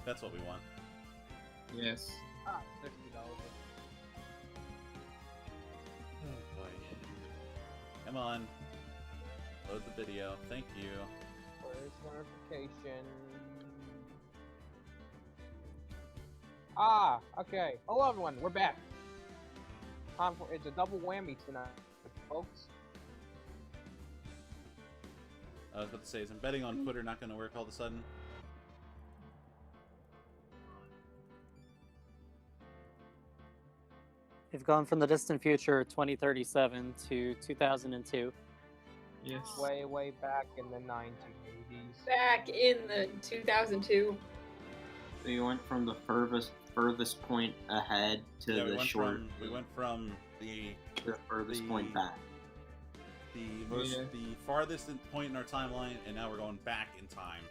That's what we want. Yes. $60. Oh boy. Come on. Load the video. Thank you. Where's notification? Ah, okay. Hello everyone, we're back. It's a double whammy tonight, folks. I was about to say, is embedding on Twitter not going to work all of a sudden? They've gone from the distant future 2037 to 2002. Yes. Way back in the 1980s. Back in the 2002. So you went from the furthest point ahead to the short. We went from the furthest point back. The farthest point in our timeline, and now we're going back in time.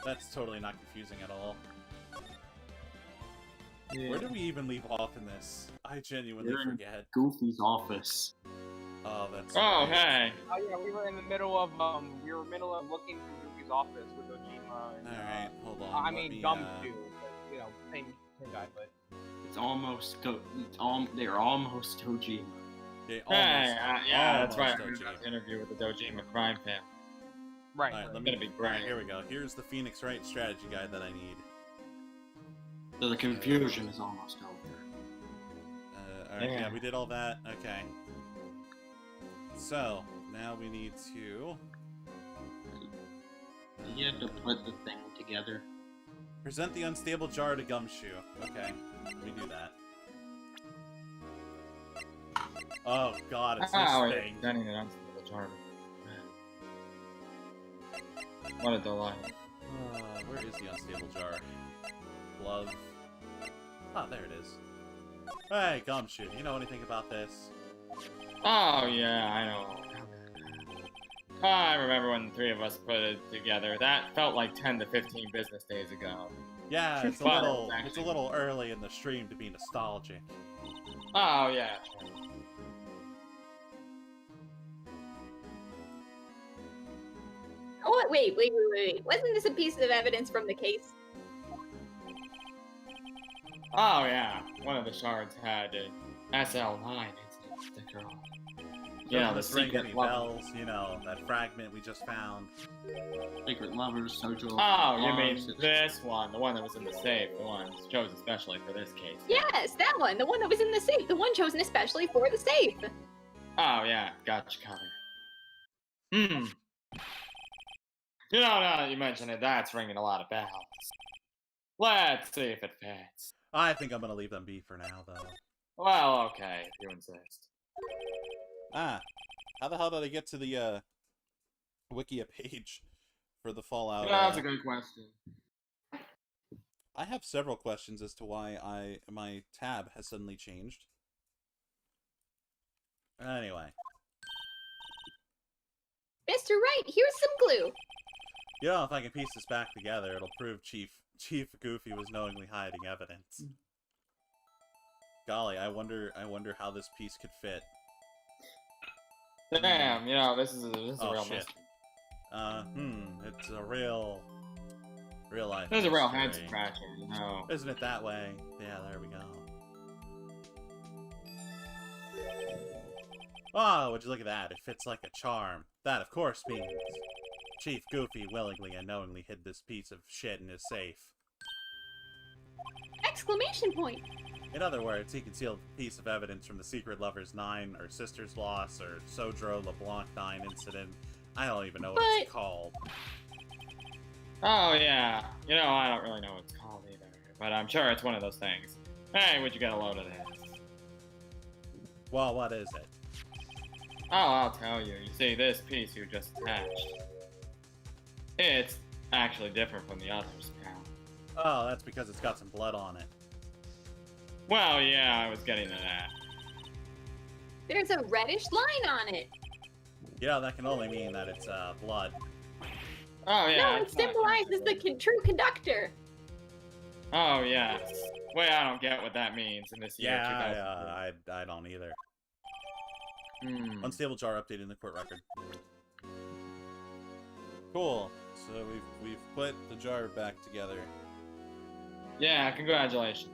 That's totally not confusing at all. Yeah. Where do we even leave off in this? I genuinely forget. Goofy's office. Oh, that's. Oh, great. hey. Oh yeah, we were in the middle of looking through Goofy's office with Ojima and, Alright, hold on. I mean Gumshoe, but, you know, same guy, but It's almost they're almost Tojima. They Hey, yeah, that's almost right. Dojima. We got an interview with the Dojima crime family. right. Alright, let It's me. gonna be Alright, great. here we go. Here's the Phoenix Wright strategy guide that I need. So the confusion is almost over. Alright, Yeah. yeah, we did all that. Okay. So, now we need to You have to put the thing together. present the unstable jar to Gumshoe. Okay, we do that. Oh god, it's this Oh, thing. sending it onto the chart. What a delight. Where is the unstable jar? Glove. Ah, there it is. Hey, Gumshoe, do you know anything about this? Oh, yeah, I know. I remember when the three of us put it together. That felt like 10 to 15 business days ago. Yeah, it's a Well, little early in the stream to be nostalgic. Oh, yeah. Oh, wait. Wasn't this a piece of evidence from the case? Oh, yeah. One of the shards had an SL9 incident sticker on it. You know, the Doesn't ring secret any level. bells, you know, that fragment we just found. Secret lovers, Sojo. Oh, you mean Loves, this one, the one that was in the safe, the one chosen especially for this case. Yes, that one. The one that was in the safe. The one chosen especially for the safe. Oh, yeah, got you covered. Hmm. You know, now that you mention it, that's ringing a lot of bells. Let's see if it fits. I think I'm gonna leave them be for now, though. Well, okay, if you insist. Ah, how the hell did I get to the, Wikia page for the Fallout? That's a good question. I have several questions as to why my tab has suddenly changed. Anyway. Mr. Wright, here's some glue. You know, if I can piece this back together, it'll prove Chief Goofy was knowingly hiding evidence. Golly, I wonder how this piece could fit. Damn, you know, this is a Oh, real shit. mystery. It's a real life. This is a real mystery. head scratcher, you know. Isn't it that way? Yeah, there we go. Oh, would you look at that? It fits like a charm. That, of course, means Chief Goofy willingly and knowingly hid this piece of shit in his safe. Exclamation point. In other words, he concealed a piece of evidence from the Secret Lovers 9, or Sister's Loss, or Sodro LeBlanc 9 incident. I don't even know what it's called. Oh, yeah. You know, I don't really know what it's called either. But I'm sure it's one of those things. Hey, would you get a load of this? Well, what is it? Oh, I'll tell you. You see, this piece you just attached, it's actually different from the others, pal. Oh, that's because it's got some blood on it. Well, yeah, I was getting to that. There's a reddish line on it. You know, that can only mean that it's, blood. Oh, yeah. No, it it's not symbolizes the true conductor. Oh, yes. Well, I don't get what that means in this year. Yeah, I don't either. Unstable jar updated in the court record. Cool. So we've put the jar back together. Yeah, congratulations.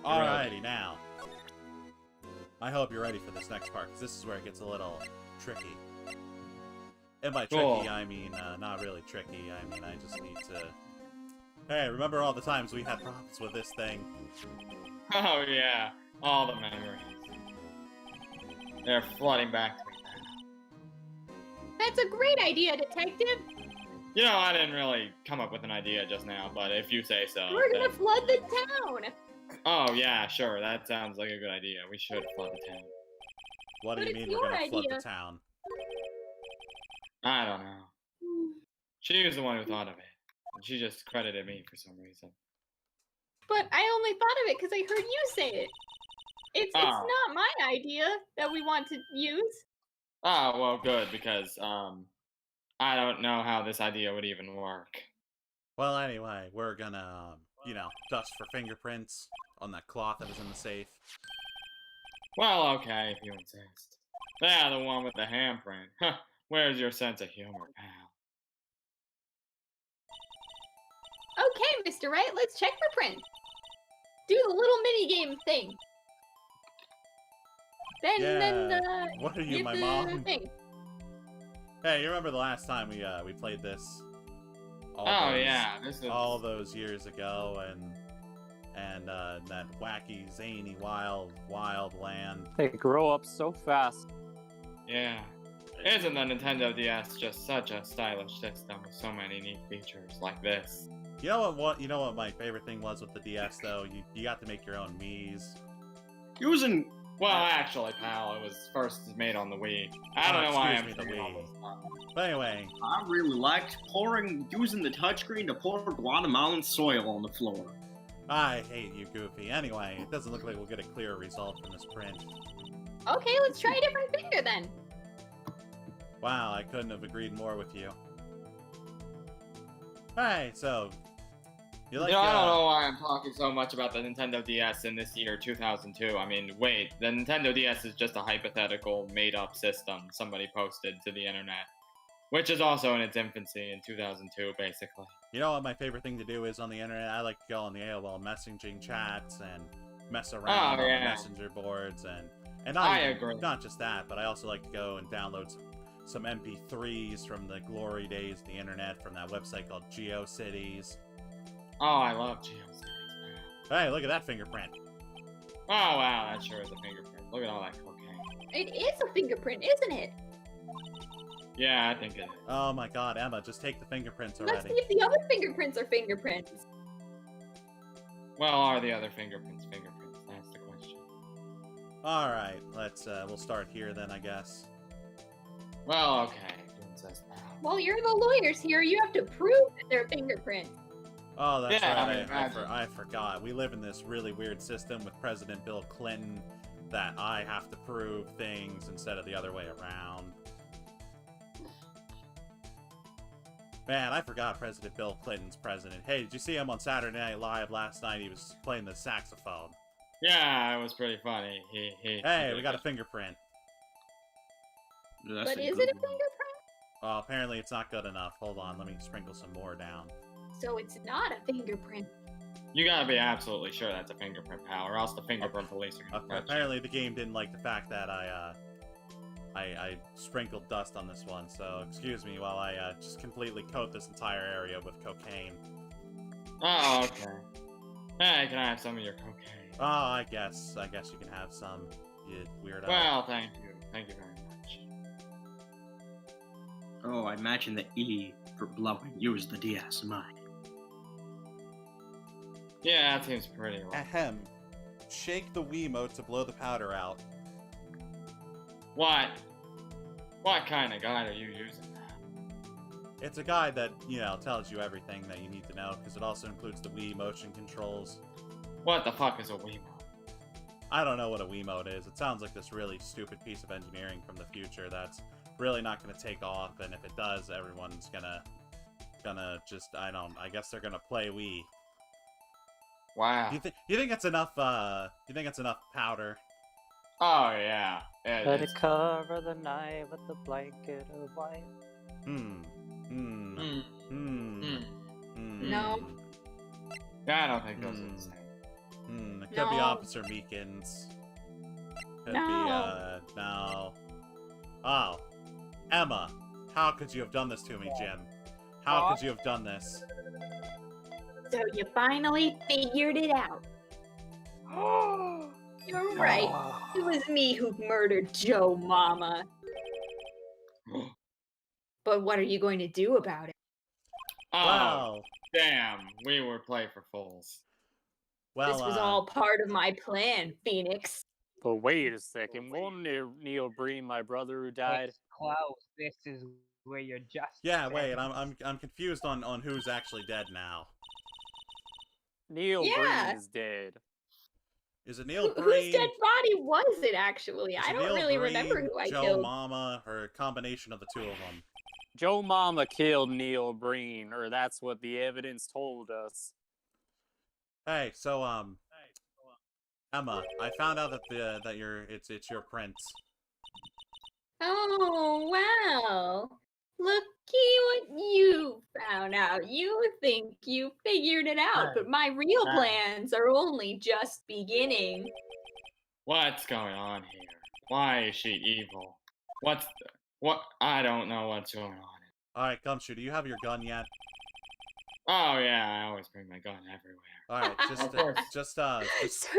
Alrighty, now. I hope you're ready for this next part, because this is where it gets a little tricky. And by tricky, Cool. I mean, not really tricky. I mean, I just need to... Hey, remember all the times we had problems with this thing? Oh yeah, all the memories. They're flooding back to me now. That's a great idea, Detective. You know, I didn't really come up with an idea just now, but if you say so. We're gonna then- flood the town. Oh yeah, sure, that sounds like a good idea. We should flood the town. What do But you it's mean we're your gonna flood idea. the town? I don't know. She was the one who thought of it. And she just credited me for some reason. But I only thought of it because I heard you say it. It's Oh. not my idea that we want to use. Oh, well, good, because, I don't know how this idea would even work. Well, anyway, we're gonna, you know, dust for fingerprints on that cloth that was in the safe. Well, okay, if you insist. Yeah, the one with the handprint. Huh, where's your sense of humor, pal? Okay, Mr. Wright, let's check for print. Do the little mini game thing. Then What are you, give my the mom? thing. Hey, you remember the last time we played this? Yeah, this is... all those years ago, and that wacky, zany, wild land. They grow up so fast. Yeah. Isn't the Nintendo DS just such a stylish system with so many neat features like this? You know what my favorite thing was with the DS though? You got to make your own Miis. Using Well, actually, pal, it was first made on the Wii. I don't know why I'm excuse me, the thinking all Wii. this stuff. But anyway, I really liked using the touchscreen to pour Guatemalan soil on the floor. I hate you, Goofy. Anyway, it doesn't look like we'll get a clear result from this print. Okay, let's try a different finger then. Wow, I couldn't have agreed more with you. Hey, so you like? I don't know why I'm talking so much about the Nintendo DS in this year, 2002. I mean, wait, the Nintendo DS is just a hypothetical, made-up system somebody posted to the internet, which is also in its infancy in 2002, basically. You know what my favorite thing to do is on the internet? I like to go on the AOL messaging chats and mess around on the messenger boards and not I even- agree. not just that, but I also like to go and download some MP3s from the glory days of the internet from that website called GeoCities. Oh, I love GeoCities. Hey, look at that fingerprint. Oh, wow, that sure is a fingerprint. Look at all that cocaine. It is a fingerprint, isn't it? Yeah, I think it is. Oh my god, Emma, just take the fingerprints Let's already. see if the other fingerprints are fingerprints. Well, are the other fingerprints fingerprints? That's the question. Alright, we'll start here then, I guess. Well, okay. Princess now. Well, you're the lawyers here. You have to prove that they're fingerprints. Oh, that's Yeah, I right. mean, imagine. I forgot. We live in this really weird system with President Bill Clinton that I have to prove things instead of the other way around. Man, I forgot President Bill Clinton's president. Hey, did you see him on Saturday Night Live last night? He was playing the saxophone. Yeah, it was pretty funny. He Hey, we got a fingerprint. That's But a is good it a one. fingerprint? Well, apparently it's not good enough. Hold on, let me sprinkle some more down. So it's not a fingerprint. You gotta be absolutely sure that's a fingerprint, pal, or else the fingerprint police are gonna catch you. Apparently the game didn't like the fact that I sprinkled dust on this one, so excuse me while I just completely coat this entire area with cocaine. Oh, okay. Hey, can I have some of your cocaine? Oh, I guess you can have some, you weirdo. Well, thank you. Thank you very much. Oh, I imagine the E for blowing. Use the DS, mine. Yeah, that seems pretty low. Ahem. Shake the Wiimote to blow the powder out. What? What kind of guide are you using? It's a guide that, you know, tells you everything that you need to know, because it also includes the Wii motion controls. What the fuck is a Wiimote? I don't know what a Wiimote is. It sounds like this really stupid piece of engineering from the future that's really not going to take off, and if it does, everyone's gonna just, I guess they're gonna play Wii. Wow. You think it's enough, you think it's enough powder? Oh, yeah. Let it cover the night with a blanket of white. Hmm. No. I don't think those are the same. It could be No. Officer Meekins. Could No. be, no. Oh. Emma, how could you have done this to me, Jim? How could you have done this? So you finally figured it out. You're right. It was me who murdered Joe Mama. But what are you going to do about it? Oh, Well, damn. We were played for fools. This was all part of my plan, Phoenix. But wait a second, won't Neil Breen, my brother who died? It's close. This is where you're just. yeah, wait, I'm confused on who's actually dead now. Neil Yeah. Breen is dead. Is it Neil Whose Breen? dead body was it, actually? Is I it don't Neil really Breen, remember who I Joe killed. Mama, or a combination of the two of them? Joe Mama killed Neil Breen, or that's what the evidence told us. Hey, so Emma, I found out that it's your prince. Oh, wow. Looky what you found out. You think you figured it out, but my real plans are only just beginning. What's going on here? Why is she evil? What? I don't know what's going on. Alright, Gumshoe, do you have your gun yet? Oh yeah, I always bring my gun everywhere. Alright, Of course. just So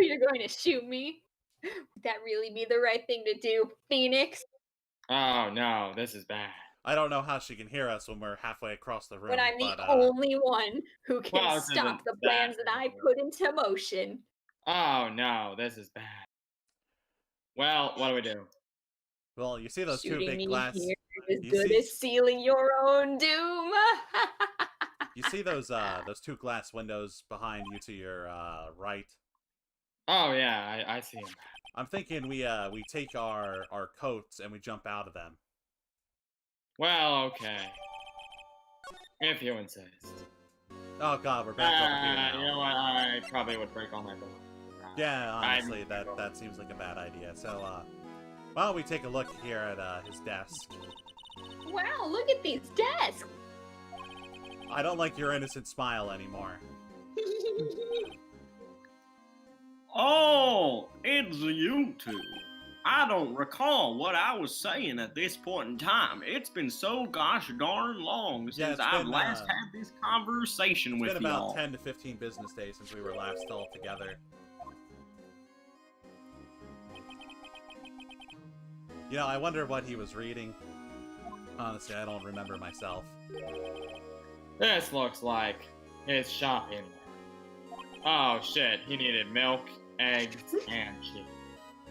you're going to shoot me? Would that really be the right thing to do, Phoenix? Oh no, this is bad. I don't know how she can hear us when we're halfway across the room. When I'm the but, only one who can Well, this stop isn't the plans that that I bad. put into motion. Oh no, this is bad. Well, what do we do? Well, you see those two Shooting big me glass. here is you good see- as sealing your own doom. You see those two glass windows behind you to your right? Oh yeah, I see him. I'm thinking we take our coats and we jump out of them. Well, okay. If you insist. Oh god, we're back over here now. You know what? I probably would break all my bones. Yeah, honestly, that seems like a bad idea. So, why don't we take a look here at his desk? Wow, look at these desks. I don't like your innocent smile anymore. Oh, it's you two. I don't recall what I was saying at this point in time. It's been so gosh darn long Yeah, since it's I've been, last had this conversation It's with been about y'all. 10 to 15 business days since we were last all together. You know, I wonder what he was reading. Honestly, I don't remember myself. This looks like his shopping. Oh shit, he needed milk, eggs, and cheese.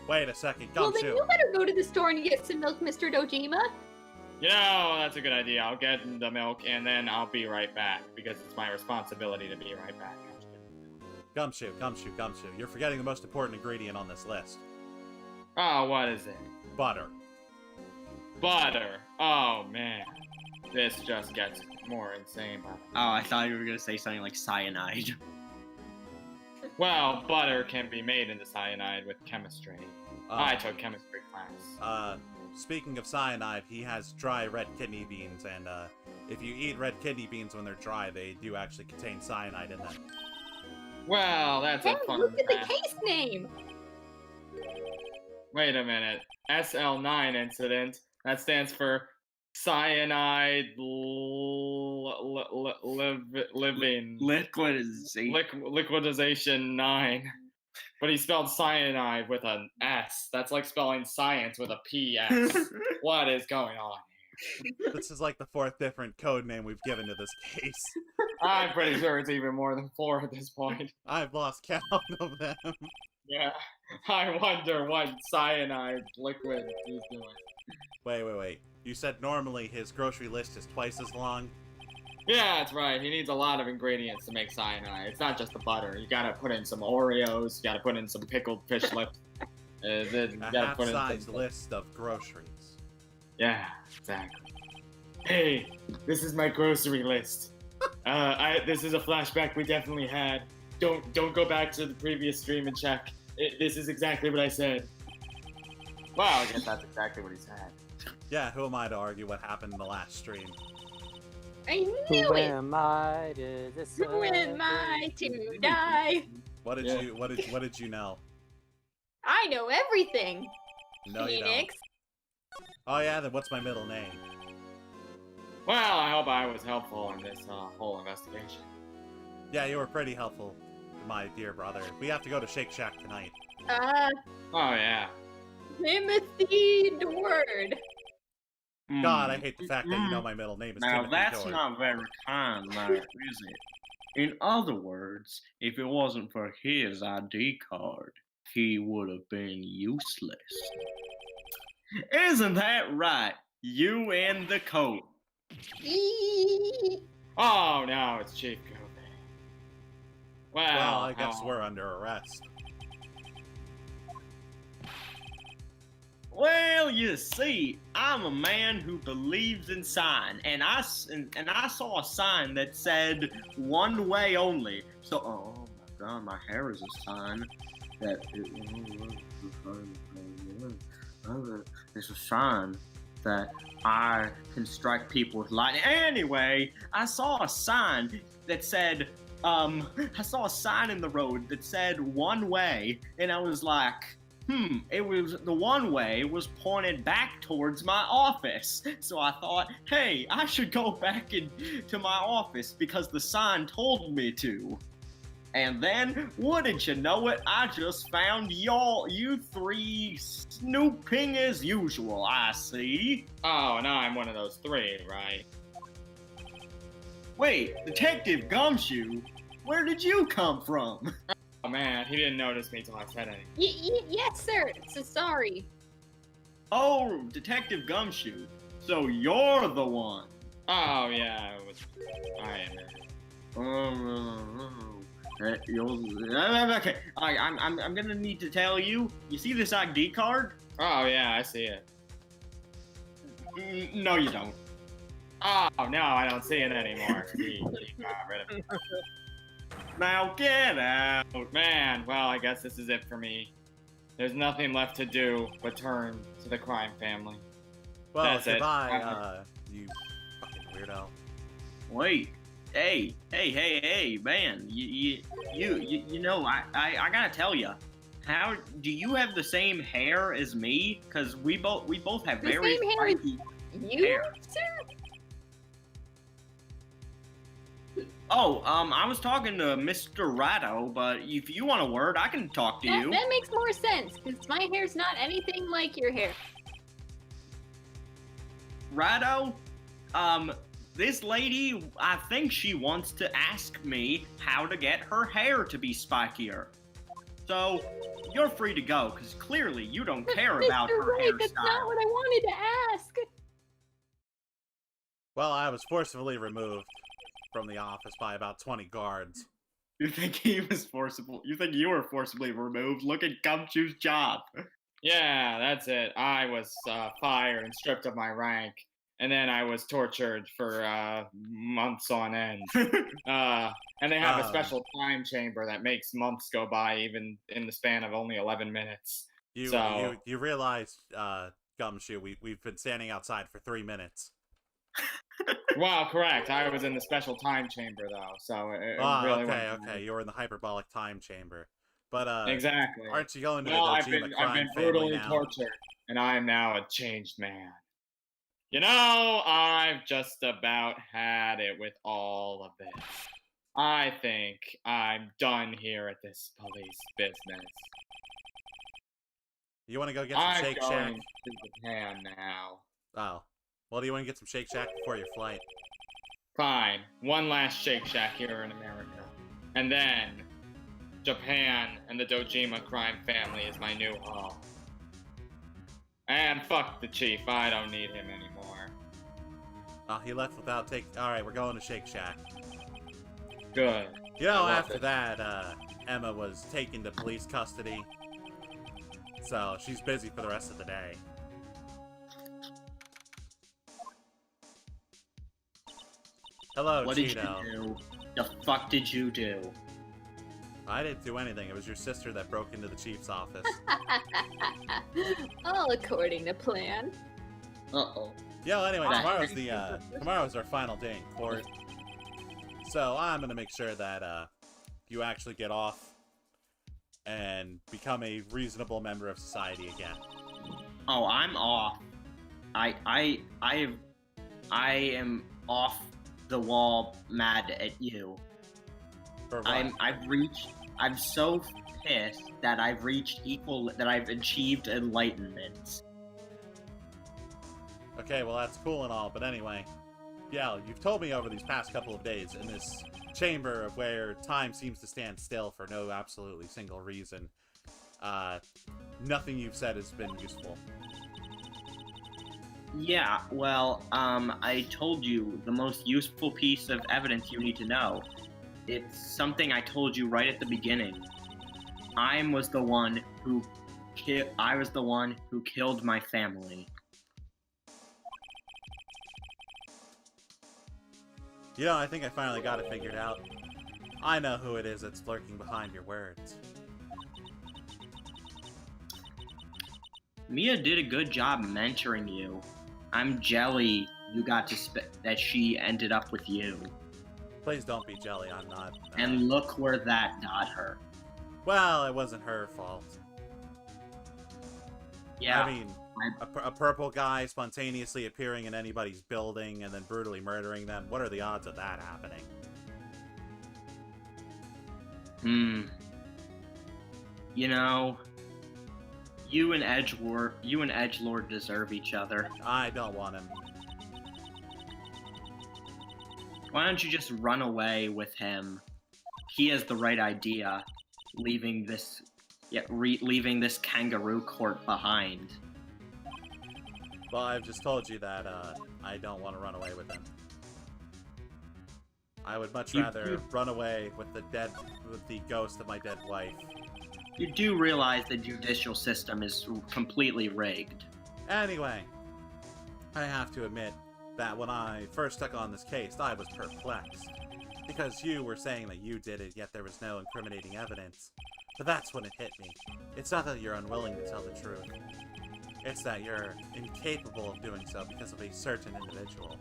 Wait a second, Well, then Gumshoe. you better go to the store and get some milk, Mr. Dojima. You know, that's a good idea. I'll get the milk and then I'll be right back because it's my responsibility to be right back. Gumshoe. You're forgetting the most important ingredient on this list. Oh, what is it? Butter. Butter. Oh man, this just gets more insane. Oh, I thought you were going to say something like cyanide. Well, butter can be made into cyanide with chemistry. I took chemistry class. Speaking of cyanide, he has dry red kidney beans, and if you eat red kidney beans when they're dry, they do actually contain cyanide in them. Well, that's Hey, a fun look at the fact. case name. Wait a minute. SL9 incident. That stands for cyanide living. Liquidization 9. But he spelled cyanide with an S. That's like spelling science with a PS. What is going on here? This is like the 4th different code name we've given to this case. I'm pretty sure it's even more than 4 at this point. I've lost count of them. Yeah. I wonder what cyanide liquid he's doing. Wait. You said normally his grocery list is twice as long? Yeah, that's right. He needs a lot of ingredients to make cyanide. It's not just the butter. You gotta put in some Oreos. You gotta put in some pickled fish lips. You A gotta put in half-sized some... list of groceries. Yeah, exactly. Hey, this is my grocery list. This is a flashback we definitely had. Don't go back to the previous stream and check. This is exactly what I said. Well, I guess that's exactly what he said. Yeah, who am I to argue what happened in the last stream? I knew Who it. am I to decide? Who am I to die? What did you what did you know? I know everything. No, you don't. Phoenix. Oh yeah, then what's my middle name? Well, I hope I was helpful in this whole investigation. Yeah, you were pretty helpful, my dear brother. We have to go to Shake Shack tonight. Oh yeah. Timothy Word. God, I hate the fact that you know my middle name is Now Timothy that's Dort. not very kind, there, is it? In other words, if it wasn't for his ID card, he would have been useless. Isn't that right? You and the coat. Oh no, it's Chief Kobe. Well, I guess we're under arrest. Well, you see, I'm a man who believes in sign, and I saw a sign that said one way only. So, oh my God, my hair is a sign that it's a sign that I can strike people with lightning. Anyway, I saw a sign that said, I saw a sign in the road that said one way, and I was like, it was the one way was pointed back towards my office. So I thought, hey, I should go back into my office because the sign told me to. And then, wouldn't you know it, I just found you three snooping as usual, I see. Oh, now I'm one of those three, right? Wait, Detective Gumshoe, where did you come from? Oh man, he didn't notice me till I said anything. Yes, sir. So sorry. Oh, Detective Gumshoe, so you're the one. Oh yeah, I am. Okay, I'm gonna need to tell you. You see this ID card? Oh yeah, I see it. No, you don't. Oh no, I don't see it anymore. He got rid of it. Now get out. Man, well, I guess this is it for me. There's nothing left to do but turn to the crime family. Well, That's it. goodbye, you fucking weirdo. Wait. Hey, man. You know, I gotta tell you. How do you have the same hair as me? Cause we both have The very same hair as spiky You, hair. sir? Oh, I was talking to Mr. Ratto, but if you want a word, I can talk to you. That makes more sense, because my hair's not anything like your hair. Ratto, this lady, I think she wants to ask me how to get her hair to be spikier. So, you're free to go, because clearly you don't care about Mr. her Wright, hairstyle. that's not what I wanted to ask. Well, I was forcibly removed from the office by about 20 guards. You think he was forcible? You think you were forcibly removed? Look at Gumshoe's job. Yeah, that's it. I was fired and stripped of my rank, and then I was tortured for months on end. And they have a special time chamber that makes months go by, even in the span of only 11 minutes. You realize, Gumshoe, we've been standing outside for 3 minutes. Well, correct. I was in the special time chamber, though, so it really okay. You were in the hyperbolic time chamber. But, exactly. aren't you going to Well, the I've Dojima been crime brutally family now? tortured, and I am now a changed man. You know, I've just about had it with all of this. I think I'm done here at this police business. You want to go get some I'm Shake going Shack? to Japan now. Oh. Well, do you want to get some Shake Shack before your flight? Fine. One last Shake Shack here in America. And then, Japan and the Dojima crime family is my new home. And fuck the chief, I don't need him anymore. Oh, he left without taking... Alright, we're going to Shake Shack. Good. You know, I love after it. that, Emma was taken to police custody. So, she's busy for the rest of the day. Hello, What Cheeto. did you do? The fuck did you do? I didn't do anything. It was your sister that broke into the chief's office. All according to plan. Uh-oh. Yeah, well, anyway, That- tomorrow's our final day in court. So I'm gonna make sure that you actually get off and become a reasonable member of society again. Oh, I'm off. I am off the wall mad at you. For what? I'm so pissed that I've achieved enlightenment. Okay, well, that's cool and all, but anyway. Yeah, you've told me over these past couple of days in this chamber of where time seems to stand still for no absolutely single reason. Nothing you've said has been useful. Yeah, well, I told you the most useful piece of evidence you need to know. It's something I told you right at the beginning. I was the one who killed my family. You know, I think I finally got it figured out. I know who it is that's lurking behind your words. Mia did a good job mentoring you. I'm jelly that she ended up with you. Please don't be jelly, I'm not. And look where that got her. Well, it wasn't her fault. Yeah. I mean, a purple guy spontaneously appearing in anybody's building and then brutally murdering them. What are the odds of that happening? You know, you and Edgelord deserve each other. I don't want him. Why don't you just run away with him? He has the right idea, leaving this kangaroo court behind. Well, I've just told you that I don't want to run away with him. I would much rather run away with the ghost of my dead wife. You do realize the judicial system is completely rigged. Anyway, I have to admit that when I first took on this case, I was perplexed. Because you were saying that you did it, yet there was no incriminating evidence. But that's when it hit me. It's not that you're unwilling to tell the truth. It's that you're incapable of doing so because of a certain individual.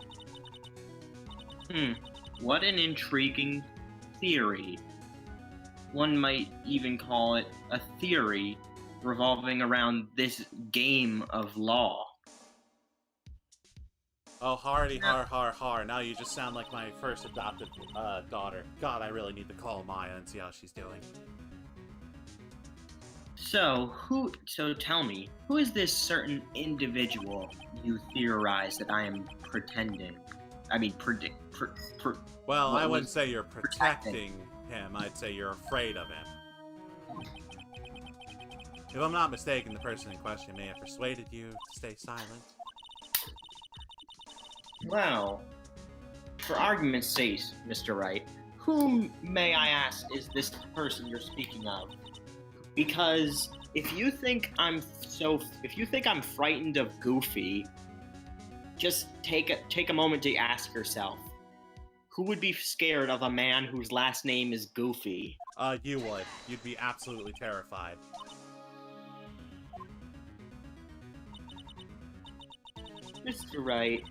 What an intriguing theory. One might even call it a theory revolving around this game of law. Oh, hardy har har har. Now you just sound like my first adopted daughter. God, I really need to call Maya and see how she's doing. So tell me, who is this certain individual you theorize that I am pretending? I mean, Well, I wouldn't say you're protecting him. I'd say you're afraid of him. If I'm not mistaken, the person in question may have persuaded you to stay silent. Well, for argument's sake, Mr. Wright, whom, may I ask, is this person you're speaking of? Because if you think I'm frightened of Goofy, just take a moment to ask yourself, who would be scared of a man whose last name is Goofy? You would. You'd be absolutely terrified. Mr. Wright,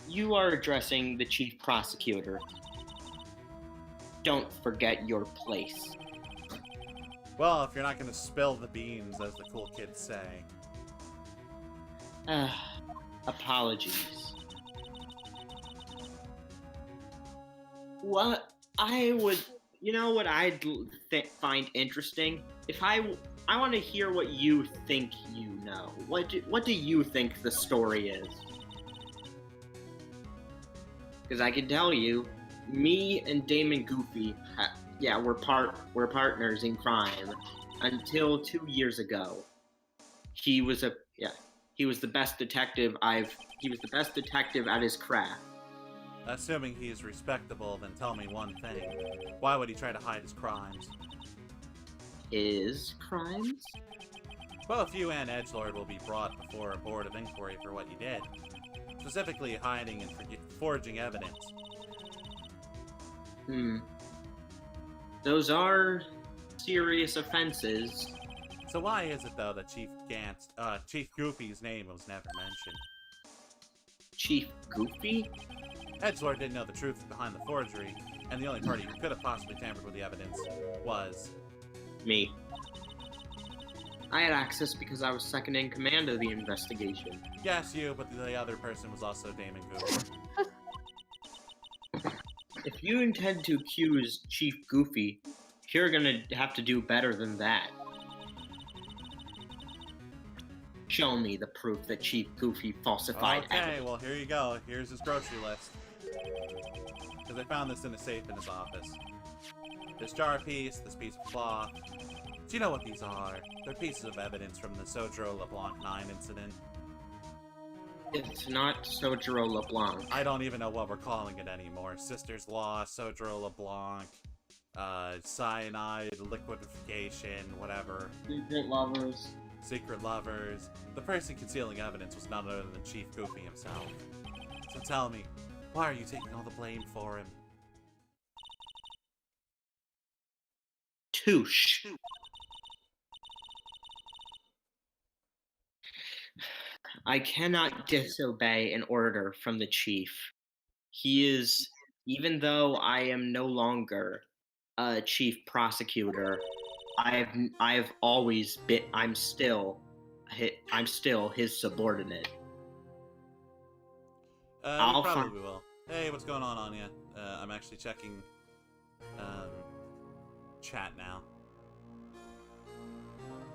you are addressing the chief prosecutor. Don't forget your place. Well, if you're not gonna spill the beans, as the cool kids say. Apologies. What I'd find interesting? If I want to hear what you think you know. What do you think the story is? Because I can tell you, me and Damon Goofy, we're partners in crime until 2 years ago. He was the best detective he was the best detective at his craft. Assuming he is respectable, then tell me one thing. Why would he try to hide his crimes? His crimes? Well, if you and Edgelord will be brought before a board of inquiry for what you did. Specifically hiding and forging evidence. Those are serious offenses. So why is it, though, that Chief Goofy's name was never mentioned? Chief Goofy? Edgelord didn't know the truth behind the forgery, and the only party who could have possibly tampered with the evidence was... Me. I had access because I was second in command of the investigation. Yes, you, but the other person was also Damon Goof. If you intend to accuse Chief Goofy, you're gonna have to do better than that. Show me the proof that Chief Goofy falsified Okay, well, here you go. Here's his grocery list. Because I found this in a safe in his office. This jar piece, this piece of cloth. Do you know what these are? They're pieces of evidence from the Sodro LeBlanc 9 incident. It's not Sodro LeBlanc. I don't even know what we're calling it anymore. Sister's Law, Sodro LeBlanc, cyanide, liquidification, whatever. Secret lovers. Secret lovers. The person concealing evidence was none other than Chief Goofy himself. So tell me, why are you taking all the blame for him? Touche. I cannot disobey an order from the chief. He is, even though I am no longer a chief prosecutor, I've always been. I'm still his subordinate. You I'll probably will. Hey, what's going on, Anya? I'm actually checking chat now.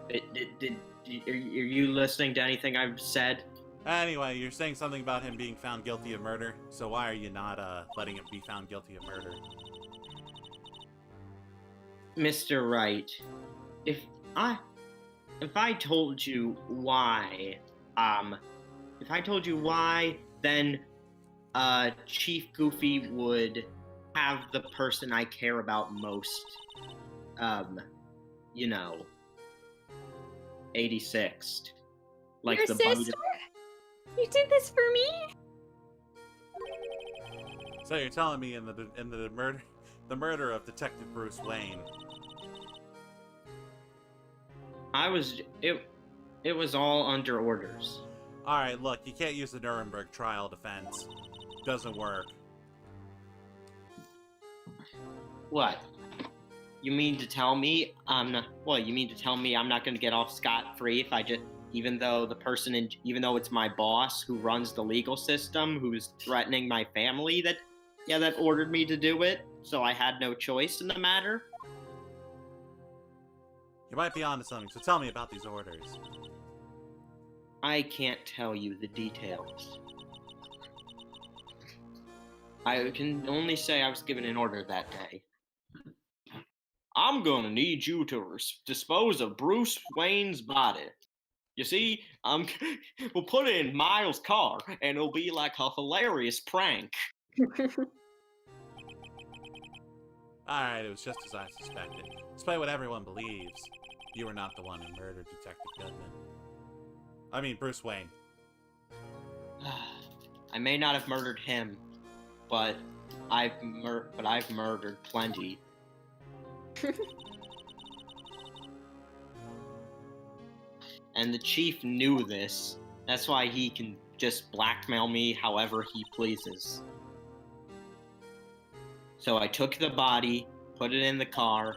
Are you listening to anything I've said? Anyway, you're saying something about him being found guilty of murder, so why are you not letting him be found guilty of murder? Mr. Wright, if I told you why, then Chief Goofy would have the person I care about most, 86th. Like Your the sister? You did this for me? So you're telling me in the murder of Detective Bruce Wayne. It was all under orders. Alright, look, you can't use the Nuremberg trial defense. Doesn't work. What? You mean to tell me I'm not going to get off scot-free if I just, even though it's my boss who runs the legal system, who's threatening my family that ordered me to do it, so I had no choice in the matter? You might be onto something, so tell me about these orders. I can't tell you the details. I can only say I was given an order that day. I'm gonna need you to dispose of Bruce Wayne's body. You see, we'll put it in Miles' car, and it'll be like a hilarious prank. Alright, it was just as I suspected. Despite what everyone believes, you were not the one who murdered Detective Goodman. I mean, Bruce Wayne. I may not have murdered him, but I've murdered plenty. And the chief knew this. That's why he can just blackmail me however he pleases. So I took the body, put it in the car,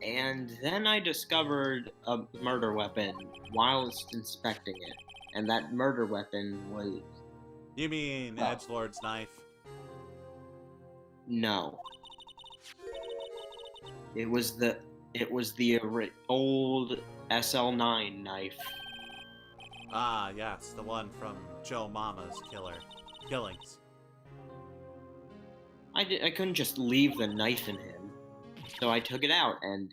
and then I discovered a murder weapon whilst inspecting it. And that murder weapon was... You mean Edgelord's knife? No. It was the old SL9 knife. Ah, yes, the one from Joe Mama's killings. I couldn't just leave the knife in him, so I took it out and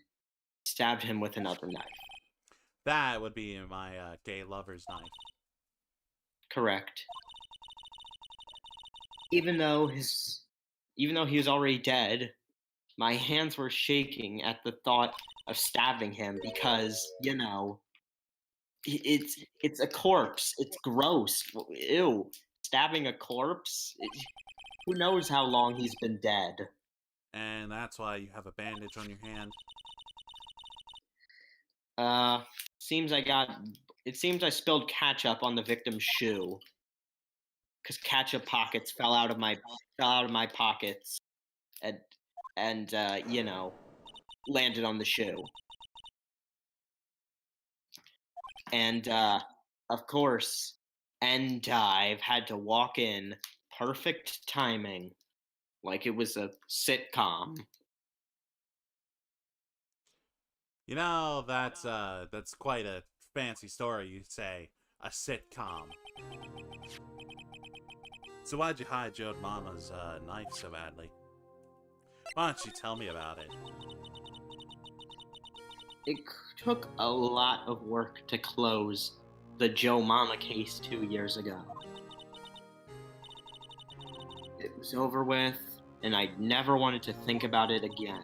stabbed him with another knife. That would be my gay lover's knife. Correct. Even though he was already dead, my hands were shaking at the thought of stabbing him because, it's a corpse. It's gross. Ew. Stabbing a corpse? Who knows how long he's been dead? And that's why you have a bandage on your hand. It seems I spilled ketchup on the victim's shoe. because ketchup pockets fell out of my pockets, and you know, landed on the shoe. And of course, Endive had to walk in, perfect timing, like it was a sitcom. You know, that's quite a fancy story, you'd say. A sitcom. So why'd you hide your mama's knife so badly? Why don't you tell me about it? It took a lot of work to close the Joe Mama case 2 years ago. It was over with, and I never wanted to think about it again.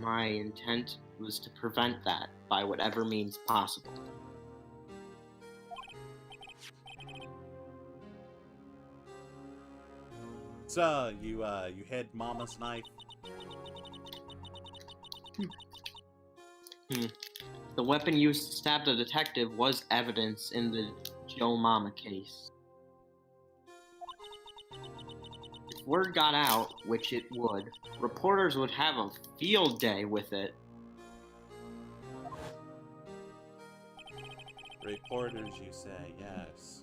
My intent was to prevent that by whatever means possible. So, you hid Mama's knife? The weapon used to stab the detective was evidence in the Joe Mama case. If word got out, which it would, reporters would have a field day with it. Reporters, you say, yes.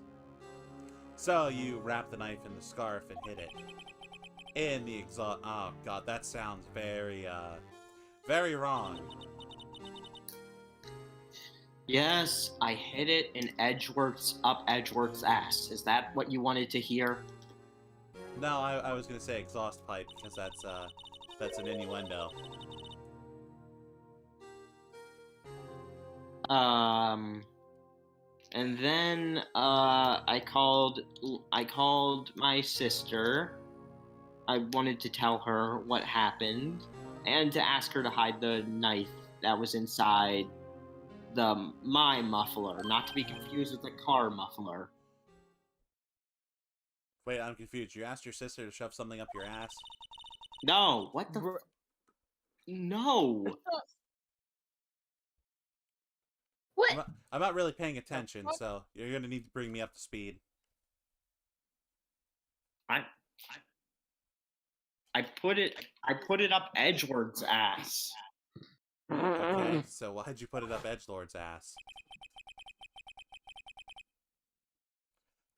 So, you wrapped the knife in the scarf and hid it. In the exhaust... Oh, God, that sounds very, very wrong. Yes, I hid it in up Edgeworth's ass. Is that what you wanted to hear? No, I was gonna say exhaust pipe, because that's an innuendo. And then, I called my sister. I wanted to tell her what happened, and to ask her to hide the knife that was inside my muffler, not to be confused with the car muffler. Wait, I'm confused. You asked your sister to shove something up your ass? No, what the... No! What? I'm not really paying attention, so you're gonna need to bring me up to speed. I put it up Edgeworth's ass. Okay, so why'd you put it up Edgelord's ass?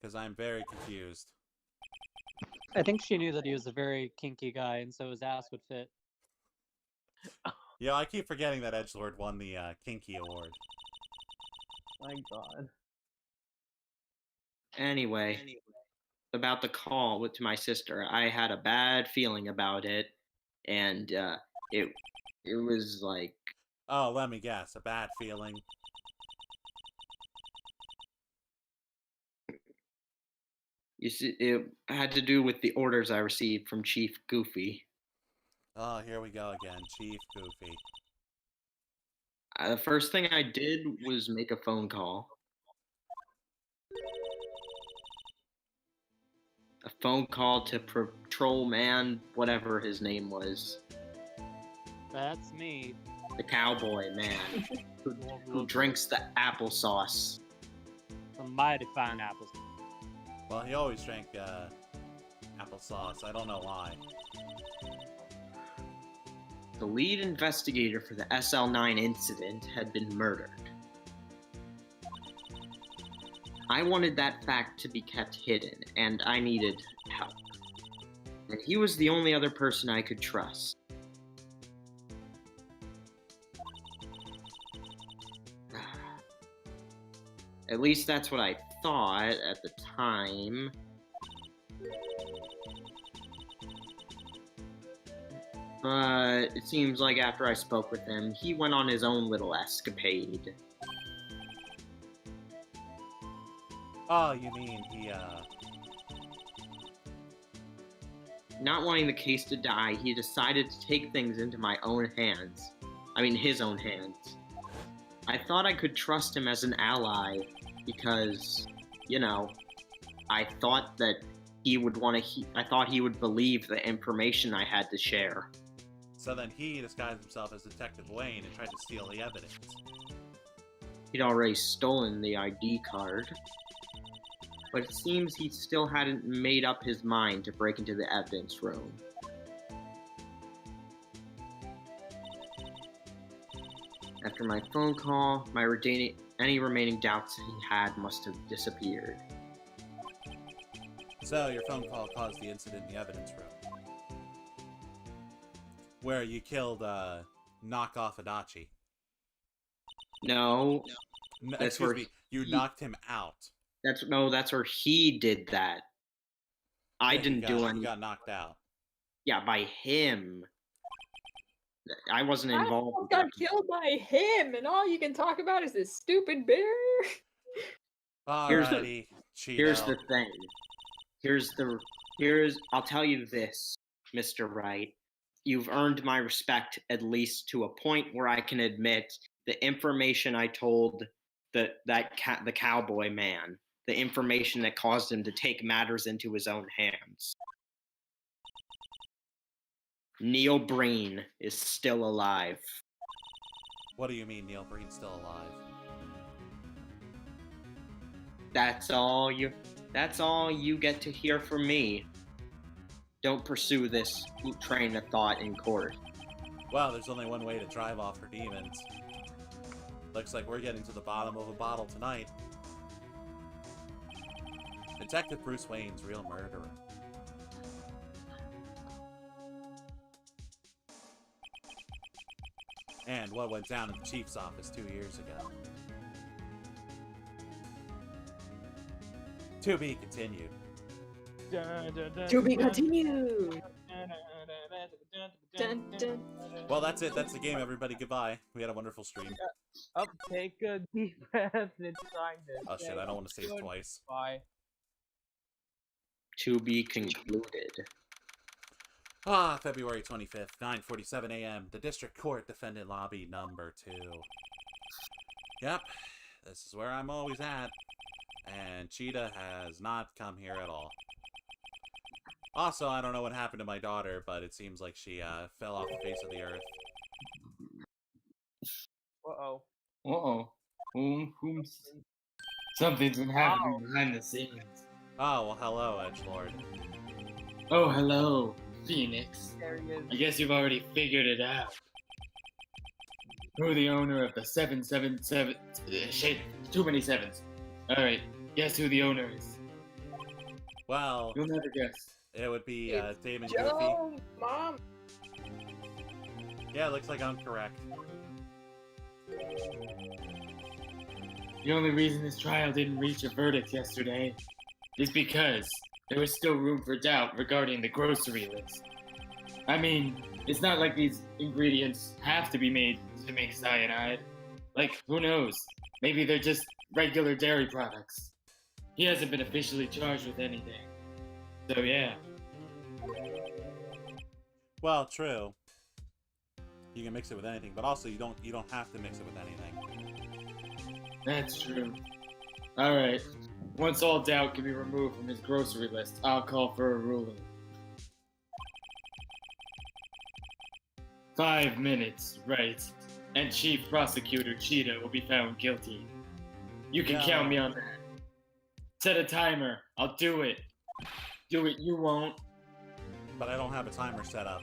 Because I'm very confused. I think she knew that he was a very kinky guy, and so his ass would fit. Yeah, I keep forgetting that Edgelord won the Kinky Award. My God. Anyway, about the call to my sister, I had a bad feeling about it, and it was like... Oh, let me guess. A bad feeling. You see, it had to do with the orders I received from Chief Goofy. Oh, here we go again. Chief Goofy. The first thing I did was make a phone call. A phone call to Patrolman, whatever his name was. That's me. The cowboy man who drinks the applesauce. Some mighty fine apples. Well, he always drank applesauce. I don't know why. The lead investigator for the SL9 incident had been murdered. I wanted that fact to be kept hidden, and I needed help. And he was the only other person I could trust. At least that's what I thought at the time. But it seems like after I spoke with him, he went on his own little escapade. Oh, you mean he, Not wanting the case to die, he decided to take things into my own hands. I mean, his own hands. I thought I could trust him as an ally, because, you know, I thought that he would I thought he would believe the information I had to share. So then he disguised himself as Detective Wayne and tried to steal the evidence. He'd already stolen the ID card. but it seems he still hadn't made up his mind to break into the evidence room. After my phone call, any remaining doubts he had must have disappeared. So, your phone call caused the incident in the evidence room, where you killed, knockoff Adachi. No. No, That's excuse where me, you knocked him out. That's where he did that. I didn't do anything. You got knocked out. Yeah, by him. I wasn't involved. I got killed by him, and all you can talk about is this stupid bear. Alrighty, Here's the thing. I'll tell you this, Mr. Wright. You've earned my respect at least to a point where I can admit the information I told the cowboy man, the information that caused him to take matters into his own hands. Neil Breen is still alive. What do you mean Neil Breen's still alive? That's all you get to hear from me. Don't pursue this train of thought in court. Well, there's only one way to drive off her demons. Looks like we're getting to the bottom of a bottle tonight. Detective Bruce Wayne's real murderer. And what went down in the chief's office 2 years ago. To be continued. To be continued. Dun, dun. Well, that's it. That's the game, everybody. Goodbye. We had a wonderful stream. Up, take a deep breath and sign this. Oh shit, I don't want to save twice. Bye. To be concluded. February 25th, 9:47 a.m. The District Court Defendant Lobby number 2. Yep, this is where I'm always at. And Cheetah has not come here at all. Also, I don't know what happened to my daughter, but it seems like she fell off the face of the earth. Uh-oh. Uh-oh. Something's been happening behind the scenes. Oh, well, hello, Edgelord. Oh, hello, Phoenix. There he is. I guess you've already figured it out. Who the owner of the 777... shit, too many sevens. Alright, guess who the owner is? Well, You'll never guess. it would be It's Damon Goofy. Joe, Mom. Yeah, looks like I'm correct. The only reason this trial didn't reach a verdict yesterday is because there was still room for doubt regarding the grocery list. I mean, it's not like these ingredients have to be made to make cyanide. Like, who knows? Maybe they're just regular dairy products. He hasn't been officially charged with anything. So yeah. Well, true. You can mix it with anything, but also you don't have to mix it with anything. That's true. Alright. Once all doubt can be removed from his grocery list, I'll call for a ruling. 5 minutes, right. And Chief Prosecutor Cheetah will be found guilty. You can count me on that. Set a timer. I'll do it. Do it, you won't. But I don't have a timer set up.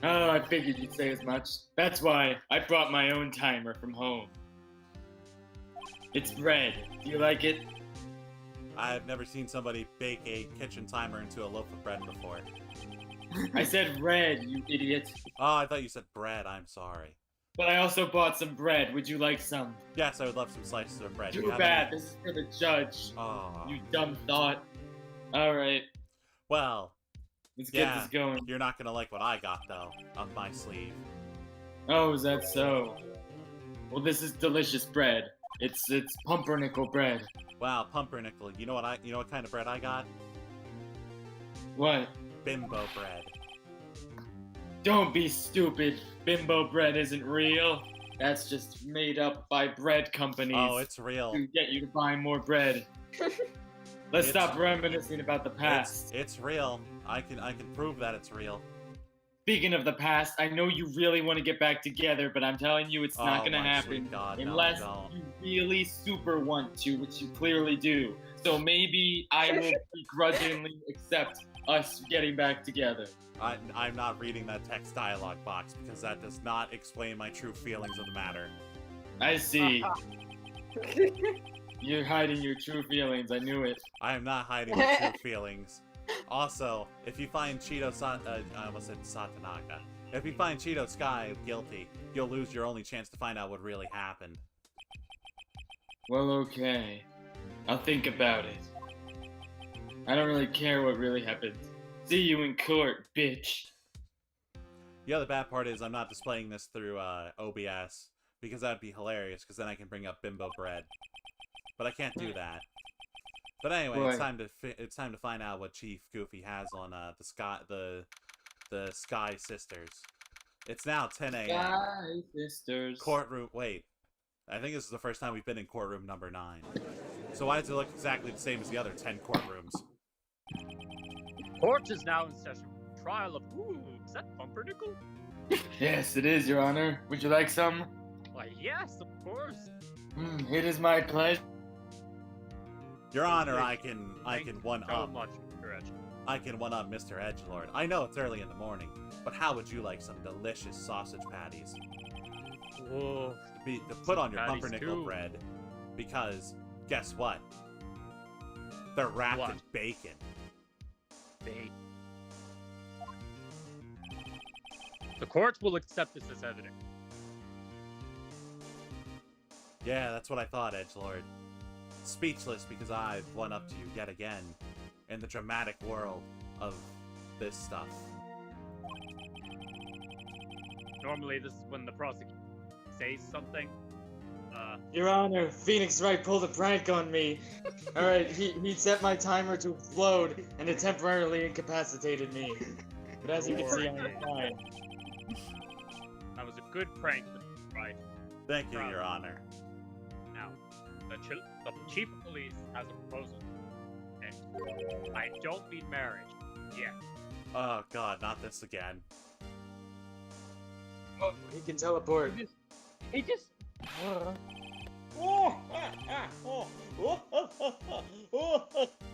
Oh, I figured you'd say as much. That's why I brought my own timer from home. It's bread. Do you like it? I've never seen somebody bake a kitchen timer into a loaf of bread before. I said red, you idiot. Oh, I thought you said bread. I'm sorry. But I also bought some bread. Would you like some? Yes, I would love some slices of bread. Too bad. This is for the judge. Oh. You dumb thought. Alright, Well, let's get this going. you're not gonna like what I got, though, up my sleeve. Oh, is that so? Well, this is delicious bread. It's pumpernickel bread. Wow, pumpernickel. You know what kind of bread I got? What? Bimbo bread. Don't be stupid. Bimbo bread isn't real. That's just made up by bread companies. Oh, it's real. To get you to buy more bread. Let's stop reminiscing about the past. It's real. I can prove that it's real. Speaking of the past, I know you really want to get back together, but I'm telling you it's not gonna my happen sweet God, unless no, you really super want to, which you clearly do. So maybe I will begrudgingly accept us getting back together. I'm not reading that text dialogue box because that does not explain my true feelings of the matter. I see. You're hiding your true feelings. I knew it. I am not hiding my true feelings. Also, if you find I almost said Satanaka. If you find Cheeto Sky guilty, you'll lose your only chance to find out what really happened. Well, okay. I'll think about it. I don't really care what really happened. See you in court, bitch. The other bad part is I'm not displaying this through OBS because that'd be hilarious. Because then I can bring up Bimbo Bread, but I can't do that. But anyway, it's time to find out what Chief Goofy has on the Sky Sisters. It's now 10 a.m. Sky Sisters. Courtroom. Wait, I think this is the first time we've been in courtroom number 9. So why does it look exactly the same as the other 10 courtrooms? Court is now in session. Trial of is that pumpernickel? Yes, it is, Your Honor. Would you like some? Why, yes, of course. It is my pleasure. Your Honor, I can one so up. much, Mr. Edge. I can one up Mr. Edgelord. I know it's early in the morning, but how would you like some delicious sausage patties? Whoa. To put on your Patties pumpernickel too. bread, because guess what? They're wrapped What? in bacon. Bait. The courts will accept this as evidence. Yeah, that's what I thought, Edgelord. Speechless because I've one up to you yet again in the dramatic world of this stuff. Normally, this is when the prosecutor says something. Your Honor, Phoenix Wright pulled a prank on me. Alright, he set my timer to explode, and it temporarily incapacitated me. But as you can see, I'm fine. That was a good prank, right? Thank you, Proud. Your Honor. Now, the chief of police has a proposal. And I don't mean marriage. Yeah. Oh god, not this again. Oh, he can teleport. He just.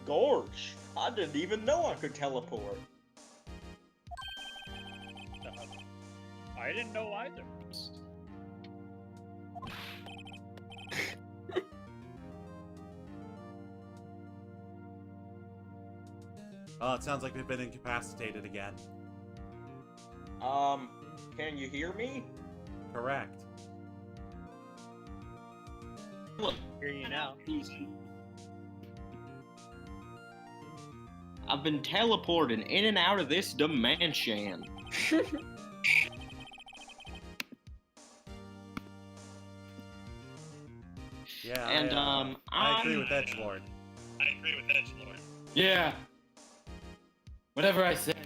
Gosh, I didn't even know I could teleport. I didn't know either. Oh, it sounds like they've been incapacitated again. Can you hear me? Correct. Hear you now. I've been teleporting in and out of this dimension. Yeah, And, I agree with Edgelord. Yeah. Whatever I said.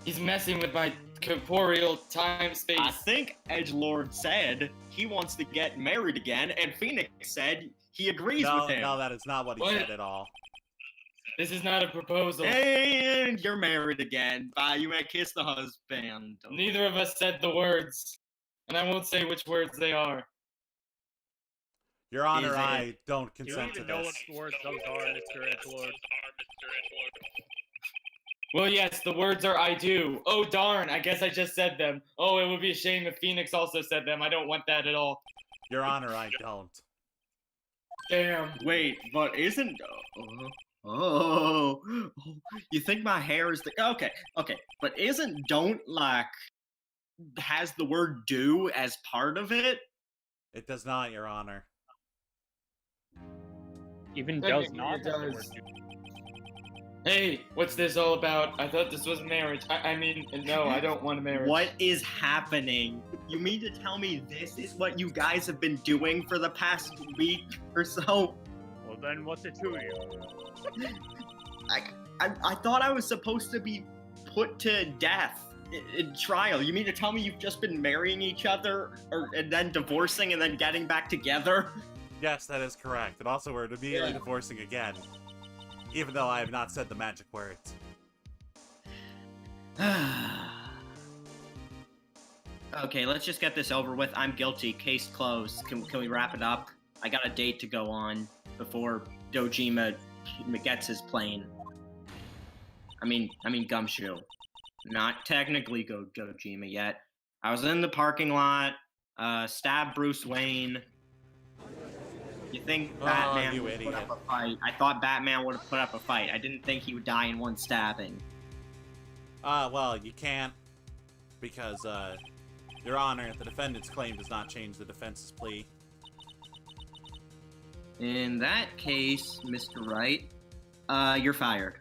He's messing with my corporeal time-space. I think Edgelord said he wants to get married again, and Phoenix said he agrees with him. No, that is not what he What? said at all. This is not a proposal. And you're married again. Bye, you may kiss the husband. Neither of us said the words. And I won't say which words they are. Your Honor, Is it- I don't Do you consent to even know this. what words those are, Mr. Edgelord? Well, yes, the words are I do. Oh, darn, I guess I just said them. Oh, it would be a shame if Phoenix also said them. I don't want that at all. Your Honor, I don't. Damn. Wait, but isn't... Oh, you think my hair is the... Okay, but isn't don't, like, has the word do as part of it? It does not, Your Honor. Even does Technically, not. it have the does. word do. Hey, what's this all about? I thought this was marriage. I mean, no, I don't want a marriage. What is happening? You mean to tell me this is what you guys have been doing for the past week or so? Well, then what's it to you? I thought I was supposed to be put to death in trial. You mean to tell me you've just been marrying each other, and then divorcing, and then getting back together? Yes, that is correct. And also, we're immediately divorcing again. Even though I have not said the magic words. Okay, let's just get this over with. I'm guilty. Case closed. Can we wrap it up? I got a date to go on before Dojima gets his plane. I mean Gumshoe. Not technically Dojima yet. I was in the parking lot, stabbed Bruce Wayne. You think Batman you would idiot. put up a fight? I thought Batman would have put up a fight. I didn't think he would die in one stabbing. Well, you can't, because, Your Honor, the defendant's claim does not change the defense's plea. In that case, Mr. Wright, you're fired.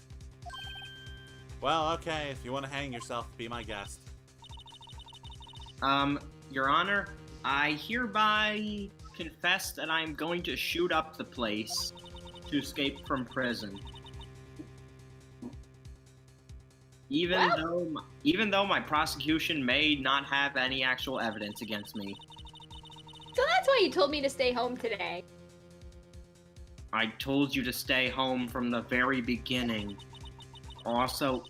Well, okay, if you want to hang yourself, be my guest. Your Honor, I hereby confess that I am going to shoot up the place to escape from prison. Even though my prosecution may not have any actual evidence against me. So that's why you told me to stay home today. I told you to stay home from the very beginning. Also,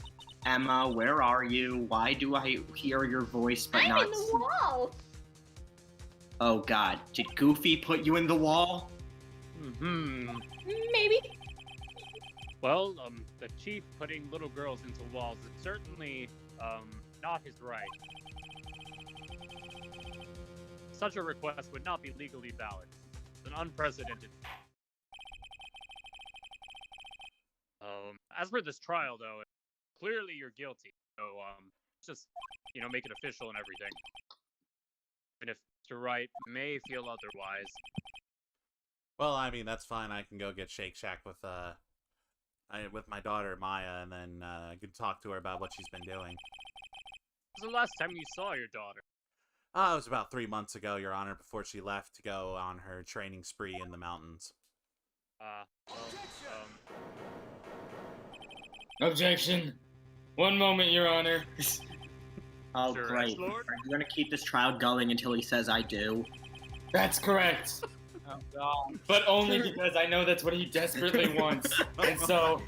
Emma, where are you? Why do I hear your voice but I'm not in the wall. Oh God, did Goofy put you in the wall? Maybe. Well, the chief putting little girls into walls is certainly, not his right. Such a request would not be legally valid. It's an unprecedented. As for this trial, though, clearly you're guilty. So, just, make it official and everything. Even if Mr. Wright may feel otherwise. Well, I mean, that's fine. I can go get Shake Shack with my daughter, Maya, and then I can talk to her about what she's been doing. When was the last time you saw your daughter? It was about 3 months ago, Your Honor, before she left to go on her training spree in the mountains. Objection. One moment, Your Honor. Oh, Sure, great. Lord? Are you gonna keep this trial going until he says I do? That's correct. Oh God. But only because I know that's what he desperately wants. And so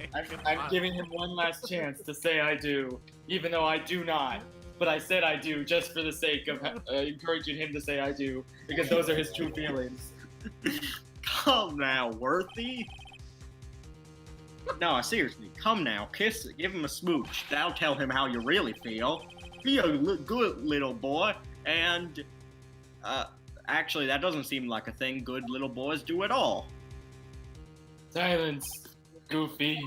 I'm giving him one last chance to say I do, even though I do not. But I said I do just for the sake of encouraging him to say I do, because those are his true feelings. Come now, Worthy. No, seriously, come now, kiss it, give him a smooch. That'll tell him how you really feel. Be a good little boy, and, actually, that doesn't seem like a thing good little boys do at all. Silence, Goofy.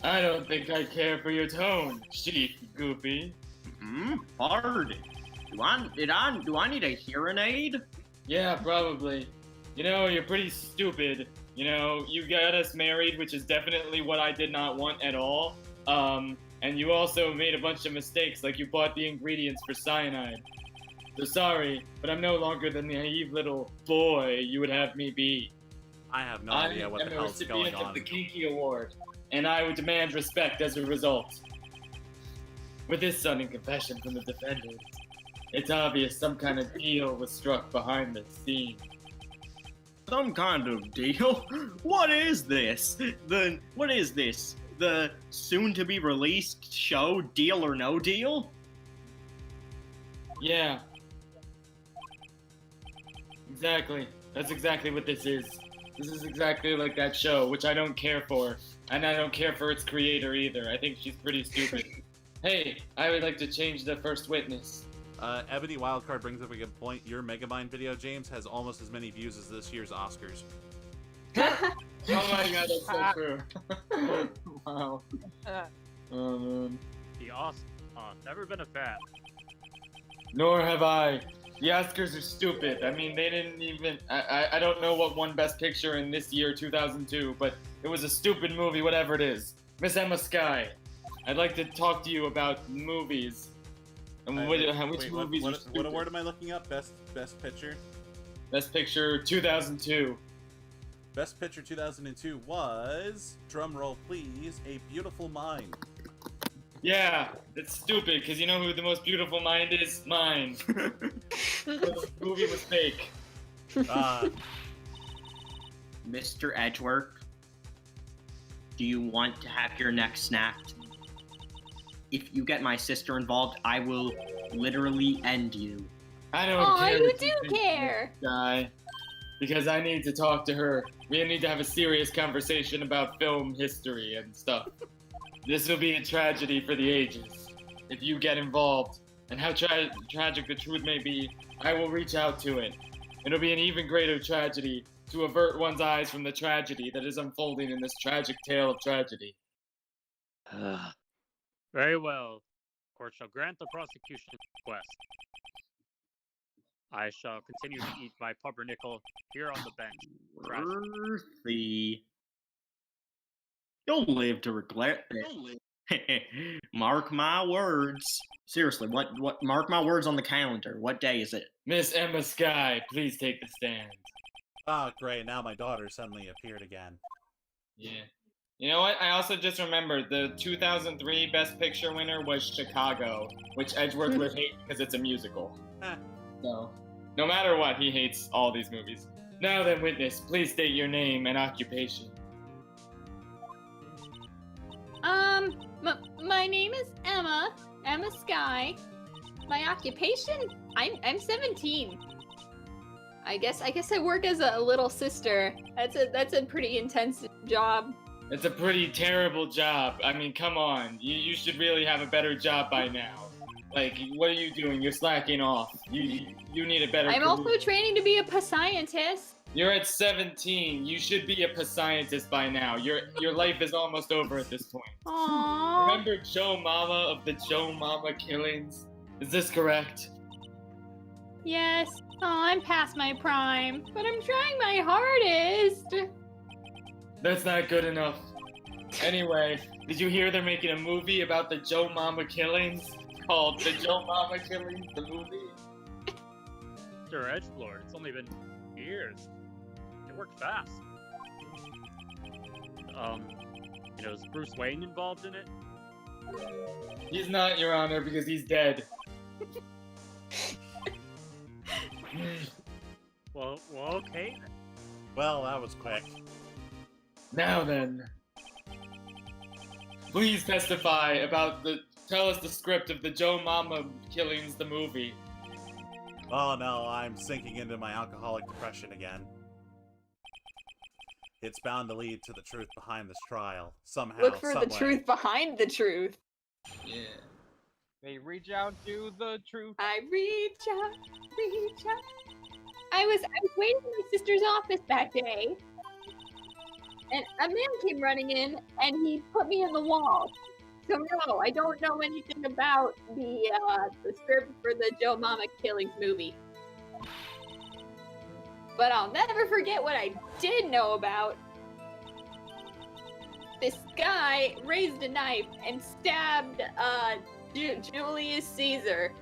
I don't think I care for your tone, Chief Goofy. Pardon. Do I need a hearing aid? Yeah, probably. You're pretty stupid. You got us married, which is definitely what I did not want at all. And you also made a bunch of mistakes, like you bought the ingredients for cyanide. So sorry, but I'm no longer the naive little boy you would have me be. I have no idea what the hell's going recipient on. of the Kinky Award, and I would demand respect as a result. With this sudden confession from the defendant, it's obvious some kind of deal was struck behind the scenes. Some kind of deal? What is this? What is this? The soon-to-be-released show Deal or No Deal? Yeah. Exactly. That's exactly what this is. This is exactly like that show, which I don't care for. And I don't care for its creator either. I think she's pretty stupid. Hey, I would like to change the first witness. Ebony Wildcard brings up a good point. Your Megamind video, James, has almost as many views as this year's Oscars. Oh my god, that's so true. Wow. Oh man. The Oscars. Never been a fan. Nor have I. The Oscars are stupid. I mean, they didn't even... I don't know what won Best Picture in this year, 2002, but it was a stupid movie, whatever it is. Miss Emma Skye, I'd like to talk to you about movies. And which movies are stupid. What award am I looking up? Best Picture? Best Picture 2002. Best Picture 2002 was, drumroll please, A Beautiful Mind. Yeah, it's stupid, because you know who the most beautiful mind is? Mine. The movie was fake. Mr. Edgeworth, do you want to have your neck snapped? If you get my sister involved, I will literally end you. I don't care. Oh, you do care. Guy. because I need to talk to her. We need to have a serious conversation about film history and stuff. This will be a tragedy for the ages if you get involved. And how tragic the truth may be, I will reach out to it. It'll be an even greater tragedy to avert one's eyes from the tragedy that is unfolding in this tragic tale of tragedy. Very well. Court shall grant the prosecution's request. I shall continue to eat my pumpernickel here on the bench. Earthy. You'll live to regret this. Mark my words. Seriously, what? Mark my words on the calendar. What day is it? Miss Emma Sky, please take the stand. Oh, great. Now my daughter suddenly appeared again. Yeah. You know what? I also just remembered the 2003 Best Picture winner was Chicago, which Edgeworth would hate because it's a musical. So, no matter what, he hates all these movies. Now then, witness, please state your name and occupation. My name is Emma Sky. My occupation? I'm 17. I guess I work as a little sister. That's a pretty intense job. It's a pretty terrible job. I mean, come on. You should really have a better job by now. Like, what are you doing? You're slacking off. You need a better I'm career. also training to be a scientist. You're at 17. You should be a scientist by now. Your life is almost over at this point. Aww. Remember Joe Mama of the Joe Mama killings? Is this correct? Yes. Oh, I'm past my prime, but I'm trying my hardest. That's not good enough. Anyway, did you hear they're making a movie about the Joe Mama killings? Called The Joe Mama Killings, the movie? Mr. Edgelord, it's only been years. It worked fast. Is Bruce Wayne involved in it? He's not, Your Honor, because he's dead. Well, okay then. Well, that was quick. Now then, please testify about tell us the script of the Joe Mama killings, the movie. Oh no, I'm sinking into my alcoholic depression again. It's bound to lead to the truth behind this trial. Somehow, Look for some the way. truth behind the truth. Yeah. They reach out to the truth. I reach out. I was waiting in my sister's office that day, and a man came running in, and he put me in the wall. So no, I don't know anything about the script for the Joe Mama Killings movie. But I'll never forget what I did know about. This guy raised a knife and stabbed Julius Caesar.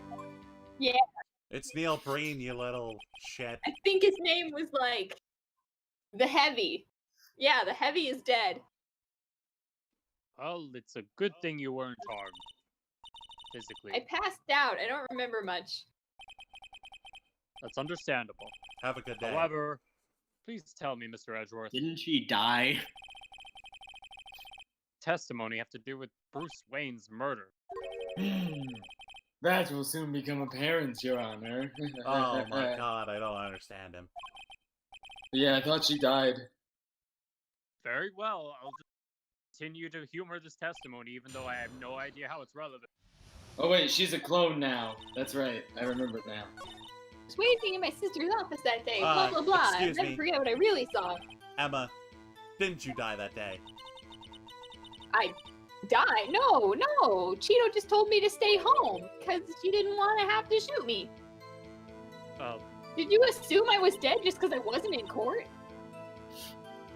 Yeah. It's Neil Breen, you little shit. I think his name was like the Heavy. Yeah, the Heavy is dead. Well, it's a good thing you weren't harmed. Physically. I passed out. I don't remember much. That's understandable. Have a good day. However, please tell me, Mr. Edgeworth. Didn't she die? Testimony have to do with Bruce Wayne's murder. That will soon become apparent, Your Honor. Oh my god, I don't understand him. Yeah, I thought she died. Very well. I'll just continue to humor this testimony, even though I have no idea how it's relevant. Oh wait, she's a clone now. That's right. I remember it now. I was waiting in my sister's office that day. Blah blah blah. I'll excuse never me. forget what I really saw. Emma, didn't you die that day? I died? No. Cheeto just told me to stay home because she didn't want to have to shoot me. Oh, Did you assume I was dead just because I wasn't in court?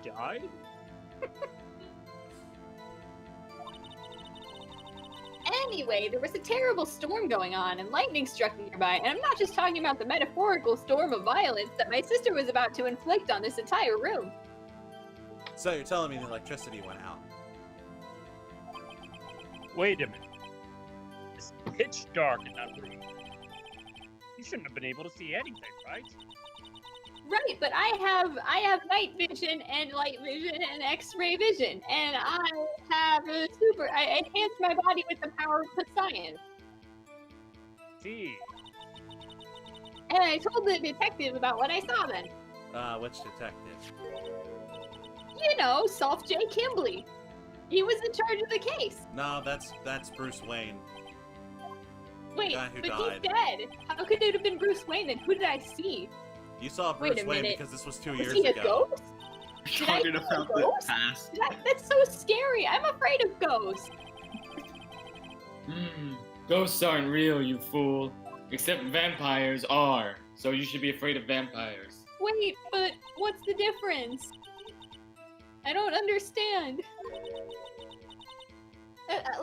died? Anyway, there was a terrible storm going on, and lightning struck nearby, and I'm not just talking about the metaphorical storm of violence that my sister was about to inflict on this entire room. So you're telling me the electricity went out? Wait a minute. It's pitch dark in that room. You shouldn't have been able to see anything, right? Right, but I have night vision and light vision and X-ray vision, and I have I enhance my body with the power of science. See. And I told the detective about what I saw then. Which detective? You know, Soft J. Kimbley. He was in charge of the case. No, that's Bruce Wayne. Wait, guy who but died. he's dead. How could it have been Bruce Wayne then? Who did I see? You saw Wait Bruce a Wayne minute. because this was 2 Was years he a ago. ghost? You're Did I talking see a about the ghost? past. That's so scary. I'm afraid of ghosts. Ghosts aren't real, you fool. Except vampires are. So you should be afraid of vampires. Wait, but what's the difference? I don't understand.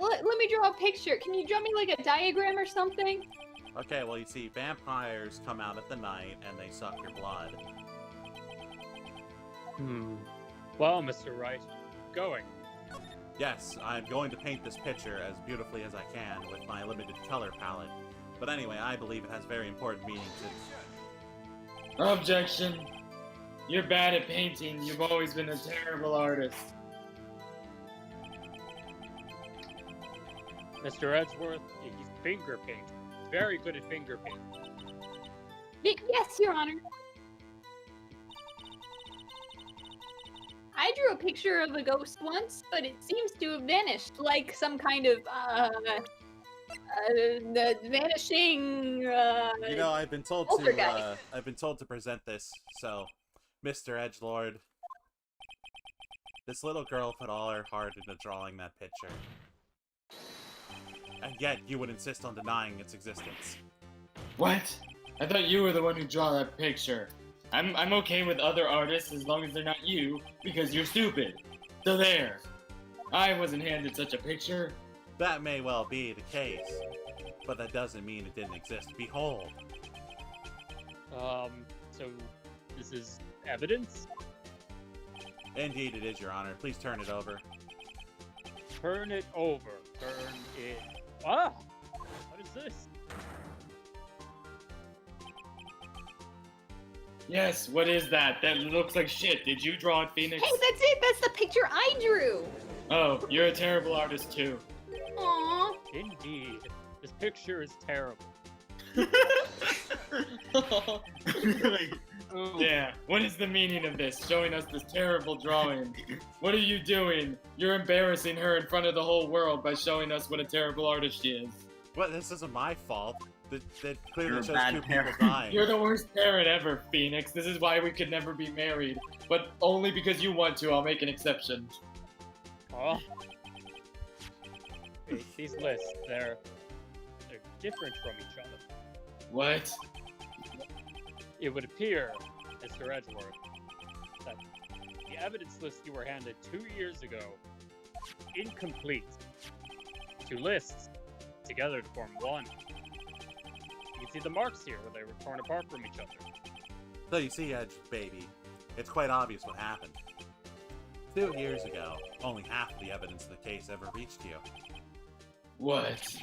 Let me draw a picture. Can you draw me like a diagram or something? Okay, well you see, vampires come out at the night and they suck your blood. Well, Mr. Wright, going. Yes, I'm going to paint this picture as beautifully as I can with my limited color palette. But anyway, I believe it has very important meaning to... Objection. You're bad at painting. You've always been a terrible artist. Mr. Edgeworth, he's finger painting. He's very good at finger painting. Yes, Your Honor. I drew a picture of a ghost once, but it seems to have vanished, like some kind of, the vanishing, You know, I've been told poltergeist. to present this, so, Mr. Edgelord, this little girl put all her heart into drawing that picture. And yet, you would insist on denying its existence. What? I thought you were the one who drew that picture. I'm okay with other artists as long as they're not you, because you're stupid. So there. I wasn't handed such a picture. That may well be the case, but that doesn't mean it didn't exist. Behold. So this is evidence? Indeed it is, Your Honor. Please turn it over. Turn it over. Turn it... Ah! What is this? Yes, what is that? That looks like shit. Did you draw it, Phoenix? Hey, that's it! That's the picture I drew! Oh, you're a terrible artist too. Aww. Indeed. This picture is terrible. Yeah, what is the meaning of this? Showing us this terrible drawing. What are you doing? You're embarrassing her in front of the whole world by showing us what a terrible artist she is. What? This isn't my fault. That clearly You're a shows bad two people parent. dying. You're the worst parent ever, Phoenix. This is why we could never be married. But only because you want to, I'll make an exception. Oh. These lists, they're different from each other. What? It would appear, Mr. Edgeworth, that the evidence list you were handed 2 years ago, incomplete. Two lists, together to form one. You can see the marks here where they were torn apart from each other. So you see, Edge, baby, it's quite obvious what happened. 2 years ago, only half of the evidence of the case ever reached you. What?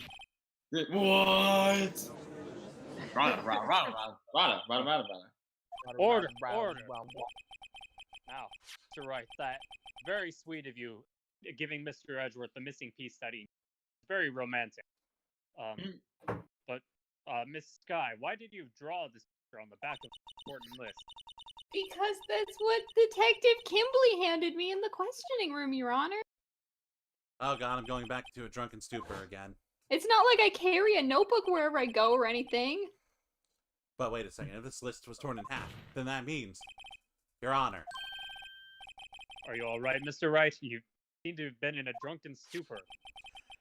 What? Rada. Order! Now, Mr. Wright, that very sweet of you, giving Mr. Edgeworth the missing piece that he... Very romantic. But, Miss Sky, why did you draw this picture on the back of the important list? Because that's what Detective Kimbley handed me in the questioning room, Your Honor. Oh god, I'm going back into a drunken stupor again. It's not like I carry a notebook wherever I go or anything. But wait a second, if this list was torn in half, then that means... Your Honor. Are you alright, Mr. Wright? You seem to have been in a drunken stupor.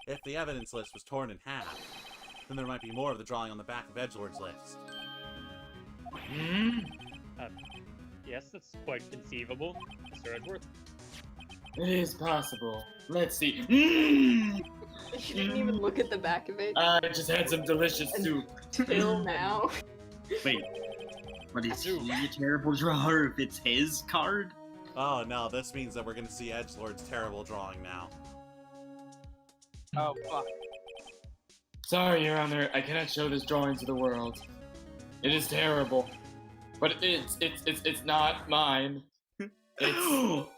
If the evidence list was torn in half, then there might be more of the drawing on the back of Edgelord's list. Yes, that's quite conceivable, Mr. Edgeworth. It is possible. Let's see. She didn't even look at the back of it. I just had some delicious soup. Till now. Wait, what is he a terrible drawer if it's his card? Oh no, this means that we're gonna see Edgelord's terrible drawing now. Oh, fuck. Sorry, Your Honor, I cannot show this drawing to the world. It is terrible. But it's not mine. It's...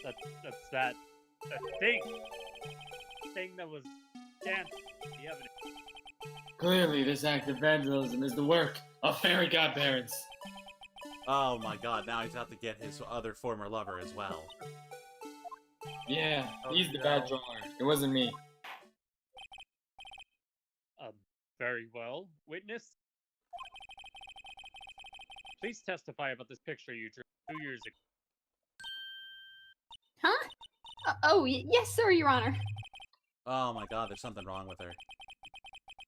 That's that thing that was dancing, the evidence. Clearly, this act of vandalism is the work of fairy godparents. Oh my god, now he's out to get his other former lover as well. Yeah, Oh, he's the no. bad drawer. It wasn't me. Very well. Witness? Please testify about this picture you drew 2 years ago. Huh? Yes, sir, Your Honor. Oh my god, there's something wrong with her.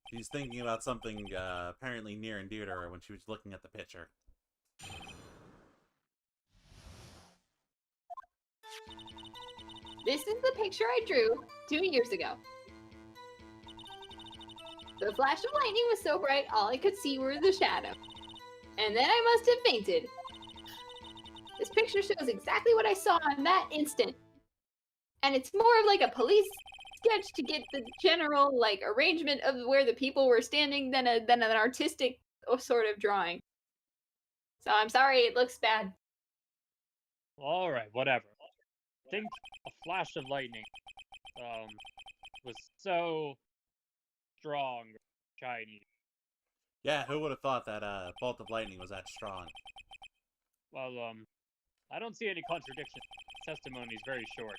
She's thinking about something apparently near and dear to her when she was looking at the picture. This is the picture I drew 2 years ago. The flash of lightning was so bright, all I could see were the shadow. And then I must have fainted. This picture shows exactly what I saw in that instant. And it's more of like a police sketch to get the general like arrangement of where the people were standing than an artistic sort of drawing. So I'm sorry it looks bad. Alright, whatever. I think a flash of lightning was so strong, shiny. Yeah, who would have thought that bolt of lightning was that strong? Well, I don't see any contradiction. Testimony is very short.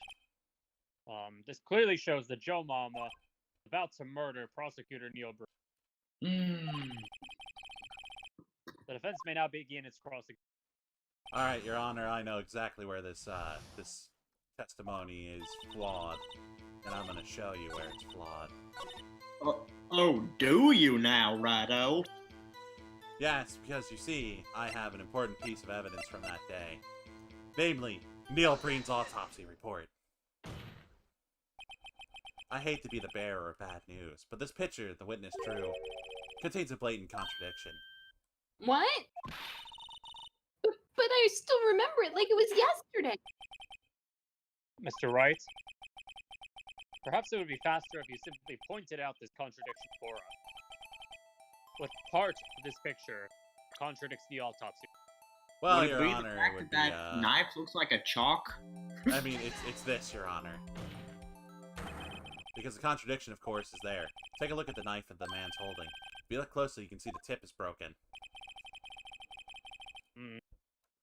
This clearly shows that Joe Mama is about to murder prosecutor Neil Breen. The defense may now begin its cross-examination. Alright, Your Honor, I know exactly where this testimony is flawed. And I'm gonna show you where it's flawed. Oh, do you now, Rado? Yes, because you see, I have an important piece of evidence from that day. Namely, Neil Breen's autopsy report. I hate to be the bearer of bad news, but this picture the witness drew contains a blatant contradiction. What? But I still remember it like it was yesterday. Mr. Wright, perhaps it would be faster if you simply pointed out this contradiction for us. What part of this picture contradicts the autopsy? Well, Would it Your be the Honor, fact it would that be, that knife looks like a chalk? I mean, it's this, Your Honor. Because the contradiction, of course, is there. Take a look at the knife that the man's holding. If you look closely, you can see the tip is broken.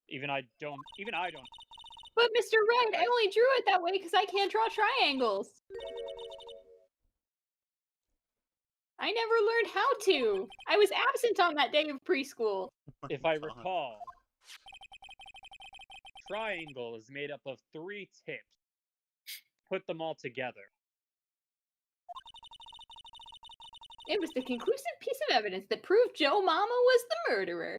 Even I don't. But Mr. Wright, I only drew it that way because I can't draw triangles. I never learned how to. I was absent on that day of preschool. If I recall, triangle is made up of 3 tips. Put them all together. It was the conclusive piece of evidence that proved Joe Mama was the murderer.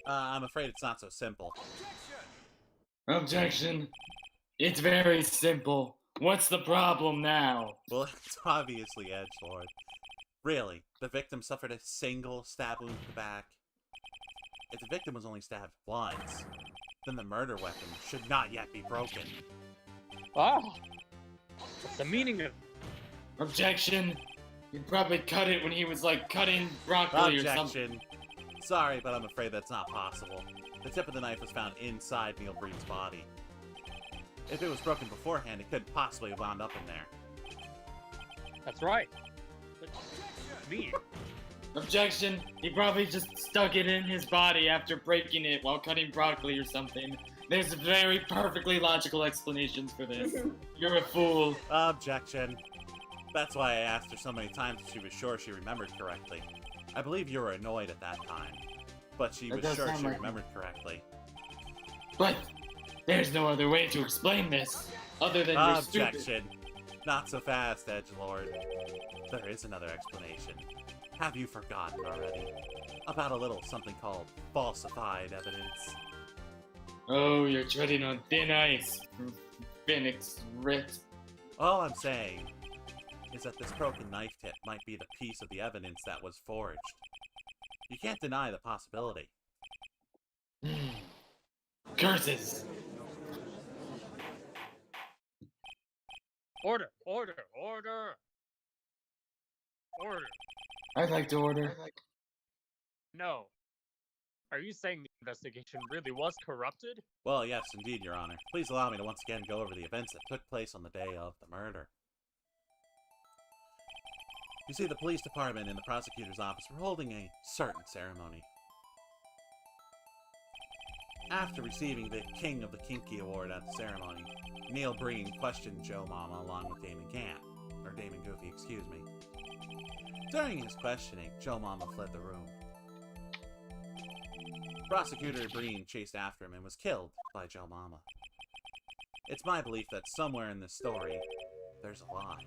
I'm afraid it's not so simple. Objection. It's very simple. What's the problem now? Well, it's obviously edgelord. Really, the victim suffered a single stab wound to the back. If the victim was only stabbed once, then the murder weapon should not yet be broken. Ah! What's the meaning of... Objection. He'd probably cut it when he was, like, cutting broccoli or something. Objection. Sorry, but I'm afraid that's not possible. The tip of the knife was found inside Neil Breen's body. If it was broken beforehand, it couldn't possibly have wound up in there. That's right. But me. Objection. He probably just stuck it in his body after breaking it while cutting broccoli or something. There's very perfectly logical explanations for this. You're a fool. Objection. That's why I asked her so many times if she was sure she remembered correctly. I believe you were annoyed at that time, but she was sure she remembered correctly. But there's no other way to explain this other than you're stupid. Objection. Not so fast, edgelord. There is another explanation. Have you forgotten already? About a little something called falsified evidence. Oh, you're treading on thin ice, Phoenix Wright. All I'm saying is that this broken knife tip might be the piece of the evidence that was forged. You can't deny the possibility. Curses! Order! Order! Order! Order! I'd like to order. No. Are you saying the investigation really was corrupted? Well, yes, indeed, Your Honor. Please allow me to once again go over the events that took place on the day of the murder. You see, the police department and the prosecutor's office were holding a certain ceremony. After receiving the King of the Kinky Award at the ceremony, Neil Breen questioned Joe Mama along with Damon Goofy, excuse me. During his questioning, Joe Mama fled the room. Prosecutor Breen chased after him and was killed by Joe Mama. It's my belief that somewhere in this story, there's a lie.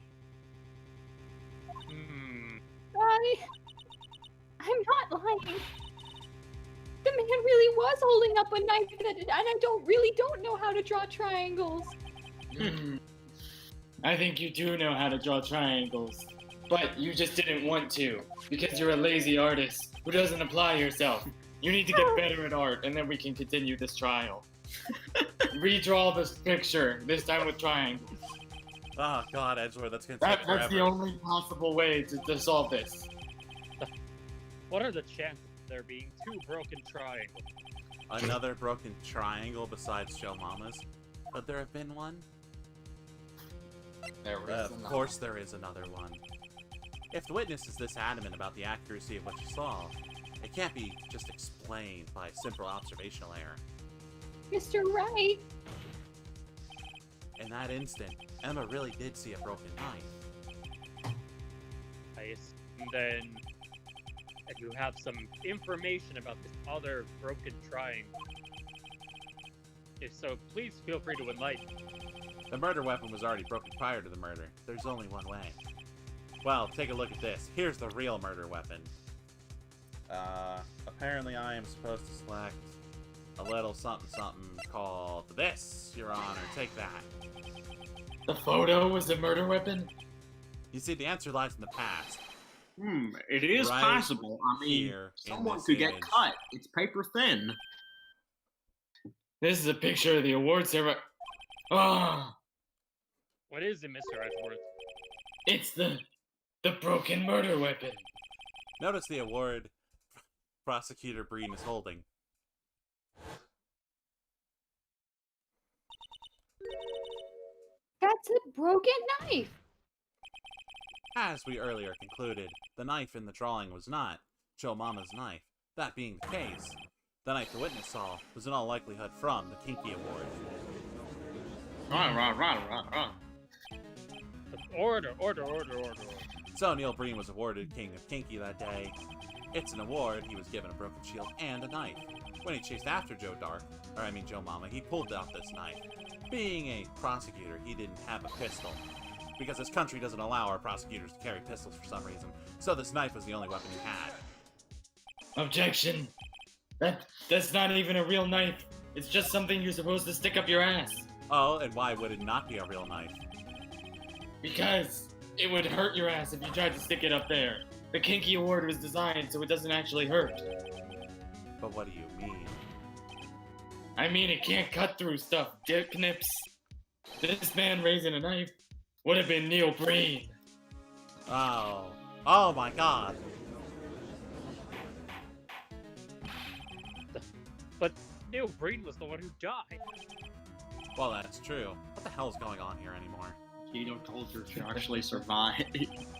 I'm not lying. The man really was holding up a knife, and I don't know how to draw triangles. I think you do know how to draw triangles, but you just didn't want to, because you're a lazy artist who doesn't apply yourself. You need to get better at art, and then we can continue this trial. Redraw this picture, this time with triangles. Oh god, Edgeworth, that's gonna take forever. That's the only possible way to solve this. What are the chances of there being 2 broken triangles? Another broken triangle besides Joe Mama's? Could there have been one? Of course there is another one. If the witness is this adamant about the accuracy of what she saw, it can't be just explained by simple observational error. Mr. Wright. In that instant, Emma really did see a broken knife. I assume then that you have some information about this other broken triangle. If so, please feel free to enlighten me. The murder weapon was already broken prior to the murder. There's only one way. Well, take a look at this. Here's the real murder weapon. Apparently I am supposed to select a little something called this, Your Honor. Take that. The photo was the murder weapon? You see, the answer lies in the past. It is Right possible. I mean, here in someone this could get image. cut. It's paper thin. This is a picture of the award ceremony. Ah, What is it, Mr. Edgeworth? it's the broken murder weapon. Notice the award Prosecutor Breen is holding. That's a broken knife. As we earlier concluded, the knife in the drawing was not Joe Mama's knife. That being the case, the knife the witness saw was in all likelihood from the Kinky Award. Right. Order. So Neil Breen was awarded King of Kinky that day. It's an award, he was given a broken shield and a knife. When he chased after Joe Mama, he pulled out this knife. Being a prosecutor, he didn't have a pistol, because this country doesn't allow our prosecutors to carry pistols for some reason, so this knife was the only weapon he had. Objection. That's not even a real knife. It's just something you're supposed to stick up your ass. Oh, and why would it not be a real knife? Because it would hurt your ass if you tried to stick it up there. The Kinky Award was designed so it doesn't actually hurt. But what do you mean? I mean, it can't cut through stuff, dick nips. This man raising a knife would have been Neil Breen. Oh my god. But Neil Breen was the one who died. Well, that's true. What the hell is going on here anymore? Keto culture should actually survive.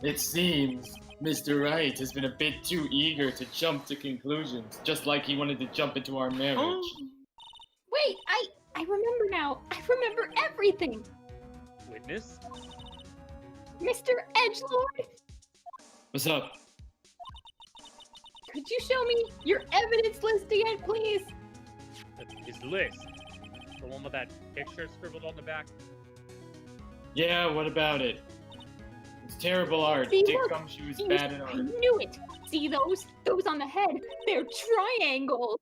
It seems Mr. Wright has been a bit too eager to jump to conclusions, just like he wanted to jump into our marriage. Wait, I remember now. I remember everything. Witness? Mr. Edgelord, What's up? could you show me your evidence list again, please? His list. The one with that picture scribbled on the back. Yeah, what about it? It's terrible art. See, Dick look, Gumshoe is See, bad at I art. knew it. See those? Those on the head. They're triangles.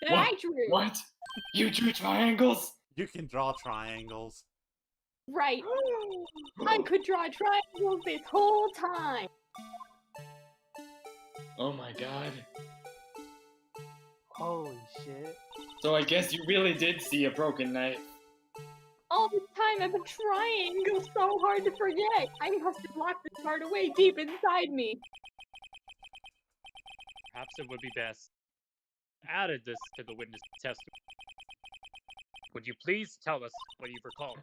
That What? I drew. What? You drew triangles? You can draw triangles. Right. I could draw triangles this whole time. Oh my god. Holy shit. So I guess you really did see a broken knife. All this time I've been trying so hard to forget. I must have locked this part away deep inside me. Perhaps it would be best added this to the witness testimony. Would you please tell us what you recall?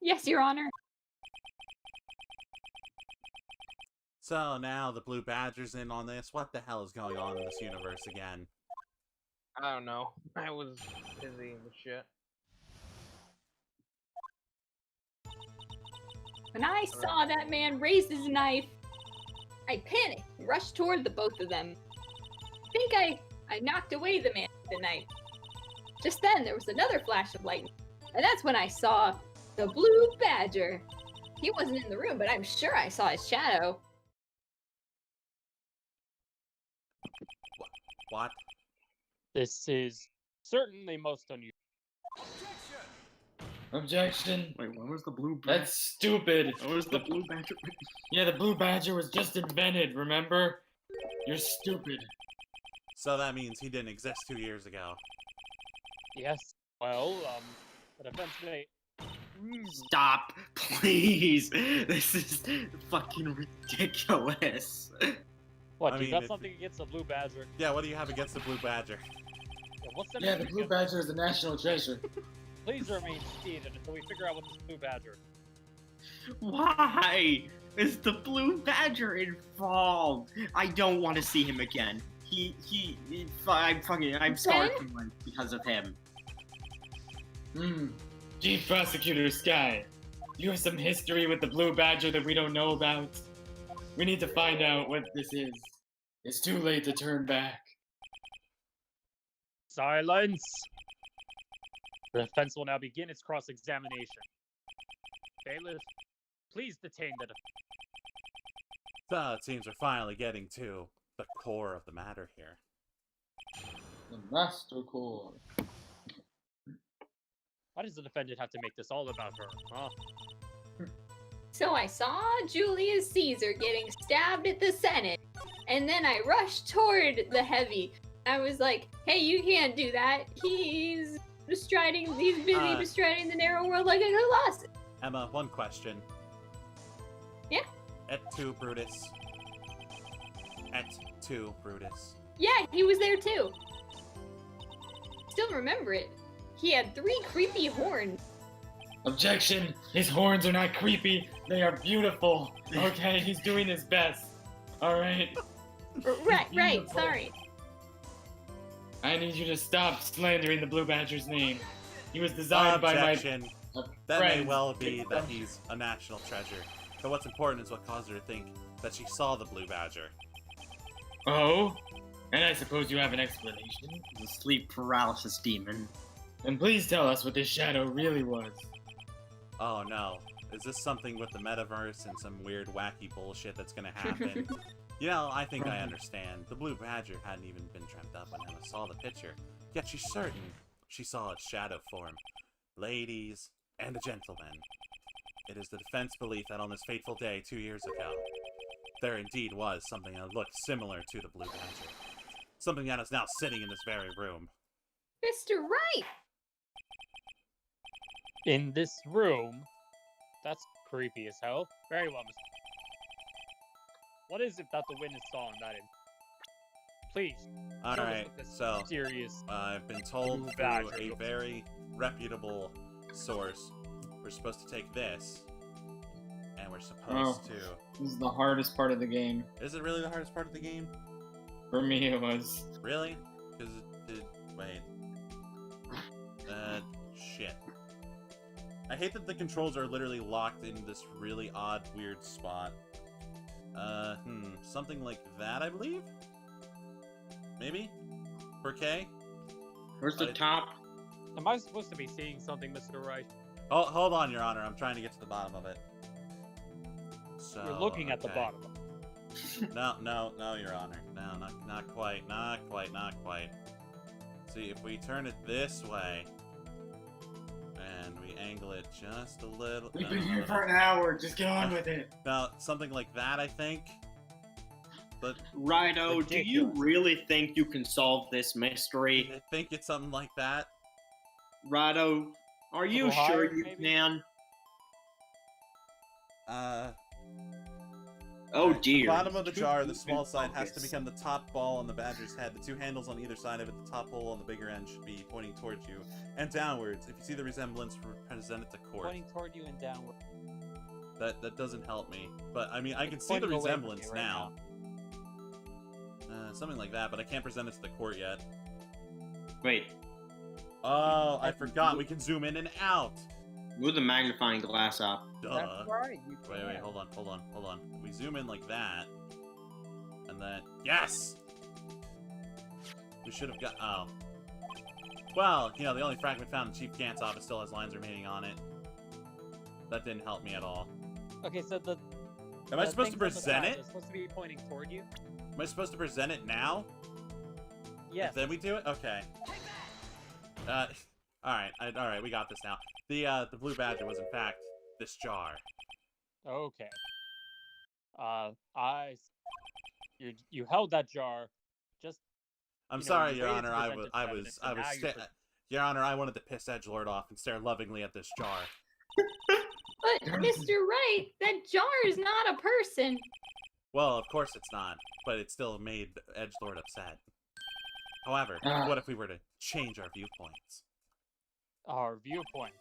Yes, Your Honor. So now the Blue Badger's in on this. What the hell is going on in this universe again? I don't know. I was busy with shit. When I saw that man raise his knife, I panicked and rushed toward the both of them. I think I knocked away the man with the knife. Just then, there was another flash of lightning, and that's when I saw the Blue Badger. He wasn't in the room, but I'm sure I saw his shadow. What? This is certainly most unusual. Objection. Wait, what was the blue badger? That's stupid. What was the blue badger? Yeah, the blue badger was just invented, remember? You're stupid. So that means he didn't exist 2 years ago. Yes. Well, the defense may. Stop, please. This is fucking ridiculous. What? I You mean, got if- something against the blue badger? Yeah, what do you have against the Blue Badger? Yeah, what's the Yeah, the blue badger is a national treasure. Please remain seated until we figure out what this blue badger. Why is the blue badger involved? I don't want to see him again. I'm scarred from life because of him. Chief Prosecutor Sky, you have some history with the blue badger that we don't know about. We need to find out what this is. It's too late to turn back. Silence! The defense will now begin its cross-examination. Bailiff, please detain the defense. So it seems we're finally getting to the core of the matter here. The Master Core. Why does the defendant have to make this all about her, huh? So I saw Julius Caesar getting stabbed at the Senate, and then I rushed toward the heavy. I was like, hey, you can't do that. He's busy bestriding the narrow world like a colossus. Emma, one question. Yeah? Et tu, Brutus? Et tu, Brutus? Yeah, he was there too. Still remember it. He had 3 creepy horns. Objection! His horns are not creepy, they are beautiful. Okay, he's doing his best. Alright? Right, sorry. I need you to stop slandering the Blue Badger's name. He was designed by my Objection. That may friends. well be that he's a national treasure. But what's important is what caused her to think that she saw the Blue Badger. Oh? And I suppose you have an explanation? The sleep paralysis demon. Then please tell us what this shadow really was. Oh no. Is this something with the metaverse and some weird wacky bullshit that's gonna happen? You know, I think I understand. The Blue Badger hadn't even been dreamt up when Emma saw the picture, yet she's certain she saw its shadow form. Ladies and gentlemen, it is the defense belief that on this fateful day 2 years ago, there indeed was something that looked similar to the Blue Badger. Something that is now sitting in this very room. Mr. Wright! In this room? That's creepy as hell. Very well, Mr. What is it that the witness saw in that in? Please. Alright, so Serious. I've been told Blue through Badger. a very reputable source we're supposed to take this, and we're supposed to... This is the hardest part of the game. Is it really the hardest part of the game? For me, it was. Really? Because it did... Wait. Shit. I hate that the controls are literally locked in this really odd, weird spot. Something like that, I believe? Maybe? For K? Where's the top? Am I supposed to be seeing something, Mr. Wright? Oh, hold on, Your Honor. I'm trying to get to the bottom of it. So, You're looking at the okay. bottom. No, Your Honor. No, not quite. Not quite. See, if we turn it this way, and we angle it just a little... We've been here for an hour, just get on with it. Now, something like that, I think. But Rido, do you really think you can solve this mystery? I think it's something like that. Rido, are you Little sure higher, you maybe? can? The Oh dear. bottom of the jar, the Keep small in side has to focus. become the top ball on the badger's head. The 2 handles on either side of it, the top hole on the bigger end should be pointing towards you and downwards. If you see the resemblance, present it to court. Pointing toward you and downward. That doesn't help me. But I mean, I can see the pointing away from resemblance you right now. Something like that, but I can't present it to the court yet. Wait, Oh, I forgot. We can zoom in and out. move the magnifying glass up. Duh. That's right. You Wait, can. hold on. We zoom in like that. And then... Yes! We should have got... Oh. Well, you know, the only fragment found in Chief Gant's office still has lines remaining on it. That didn't help me at all. Okay, so the. Am I the supposed to things on the present side it? are supposed to be pointing toward you. Am I supposed to present it now? Yes. Then we do it? Okay. Alright, we got this now. The blue badger was in fact this jar. Okay. You held that jar. Just. I'm You know, sorry, you Your waited to Honor, present it to evidence, and now you're Your Honor, I wanted to piss Edgelord off and stare lovingly at this jar. But Mr. Wright, that jar is not a person. Well, of course it's not, but it still made Edgelord upset. However, what if we were to change our viewpoints? Our viewpoint.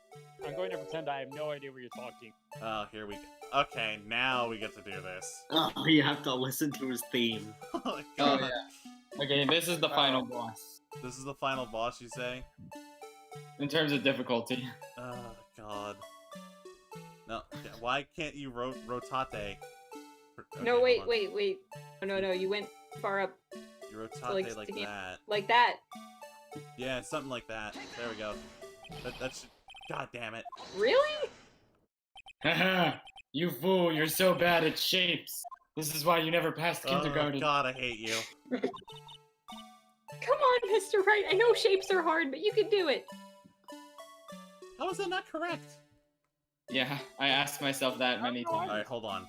I'm going to pretend I have no idea what you're talking. Oh, here we go. Okay, now we get to do this. Oh, you have to listen to his theme. Oh my Oh god. yeah. Okay, this is the final boss This is the final boss, you say? in terms of difficulty. Oh god. No, yeah, why can't you rotate? No, wait. Oh, no, you went far up You rotate like like sticking- that. like that. Yeah, something like that. There we go. That's... God damn it. Really? Haha! You fool! You're so bad at shapes. This is why you never passed kindergarten. Oh god, I hate you. Come on, Mr. Wright. I know shapes are hard, but you can do it. How is that not correct? Yeah, I asked myself that many times. Alright, hold on.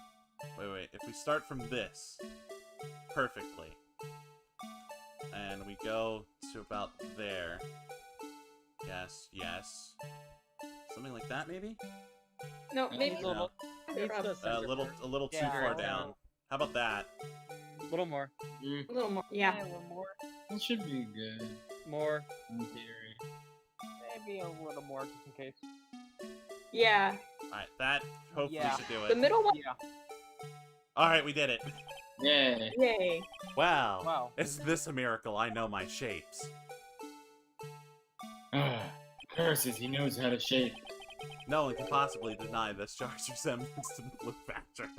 Wait. If we start from this perfectly, and we go to about there. Yes. Something like that, maybe? No, maybe Needs a little, needs up. the center A little too Yeah, far right. down. How about that? A little more. a little more. Yeah. A little more. That should be good, More. in theory. Maybe a little more, just in case. Yeah. Alright, that hopefully Yeah. should do The it. middle one. Yeah. Alright, we did it. Yay. Yay. Wow. Wow. Is this a miracle? I know my shapes. Curses, he knows how to shape. No one can possibly deny this jar's resemblance to the blue badger.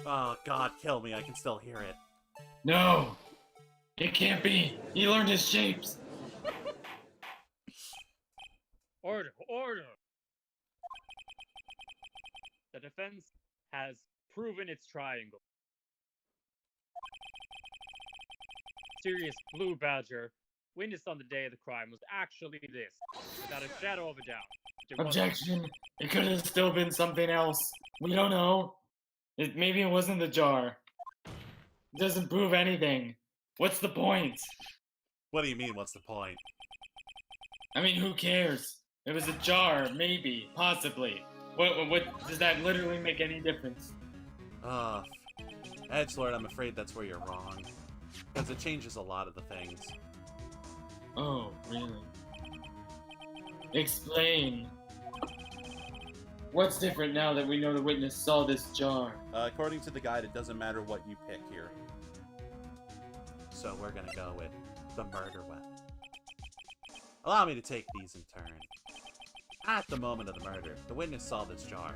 Oh god, kill me, I can still hear it. No! It can't be! He learned his shapes! Order. The defense has proven its triangle. Mysterious blue badger, witnessed on the day of the crime, was actually this, without a shadow of a doubt. It wasn't. Objection! It could have still been something else. We don't know. Maybe it wasn't the jar. It doesn't prove anything. What's the point? What do you mean, what's the point? I mean, who cares? It was a jar, maybe, possibly. What does that literally make any difference? Ugh. Edgelord, I'm afraid that's where you're wrong. Because it changes a lot of the things. Oh, really? Explain. What's different now that we know the witness saw this jar? According to the guide, it doesn't matter what you pick here. So we're gonna go with the murder weapon. Allow me to take these in turn. At the moment of the murder, the witness saw this jar.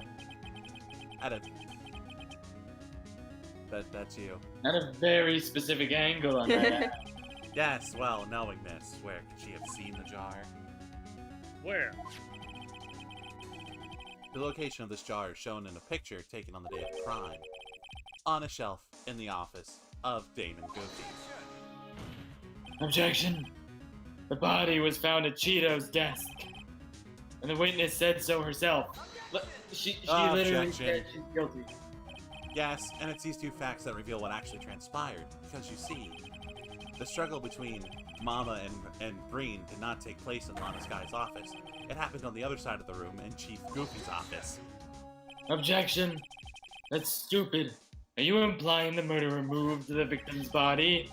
That's you. At a very specific angle, I might add. Yes, well, knowing this, where could she have seen the jar? Where? The location of this jar is shown in a picture taken on the day of the crime. On a shelf in the office of Damon Goofy. Objection! The body was found at Cheeto's desk. And the witness said so herself. She literally Objection. said she's guilty. Yes, and it's these two facts that reveal what actually transpired. Because you see, the struggle between Mama and Breen did not take place in Lana Sky's office. It happened on the other side of the room in Chief Goofy's office. Objection! That's stupid. Are you implying the murderer moved the victim's body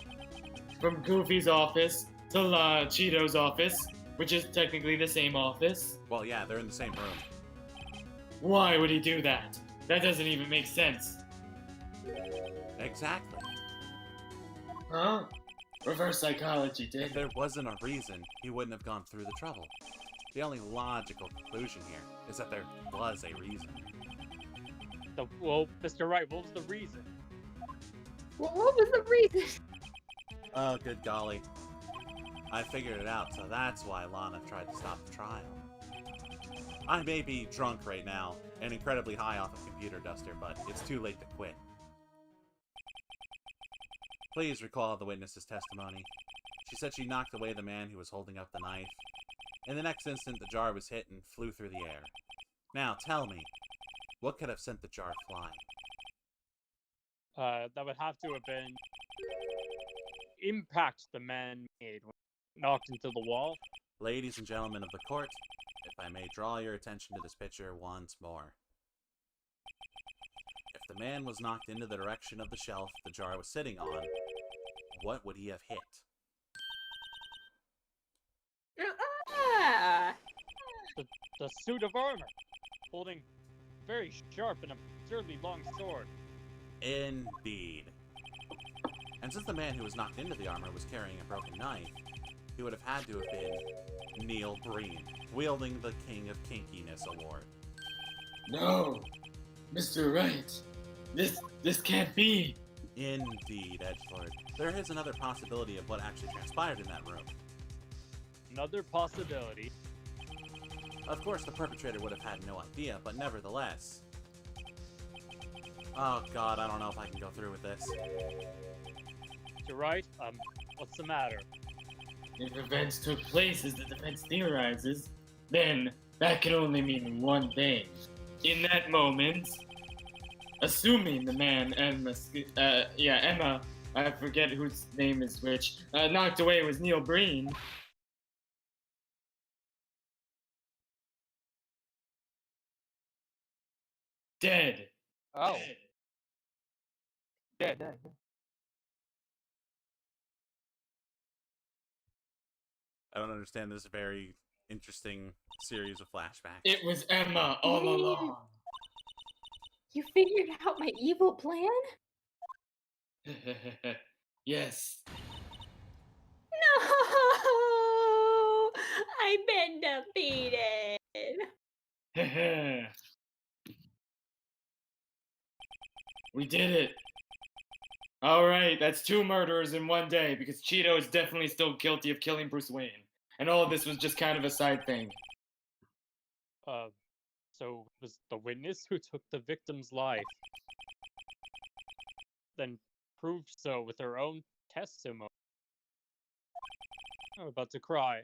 from Goofy's office to Cheeto's office, which is technically the same office? Well, yeah, they're in the same room. Why would he do that? That doesn't even make sense. Exactly. Huh? Reverse psychology, If did. there wasn't a reason, he wouldn't have gone through the trouble. The only logical conclusion here is that there was a reason. Well, Mr. Wright, what was the reason? Well, what was the reason? Oh, good golly. I figured it out, so that's why Lana tried to stop the trial. I may be drunk right now and incredibly high off of computer duster, but it's too late to quit. Please recall the witness's testimony. She said she knocked away the man who was holding up the knife. In the next instant, the jar was hit and flew through the air. Now, tell me, what could have sent the jar flying? That would have to have been impact the man made when knocked into the wall. Ladies and gentlemen of the court, if I may draw your attention to this picture once more. If the man was knocked into the direction of the shelf the jar was sitting on, what would he have hit? Ah! The suit of armor, holding very sharp and absurdly long sword. Indeed. And since the man who was knocked into the armor was carrying a broken knife, he would have had to have been Neil Breen, wielding the King of Kinkiness award. No, Mr. Wright, this can't be. Indeed, Edgelord. There is another possibility of what actually transpired in that room. Another possibility. Of course, the perpetrator would have had no idea, but nevertheless... Oh god, I don't know if I can go through with this. Mr. Wright, what's the matter? If events took place as the defense theorizes, then that can only mean one thing. In that moment, assuming the man Emma, I forget whose name is which, knocked away was Neil Breen. Dead. Oh. Dead. I don't understand this very interesting series of flashbacks. It was Emma all along. You figured out my evil plan? Yes. No! I've been defeated! We did it. Alright, that's 2 murderers in one day, because Cheeto is definitely still guilty of killing Bruce Wayne. And all of this was just kind of a side thing. So it was the witness who took the victim's life, then proved so with her own testimony. I'm about to cry.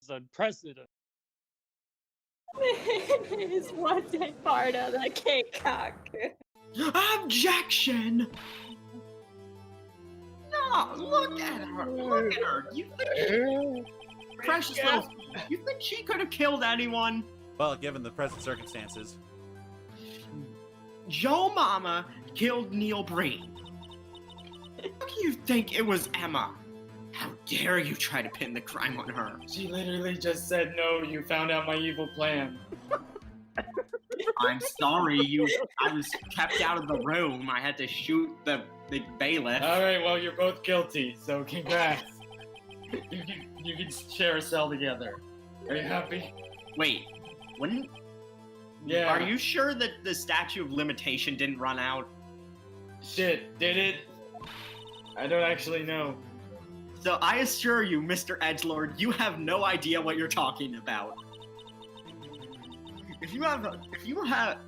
It's unprecedented. This wasn't part of the cake cock. Objection! No, look at her. Look at her. You think precious little. You think she could have killed anyone? Well, given the present circumstances. Joe Mama killed Neil Breen. How do you think it was Emma? How dare you try to pin the crime on her? She literally just said, no, you found out my evil plan. I'm sorry, I was kept out of the room. I had to shoot the bailiff. Alright, well, you're both guilty, so congrats. you can share a cell together. Are you happy? Wait, wouldn't... Yeah. Are you sure that the statute of limitation didn't run out? Shit, did it? I don't actually know. So I assure you, Mr. Edgelord, you have no idea what you're talking about. If you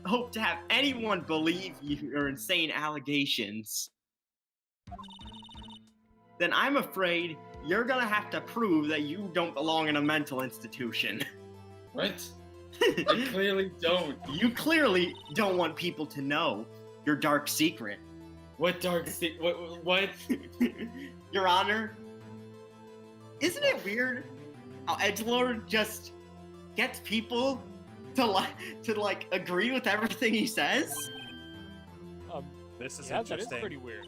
hope to have anyone believe your insane allegations, then I'm afraid you're gonna have to prove that you don't belong in a mental institution. What? I clearly don't. You clearly don't want people to know your dark secret. What dark secret? What? Your Honor, isn't it weird how Edgelord just gets people to agree with everything he says? This is Yeah, that is interesting. pretty weird.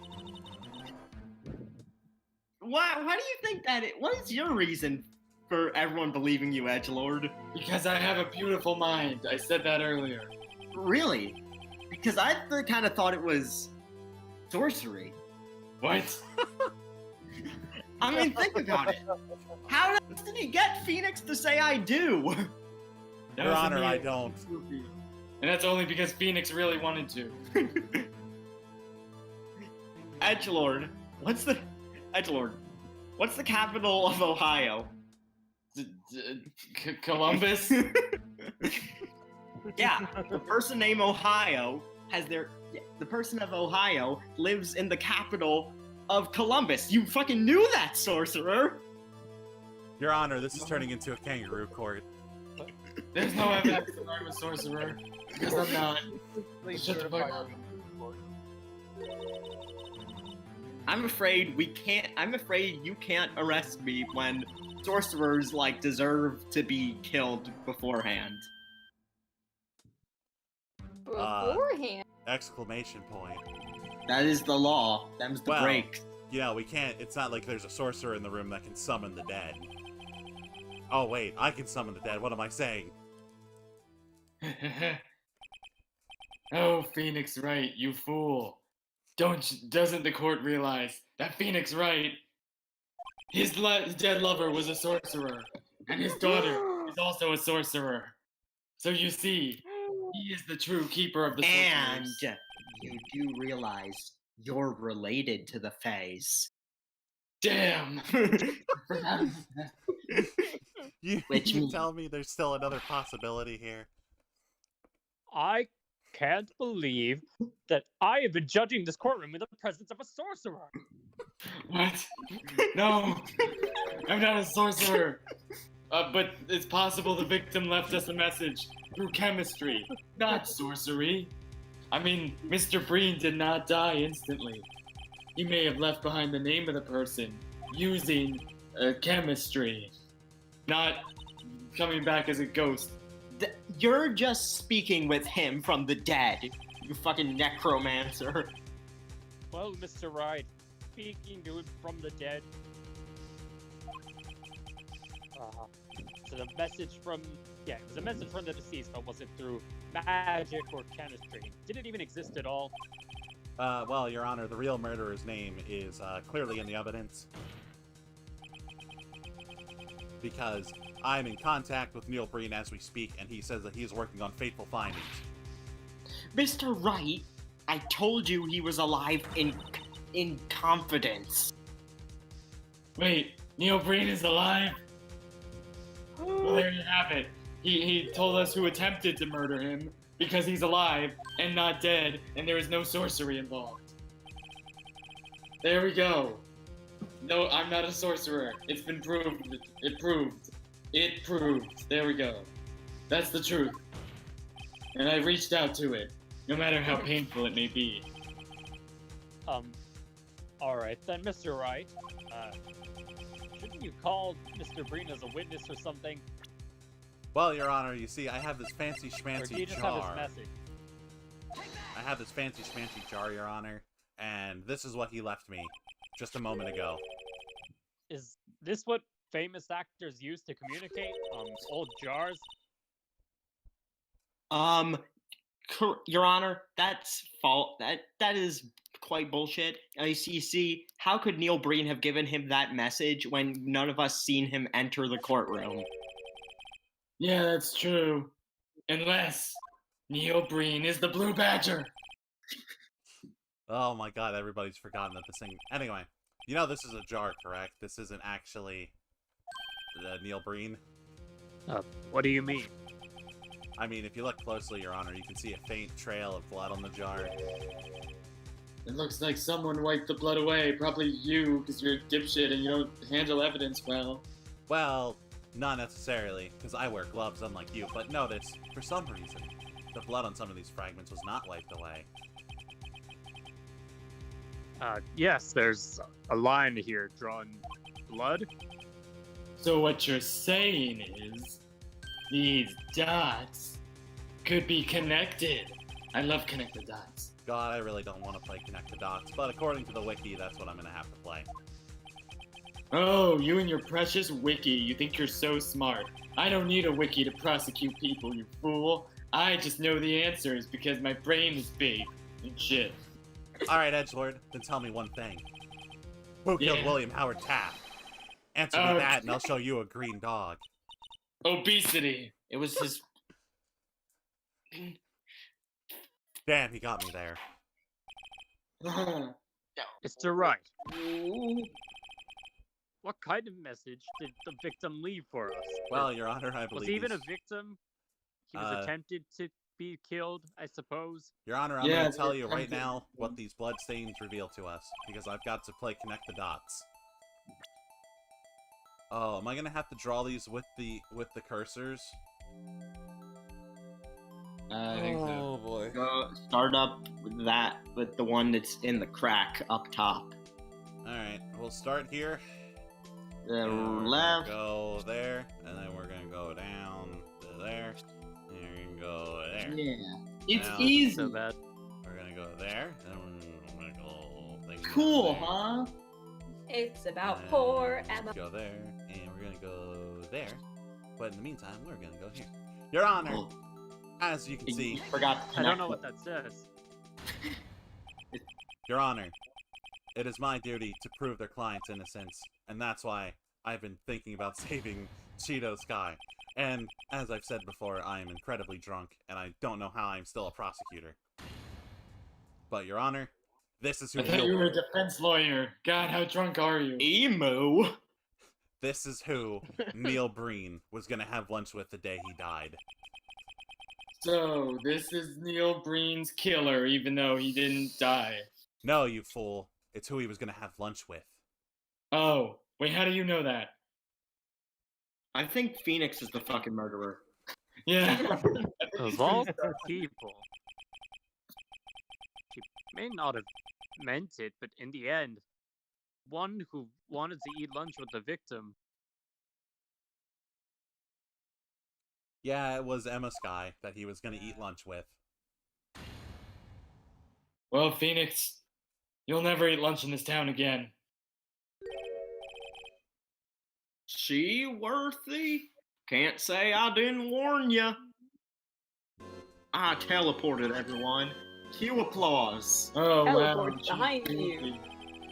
Why do you think that what is your reason for everyone believing you, Edgelord? Because I have a beautiful mind. I said that earlier. Really? Because I kind of thought it was sorcery. What? I mean, think about it. How did he get Phoenix to say I do? That Your was Honor, I immediate. don't. And that's only because Phoenix really wanted to. Edgelord, what's the capital of Ohio? Columbus? Yeah, the person named Ohio the person of Ohio lives in the capital of Columbus. You fucking knew that, sorcerer! Your Honor, this is turning into a kangaroo court. There's no evidence that I'm a sorcerer. Because I'm not. Shut the fuck up. I'm afraid you can't arrest me when sorcerers, deserve to be killed beforehand. Beforehand. Exclamation point. That is the law. Them's the Well, break. we can't, it's not like there's a sorcerer in the room that can summon the dead. Oh wait, I can summon the dead, what am I saying? Oh, Phoenix Wright, you fool. Doesn't the court realize that Phoenix Wright, his dead lover was a sorcerer, and his daughter is also a sorcerer. So you see, he is the true keeper of the And sorcerers. you do realize you're related to the Fays. Damn! You Which means- tell me there's still another possibility here. I can't believe that I have been judging this courtroom in the presence of a sorcerer. What? No! I'm not a sorcerer! But it's possible the victim left us a message through chemistry, not sorcery. I mean, Mr. Breen did not die instantly. He may have left behind the name of the person using chemistry, not coming back as a ghost. You're just speaking with him from the dead, you fucking necromancer. Well, Mr. Wright, speaking to him from the dead. So the message from, it was a message from the deceased, but was it through magic or chemistry? Did it even exist at all? Well, Your Honor, the real murderer's name is clearly in the evidence. Because I'm in contact with Neil Breen as we speak, and he says that he is working on fateful findings. Mr. Wright, I told you he was alive in confidence. Wait, Neil Breen is alive? Well, there you have it. He told us who attempted to murder him because he's alive and not dead, and there is no sorcery involved. There we go. No, I'm not a sorcerer. It's been proved. It proved. There we go. That's the truth. And I reached out to it, no matter how painful it may be. Alright then, Mr. Wright. Shouldn't you call Mr. Breen as a witness or something? Well, Your Honor, you see, I have this fancy Or do schmancy you just have his jar. message? I have this fancy schmancy jar, Your Honor, and this is what he left me just a moment ago. Is this what famous actors use to communicate? Old jars? Your Honor, that's fault. That is quite bullshit. ICC, how could Neil Breen have given him that message when none of us seen him enter the courtroom? Yeah, that's true. Unless Neil Breen is the Blue Badger. Oh my god, everybody's forgotten that this thing... Anyway, you know this is a jar, correct? This isn't actually Neil Breen. What do you mean? I mean, if you look closely, Your Honor, you can see a faint trail of blood on the jar. It looks like someone wiped the blood away. Probably you, because you're a dipshit and you don't handle evidence well. Well, not necessarily, because I wear gloves unlike you, but notice, for some reason, the blood on some of these fragments was not wiped away. Yes, there's a line here drawn blood. So what you're saying is, these dots could be connected. I love connected dots. God, I really don't want to play Connect the Dots, but according to the wiki, that's what I'm gonna have to play. Oh, you and your precious wiki. You think you're so smart. I don't need a wiki to prosecute people, you fool. I just know the answers because my brain is big and shit. Alright, Edgelord, then tell me one thing. Who killed Yeah. William Howard Taft? Answer me that and I'll show you a green dog. Obesity. It was his. Damn, he got me there. Mr. Wright, what kind of message did the victim leave for us? Well, Your Honor, I believe Was he even a he's- victim? He was attempted to be killed, I suppose. Your Honor, I'm Yeah, going to tell they you right attempted. now what these bloodstains reveal to us, because I've got to play connect the dots. Oh, am I going to have to draw these with the cursors? I think so. Oh boy. Go start up with the one that's in the crack up top. Alright, we'll start here. The and we're left. gonna go there, and then we're gonna go down to there, and we're gonna go there. Yeah. It's Now, easy. So bad. We're gonna go there, and we're gonna go things down Cool, there. huh? It's about And poor let's Emma. go there, and we're gonna go there. But in the meantime, we're gonna go here. Your Honor, Oh. as you can see, You forgot to I connect don't know it. what that says. Your Honor, it is my duty to prove their client's innocence, and that's why I've been thinking about saving Cheeto Sky. And as I've said before, I am incredibly drunk, and I don't know how I'm still a prosecutor. But Your Honor, this is who I thought you were a defense lawyer. God, how drunk are you? Emu. this is who Neil Breen was gonna have lunch with the day he died. So, this is Neil Breen's killer, even though he didn't die. No, you fool. It's who he was gonna have lunch with. Oh, wait, how do you know that? I think Phoenix is the fucking murderer. Yeah. Of all the people, he may not have meant it, but in the end, one who wanted to eat lunch with the victim. Yeah, it was Emma Sky that he was gonna eat lunch with. Well, Phoenix, you'll never eat lunch in this town again. She worthy? Can't say I didn't warn ya. I teleported everyone. Cue applause. Oh, wow. Teleport behind you.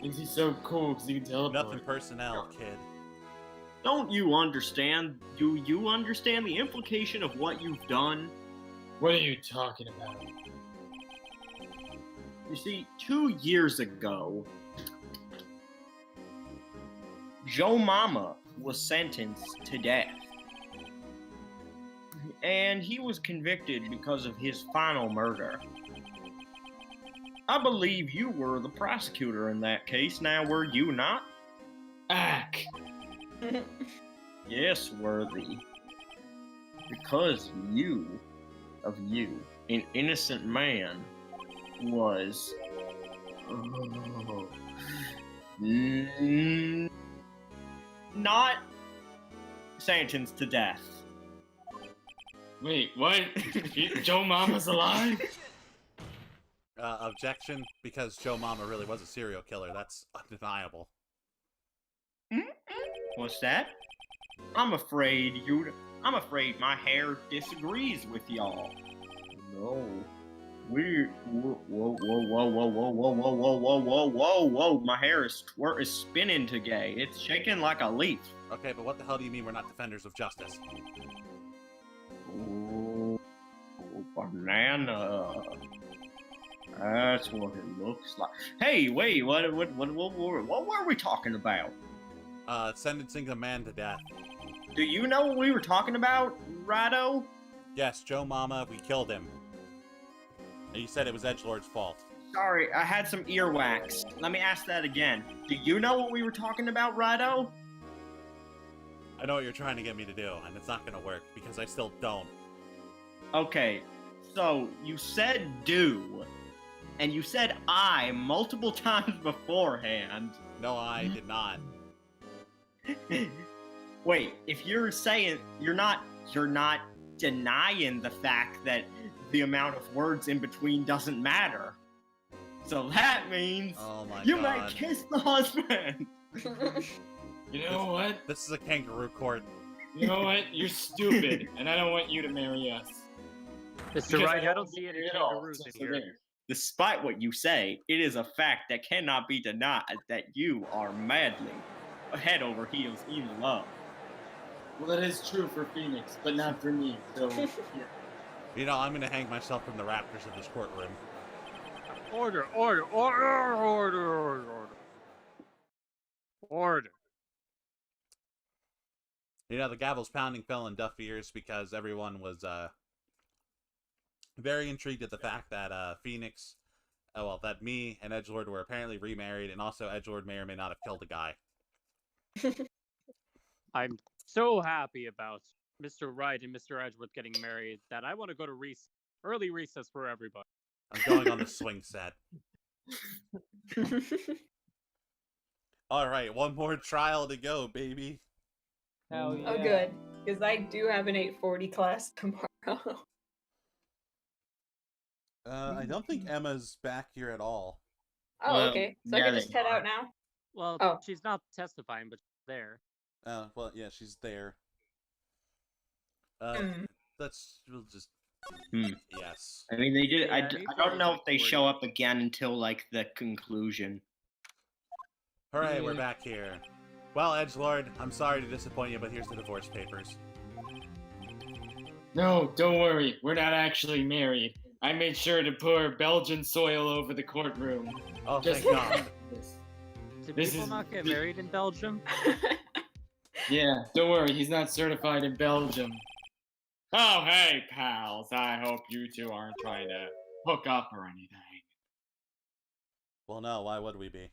Thinks he's so cool because he can teleport. Nothing personnel, kid. Don't you understand? Do you understand the implication of what you've done? What are you talking about? You see, 2 years ago, Joe Mama was sentenced to death. And he was convicted because of his final murder. I believe you were the prosecutor in that case, now were you not? Ack! Yes, Worthy. Because you, an innocent man, was not sentenced to death. Wait, what? Joe Mama's alive? Objection, because Joe Mama really was a serial killer. That's undeniable. What's that? I'm afraid my hair disagrees with y'all. No. Whoa. My hair is spinning today. It's shaking like a leaf. Okay, but what the hell do you mean we're not defenders of justice? Oh, banana. That's what it looks like. Hey, wait, what were we talking about? Sentencing a man to death. Do you know what we were talking about, Rado? Yes, Joe Mama, we killed him. And you said it was Edgelord's fault. Sorry, I had some earwax. Let me ask that again. Do you know what we were talking about, Rado? I know what you're trying to get me to do, and it's not gonna work, because I still don't. Okay, so you said do, and you said I multiple times beforehand. No, I did not. Wait, if you're saying you're not denying the fact that the amount of words in between doesn't matter. So that means Oh my you god. may kiss the husband. You know what? This is a kangaroo court. You know what? You're stupid, and I don't want you to marry us. Mr. Because Wright, I don't see any at all. kangaroos in So here. there. Despite what you say, it is a fact that cannot be denied that you are madly head over heels in love. Well, that is true for Phoenix, but not for me. So, yeah. You know, I'm gonna hang myself from the rafters of this courtroom. Order, order, order, order, order, order. Order. You know, the gavel's pounding fell in deaf ears because everyone was very intrigued at the fact that Phoenix, that me and Edgelord were apparently remarried, and also Edgelord may or may not have killed a guy. I'm so happy about Mr. Wright and Mr. Edgeworth getting married that I want to go to early recess for everybody. I'm going on the swing set. All right, one more trial to go, baby. Hell yeah. Oh, good. Because I do have an 8:40 class tomorrow. I don't think Emma's back here at all. Oh, Well, okay. So I yeah, can they just head are. out now? Well, Oh. she's not testifying, but she's there. Well, yeah, she's there. Hmm. We'll just... Hmm. Yes. I mean, they did. Yeah, I I need don't to know if they record show it. up again until like the conclusion. Hooray, we're Yeah. back here. Well, Edgelord, I'm sorry to disappoint you, but here's the divorce papers. No, don't worry. We're not actually married. I made sure to pour Belgian soil over the courtroom. Oh, Just thank God. Do This people is- not get married in Belgium? Yeah, don't worry. He's not certified in Belgium. Oh, hey, pals. I hope you two aren't trying to hook up or anything. Well, no, why would we be?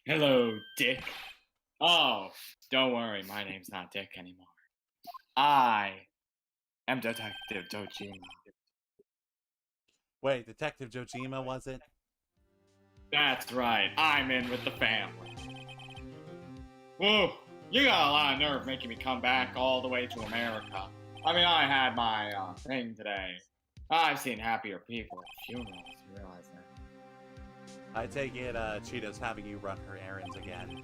Hello, Dick. Oh, don't worry. My name's not Dick anymore. I am Detective Dojima. Wait, Detective Jojima, was it? That's right. I'm in with the family. Whoa, you got a lot of nerve making me come back all the way to America. I mean, I had my thing today. I've seen happier people at funerals, you realize that? I take it Cheetah's having you run her errands again.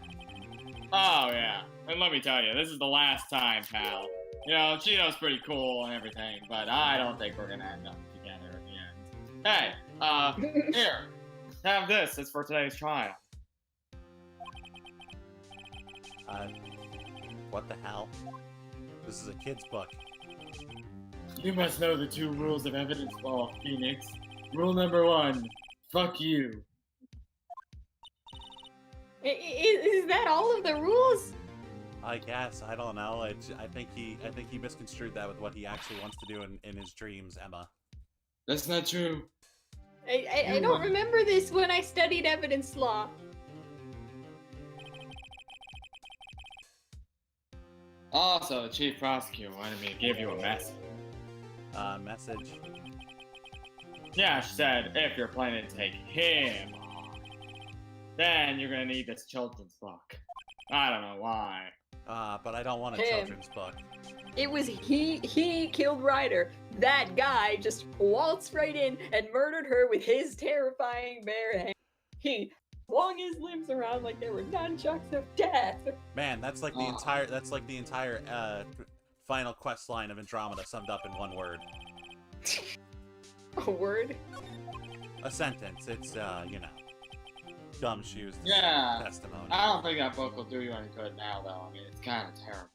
Oh, yeah. And let me tell you, this is the last time, pal. You know, Cheeto's pretty cool and everything, but I don't think we're gonna end up together at the end. Hey, here. Have this. It's for today's trial. What the hell? This is a kid's book. You must know the 2 rules of evidence law, Phoenix. Rule number 1, fuck you. Is that all of the rules? I guess, I don't know. I think he misconstrued that with what he actually wants to do in his dreams, Emma. That's not true. I don't remember this when I studied evidence law. Also, the chief prosecutor wanted me to give you a message. Message. Yeah, she said if you're planning to take him on, then you're gonna need this children's book. I don't know why. But I don't want a Him. children's book. It was he killed Ryder. That guy just waltzed right in and murdered her with his terrifying bare hands. He swung his limbs around like they were nunchucks of death. Man, that's like the entire final quest line of Andromeda summed up in one word. A word? A sentence. It's you know, gumshoes. Yeah. Testimony. I don't think that book will do you any good now, though. I mean, it's kind of terrible.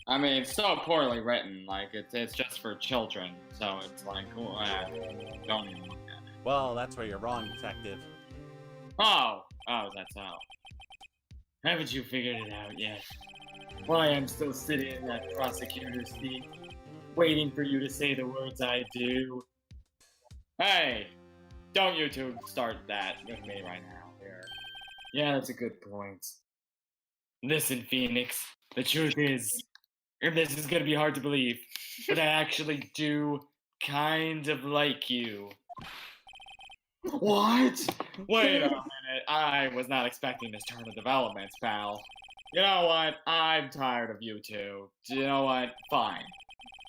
I mean, it's so poorly written. Like, it's just for children. So it's like, don't even look at it. Well, that's where you're wrong, detective. Oh, is that so? Haven't you figured it out yet? Why I'm still sitting in that prosecutor's seat, waiting for you to say the words I do? Hey, don't you two start that with me right now. Here. Yeah, that's a good point. Listen, Phoenix, the truth is, and this is gonna be hard to believe, but I actually do kind of like you. What? Wait a minute. I was not expecting this turn of developments, pal. You know what? I'm tired of you two. You know what? Fine.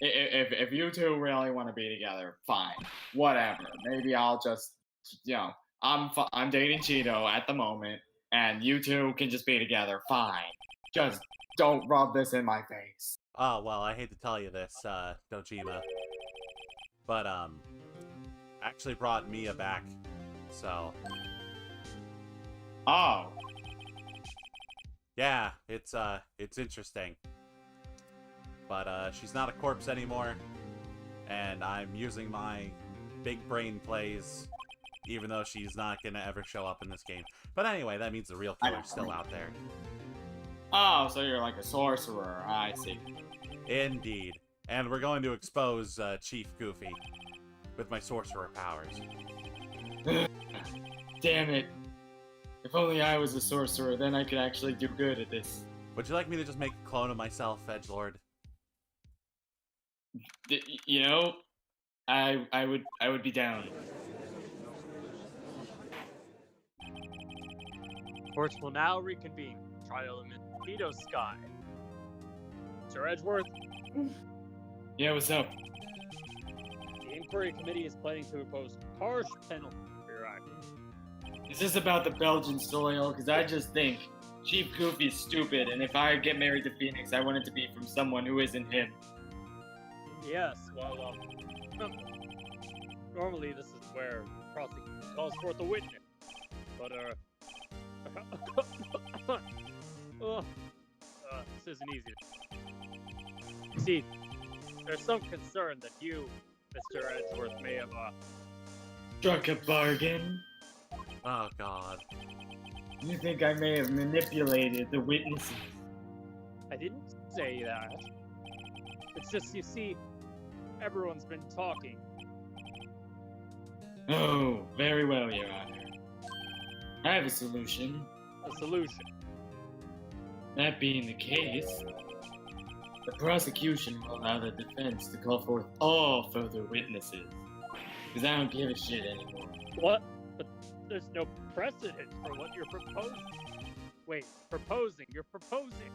If you two really want to be together, fine. Whatever. Maybe I'll just, you know, I'm dating Cheeto at the moment, and you two can just be together. Fine. Just don't rub this in my face. Oh, well, I hate to tell you this, Dojima. But, actually brought Mia back, so... Oh. Yeah, it's interesting. But, she's not a corpse anymore, and I'm using my big brain plays, even though she's not gonna ever show up in this game. But anyway, that means the real killer's still out there. Oh, so you're like a sorcerer. I see. Indeed. And we're going to expose, Chief Goofy with my sorcerer powers. Damn it. If only I was a sorcerer, then I could actually do good at this. Would you like me to just make a clone of myself, edgelord? You know, I would be down. Courts will now reconvene. Trial in Mosquito Sky. Sir Edgeworth, Yeah, what's up? the inquiry committee is planning to impose harsh penalties for your actions. Is this about the Belgian soil? Because I just think Chief Goofy's stupid, and if I get married to Phoenix, I want it to be from someone who isn't him. Yes, well, normally this is where prosecution calls forth a witness, but this isn't easy. You see, there's some concern that you, Mr. Edgeworth, may have Struck a bargain? Oh, God. You think I may have manipulated the witnesses? I didn't say that. It's just, you see, everyone's been talking. Oh, very well, Your Honor. I have a solution. A solution. That being the case, the prosecution will allow the defense to call forth all further witnesses. Because I don't give a shit anymore. What? But there's no precedent for what you're proposing. Wait, proposing? You're proposing.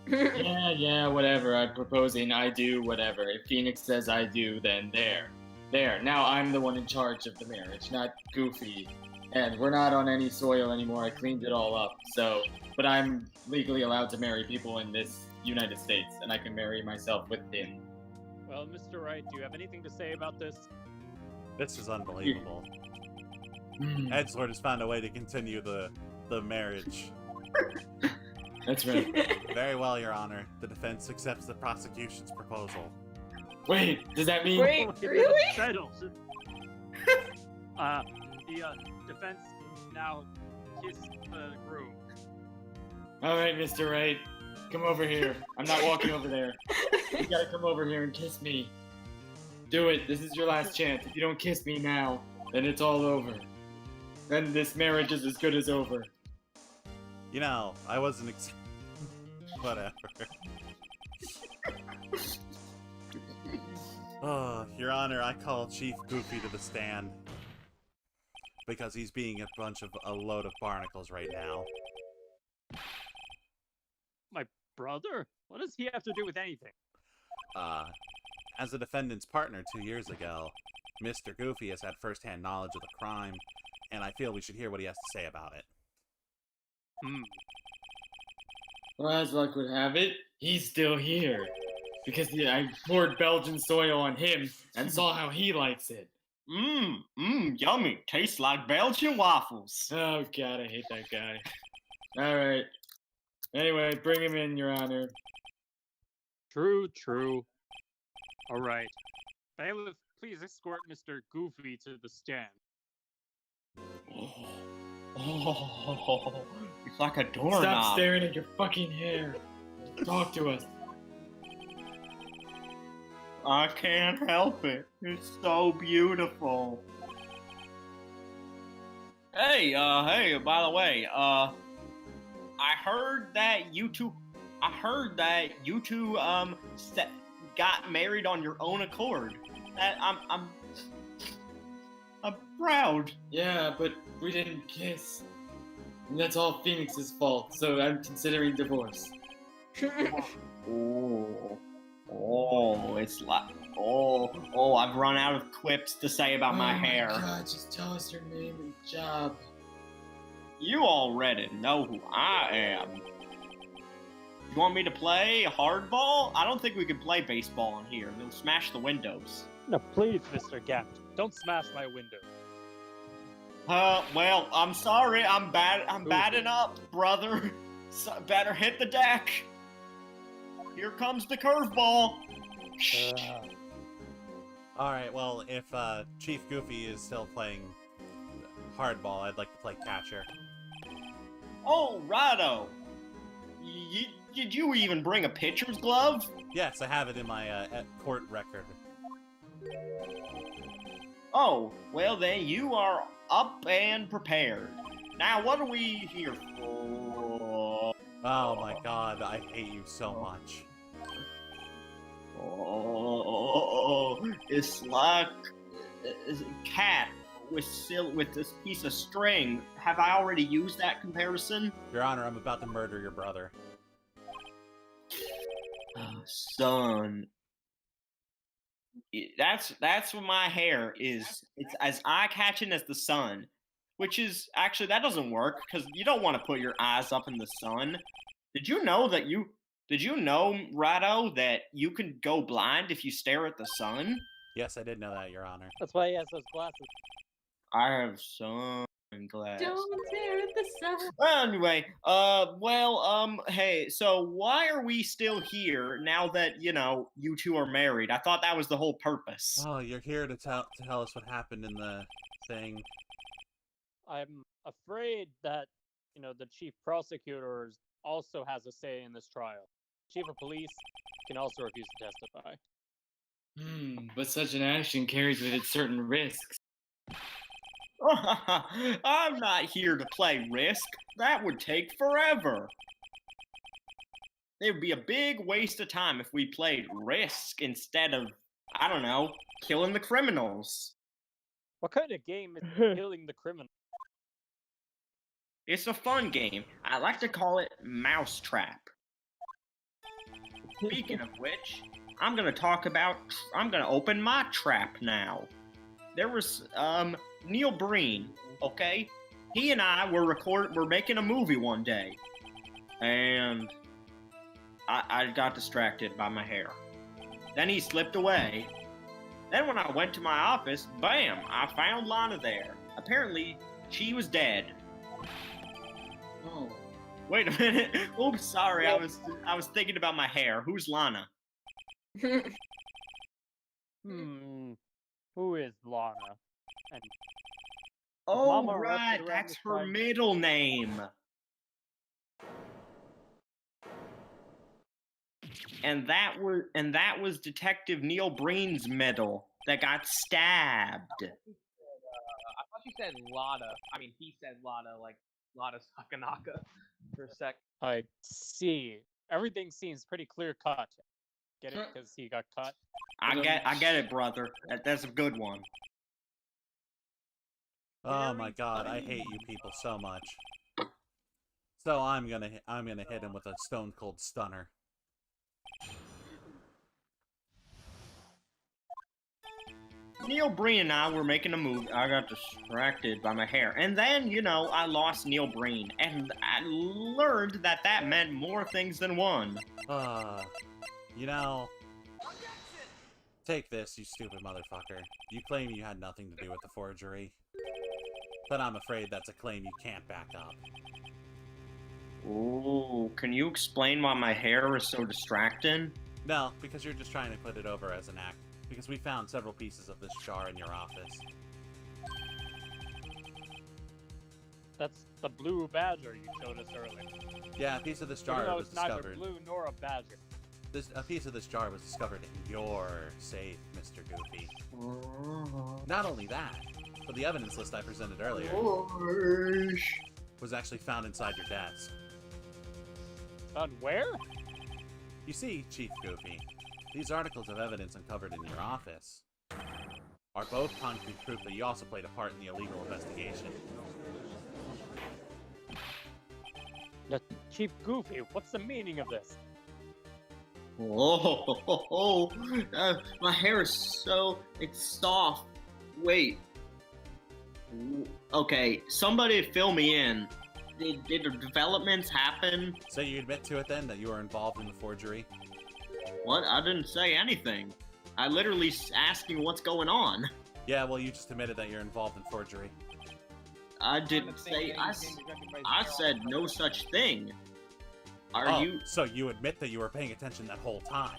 Yeah, whatever. I'm proposing I do whatever. If Phoenix says I do, then there. There. Now I'm the one in charge of the marriage, not Goofy. And we're not on any soil anymore. I cleaned it all up. So, but I'm legally allowed to marry people in this United States, and I can marry myself with him. Well, Mr. Wright, do you have anything to say about this? This is unbelievable. Hmm, Edgelord has found a way to continue the marriage. that's right. Very well, Your Honor. The defense accepts the prosecution's proposal. Wait, does that mean? Wait, Okay, really? it's settled. The defense now kiss the groom. All right, Mr. Wright, come over here. I'm not walking over there. You gotta come over here and kiss me. Do it. This is your last chance. If you don't kiss me now, then it's all over. Then this marriage is as good as over. You know, I wasn't whatever. Oh, Your Honor, I call Chief Goofy to the stand. Because he's being a load of barnacles right now. My brother? What does he have to do with anything? As the defendant's partner 2 years ago, Mr. Goofy has had first-hand knowledge of the crime, and I feel we should hear what he has to say about it. Well, as luck would have it, he's still here. Because I poured Belgian soil on him and saw how he likes it. Yummy. Tastes like Belgian waffles. Oh god, I hate that guy. Alright. Anyway, bring him in, Your Honor. True. All right. Bailiff, please escort Mr. Goofy to the stand. Oh, it's like a doorknob. Stop staring at your fucking hair. Talk to us. I can't help it. It's so beautiful. Hey, by the way, I heard that you two got married on your own accord. I'm proud. Yeah, but we didn't kiss. And that's all Phoenix's fault, so I'm considering divorce. It's like, I've run out of quips to say about my hair. Oh my god, just tell us your name and job. You already know who I am. You want me to play hardball? I don't think we can play baseball in here. They'll smash the windows. No, please, Mr. Gant, don't smash my window. Well, I'm sorry. I'm batting up, brother. So, better hit the deck. Here comes the curveball. All right. Well, if Chief Goofy is still playing hardball, I'd like to play catcher. Oh, righto. Did you even bring a pitcher's glove? Yes, I have it in my court record. Oh, well then you are up and prepared. Now, what are we here for? Oh my god, I hate you so much. Oh, it's like a cat with this piece of string. Have I already used that comparison? Your Honor, I'm about to murder your brother. Oh, son. That's what my hair is. It's as eye-catching as the sun. Which is, actually, that doesn't work, because you don't want to put your eyes up in the sun. Did you know, Rado, that you can go blind if you stare at the sun? Yes, I did know that, Your Honor. That's why he has those glasses. I have sunglasses. Don't stare at the sun. Anyway, hey, so why are we still here now that, you two are married? I thought that was the whole purpose. Oh, you're here to tell us what happened in the thing. I'm afraid that, the chief prosecutor also has a say in this trial. Chief of police can also refuse to testify. But such an action carries with it certain risks. I'm not here to play Risk. That would take forever. It would be a big waste of time if we played Risk instead of, I don't know, killing the criminals. What kind of game is killing the criminal? It's a fun game. I like to call it Mousetrap. Speaking of which, I'm gonna open my trap now. There was, Neil Breen, okay? He and I were making a movie one day. And I got distracted by my hair. Then he slipped away. Then when I went to my office, bam, I found Lana there. Apparently, she was dead. Oh. Wait a minute. Oops, sorry. I was thinking about my hair. Who's Lana? Who is Lana? And oh, Mama right. That's her middle name. And that was Detective Neil Breen's medal that got stabbed. I thought you said Lada. I mean, he said Lada, like Lada Sakanaka for a sec. I see. Everything seems pretty clear cut. Get it? Because he got cut. I get it, brother. That's a good one. Oh my god, I hate you people so much. So I'm gonna hit him with a Stone Cold Stunner. Neil Breen and I were making a movie. I got distracted by my hair. And then, I lost Neil Breen. And I learned that meant more things than one. Take this, you stupid motherfucker. You claim you had nothing to do with the forgery. But I'm afraid that's a claim you can't back up. Ooh, can you explain why my hair is so distracting? No, because you're just trying to put it over as an act. Because we found several pieces of this jar in your office. That's the blue badger you showed us earlier. Yeah, a piece of this jar was discovered. Neither blue nor a badger. A piece of this jar was discovered in your safe, Mr. Goofy. Not only that, but the evidence list I presented earlier was actually found inside your desk. Found where? You see, Chief Goofy, these articles of evidence uncovered in your office are both concrete proof that you also played a part in the illegal investigation. The Chief Goofy, what's the meaning of this? My hair is it's soft. Wait. Okay, somebody fill me in. Did the developments happen? So you admit to it then, that you were involved in the forgery? What? I didn't say anything. I literally asking what's going on. Yeah, well, you just admitted that you're involved in forgery. I didn't say. I said no such thing. Are you? So you admit that you were paying attention that whole time?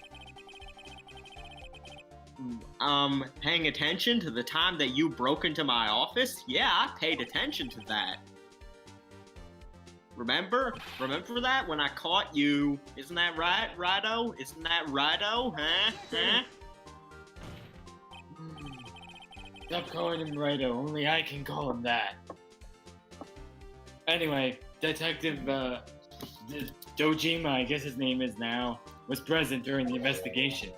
Paying attention to the time that you broke into my office? Yeah, I paid attention to that. Remember? Remember that when I caught you? Isn't that right, Rido? Isn't that Rido? Huh? Huh? Stop calling him Rido. Only I can call him that. Anyway, Detective Dojima, I guess his name is now, was present during the investigation.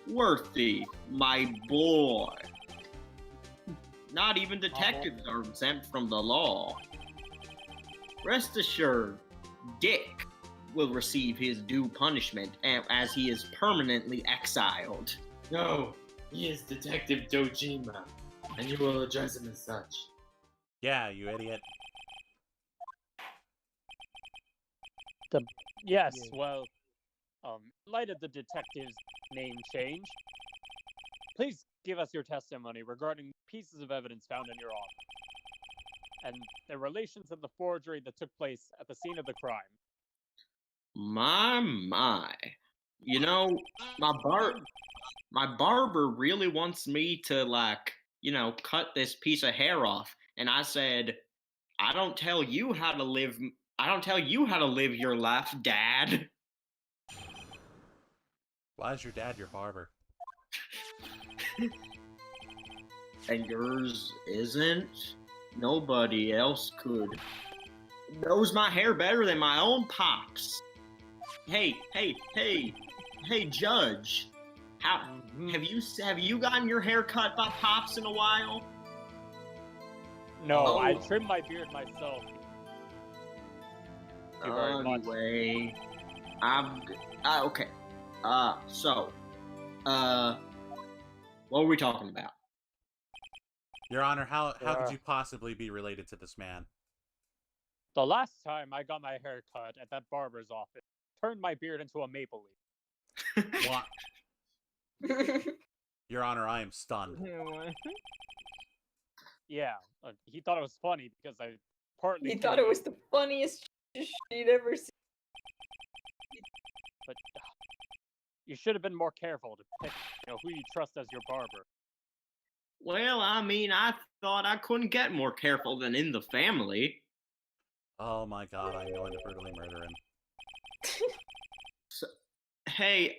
Worthy, my boy. Not even detectives are exempt from the law. Rest assured, Dick will receive his due punishment as he is permanently exiled. No, he is Detective Dojima, and you will address him as such. Yeah, you idiot. Yes, well, in light of the detective's name change, please give us your testimony regarding pieces of evidence found in your office and the relations of the forgery that took place at the scene of the crime. My. You know, my barber really wants me to, like, you know, cut this piece of hair off. And I said, I don't tell you how to live your life, Dad. Why is your dad your barber? And yours isn't? Nobody else could. Knows my hair better than my own pops. Hey, Judge. Have you gotten your hair cut by Pops in a while? No, I trimmed my beard myself. Thank you very much. Anyway, okay. What were we talking about? Your Honor, how could you possibly be related to this man? The last time I got my hair cut at that barber's office, turned my beard into a maple leaf. What? Your Honor, I am stunned. Yeah, he thought it was funny because I partly. He thought it was the funniest shit he'd ever seen. But you should have been more careful to pick, who you trust as your barber. Well, I mean, I thought I couldn't get more careful than in the family. Oh my God, I'm going to brutally murder him. Hey,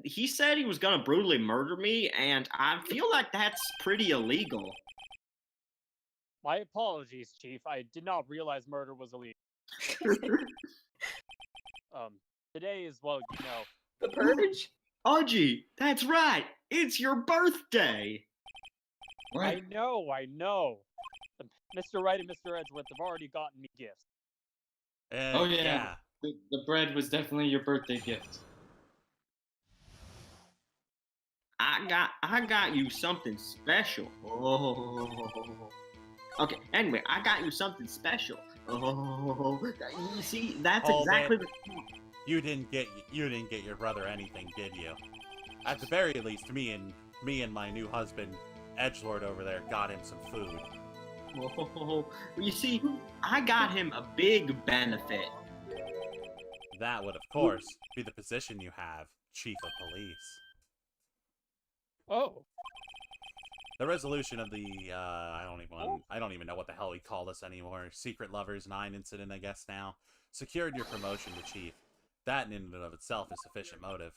he said he was gonna brutally murder me, and I feel like that's pretty illegal. My apologies, Chief. I did not realize murder was illegal. Today is, well, the purge? Audgie, that's right. It's your birthday. What? I know. Mr. Wright and Mr. Edgeworth have already gotten me gifts. Oh yeah. The bread was definitely your birthday gift. I got you something special. Oh. Okay, anyway, I got you something special. Oh, you see, that's exactly the point. You didn't get your brother anything, did you? At the very least, me and my new husband, Edgelord over there, got him some food. Oh, you see, I got him a big benefit. That would, of course, be the position you have, Chief of Police. Oh. The resolution of the, I don't even know what the hell we call this anymore. Secret Lovers 9 incident, I guess now. Secured your promotion to Chief. That in and of itself is sufficient motive.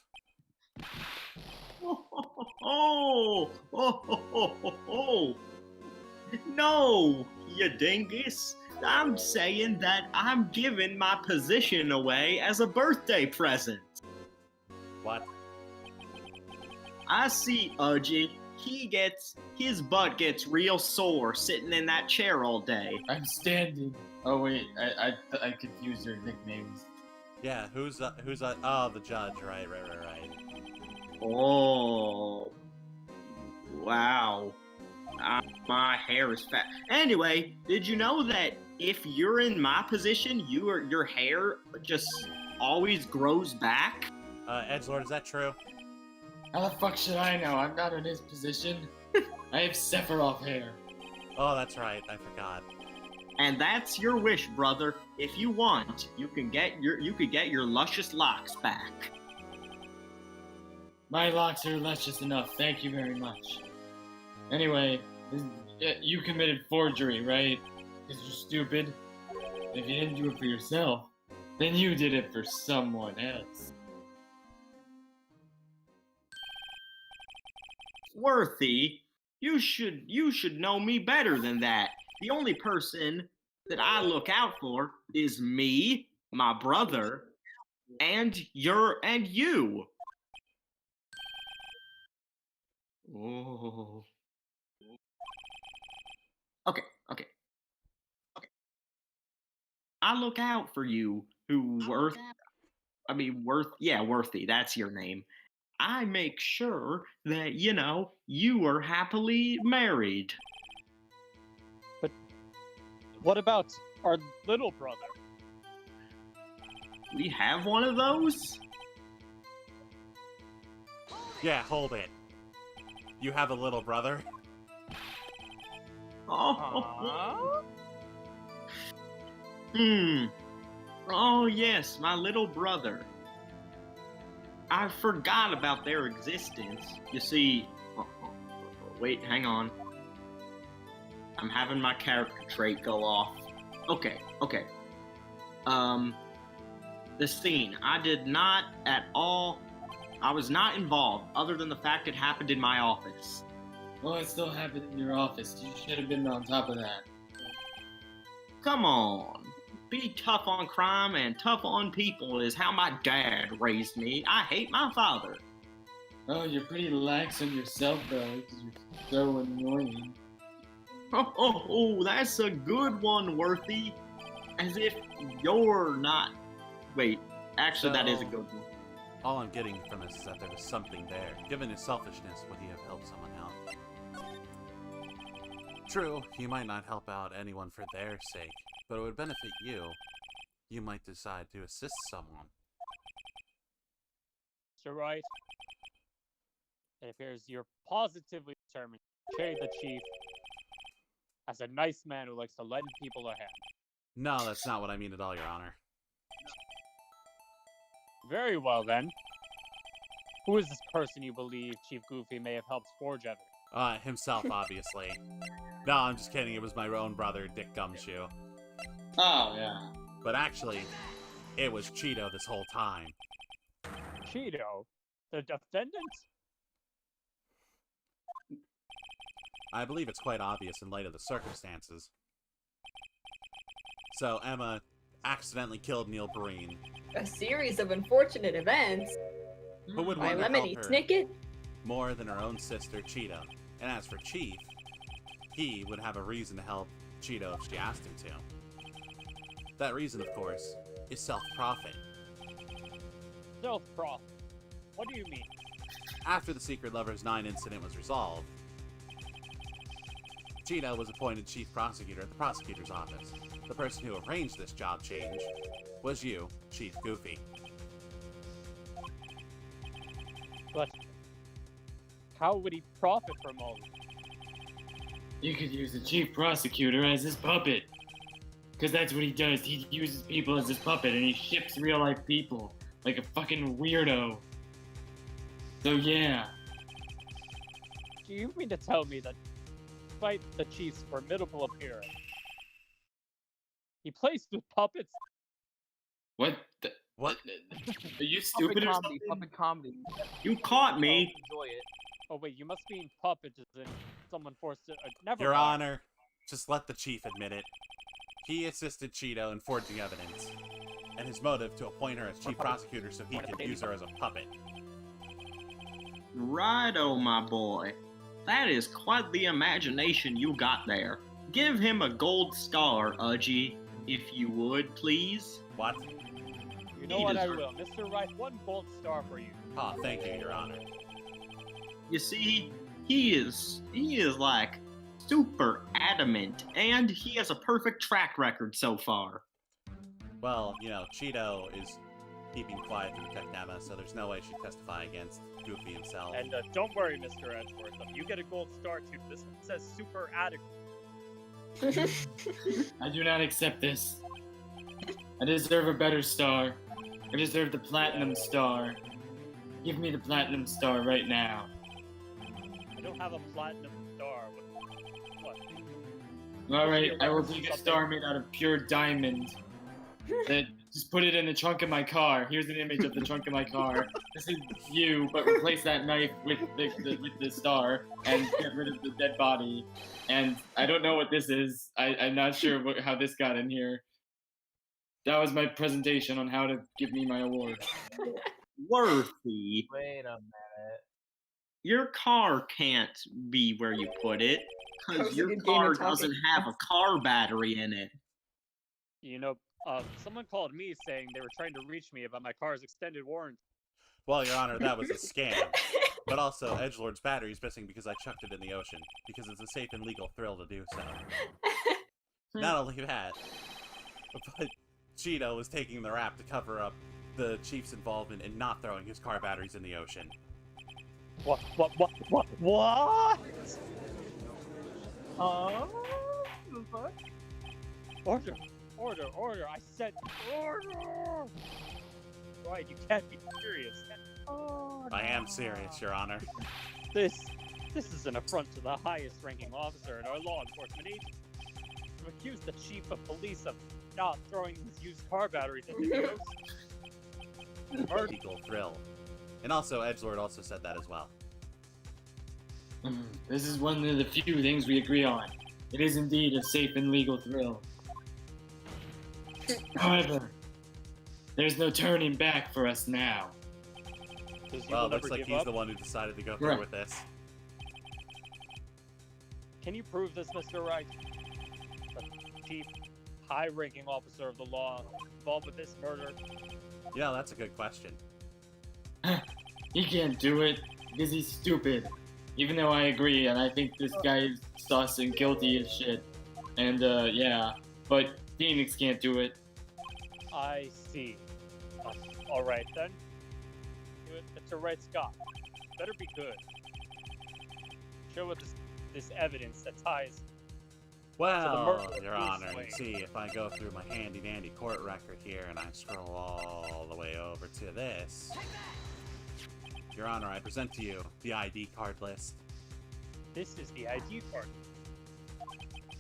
No, you dingus. I'm saying that I'm giving my position away as a birthday present. What? I see Udgy. His butt gets real sore sitting in that chair all day. I'm standing. Oh wait, I confused your nicknames. Yeah, who's oh, the judge, right. Oh. Wow. My hair is fat. Anyway, did you know that if you're in my position, your hair just always grows back. Edgelord, is that true? How the fuck should I know? I'm not in his position. I have Sephiroth hair. Oh, that's right. I forgot. And that's your wish, brother. If you want, you could get your luscious locks back. My locks are luscious enough. Thank you very much. Anyway, you committed forgery, right? Because you're stupid. If you didn't do it for yourself, then you did it for someone else. Worthy, you should know me better than that. The only person that I look out for is me, my brother, and you. Oh. Okay. I look out for you, Worthy, that's your name. I make sure that, you are happily married. But what about our little brother? We have one of those? Yeah, hold it. You have a little brother? Oh. Oh, yes, my little brother. I forgot about their existence. You see... wait, hang on. I'm having my character trait go off. Okay. The scene. I did not at all... I was not involved, other than the fact it happened in my office. Well, it still happened in your office. You should have been on top of that. Come on. Be tough on crime and tough on people is how my dad raised me. I hate my father. Oh, you're pretty lax on yourself, though, because you're so annoying. Oh, that's a good one, Worthy. As if you're not... Wait, actually, that is a good one. All I'm getting from this is that there was something there. Given his selfishness, would he have helped someone out? True, you might not help out anyone for their sake, but it would benefit you. You might decide to assist someone. Mr. Wright, it appears you're positively determined to portray the chief as a nice man who likes to lend people a hand. No, that's not what I mean at all, Your Honor. Very well, then. Who is this person you believe Chief Goofy may have helped forge evidence? Himself, obviously. No, I'm just kidding. It was my own brother, Dick Gumshoe. Oh, yeah. But actually, it was Cheeto this whole time. Cheeto? The defendant? I believe it's quite obvious in light of the circumstances. So, Emma accidentally killed Neil Breen. A series of unfortunate events. Who would My want to lemony help her snicket. more than her own sister, Cheeto? And as for Chief, he would have a reason to help Cheeto if she asked him to. That reason, of course, is self-profit. Self-profit? What do you mean? After the Secret Lovers 9 incident was resolved, Cheeto was appointed chief prosecutor at the prosecutor's office. The person who arranged this job change was you, Chief Goofy. But how would he profit from all this? You could use the chief prosecutor as his puppet. Because that's what he does. He uses people as his puppet and he ships real life people. Like a fucking weirdo. So yeah. Do you mean to tell me that despite the chief's formidable appearance, he plays with puppets? What the? What? Are you stupid or something? Puppet comedy. You caught me. Enjoy it. Oh wait, you must mean puppet as in someone forced to... never Your mind. Honor, just let the chief admit it. He assisted Cheeto in forging evidence, and his motive to appoint her as chief prosecutor so he could use her as a puppet. Righto, my boy. That is quite the imagination you got there. Give him a gold star, Udgy, if you would, please. What? You know what, I will. Mr. Wright, 1 gold star for you. Oh, thank you, Your Honor. You see, he is like super adamant, and he has a perfect track record so far. Well, you know, Cheeto is keeping quiet through tech demo, so there's no way she'd testify against Goofy himself. And don't worry, Mr. Edgeworth. You get a gold star too. This one says super adequate. I do not accept this. I deserve a better star. I deserve the platinum star. Give me the platinum star right now. I don't have a platinum star. What? Alright, I will take a star made out of pure diamond. Just put it in the trunk of my car. Here's an image of the trunk of my car. This is you, but replace that knife with the star and get rid of the dead body. And I don't know what this is. I'm not sure how this got in here. That was my presentation on how to give me my award. Worthy, Wait a minute. your car can't be where you put it, That because was a your good game car of talking doesn't have a car battery in it. You know, someone called me saying they were trying to reach me about my car's extended warranty. Well, Your Honor, that was a scam. But also, Edgelord's battery is missing because I chucked it in the ocean, because it's a safe and legal thrill to do so. Not only that, but Cheeto was taking the rap to cover up the chief's involvement in not throwing his car batteries in the ocean. What? Order! I said order! Right, you can't be serious. I am serious, Your Honor. This is an affront to the highest ranking officer in our law enforcement agency. To accuse the chief of police of not throwing his used car batteries into the ocean. Legal thrill. And also, Edgelord also said that as well. This is one of the few things we agree on. It is indeed a safe and legal thrill. However, there's no turning back for us now. Well, it looks like he's the one who decided to go through with this. Can you prove this, Mr. Wright? The chief, high-ranking officer of the law involved with this murder? Yeah, that's a good question. He can't do it because he's stupid. Even though I agree, and I think this guy is sus and guilty as shit. And, yeah. But Phoenix can't do it. I see. Alright then. Mr. Red Scott, better be good. Show us this evidence that ties. Well, Your Honor, you see, if I go through my handy-dandy court record here and I scroll all the way over to this, Your Honor, I present to you the ID card list. This is the ID card.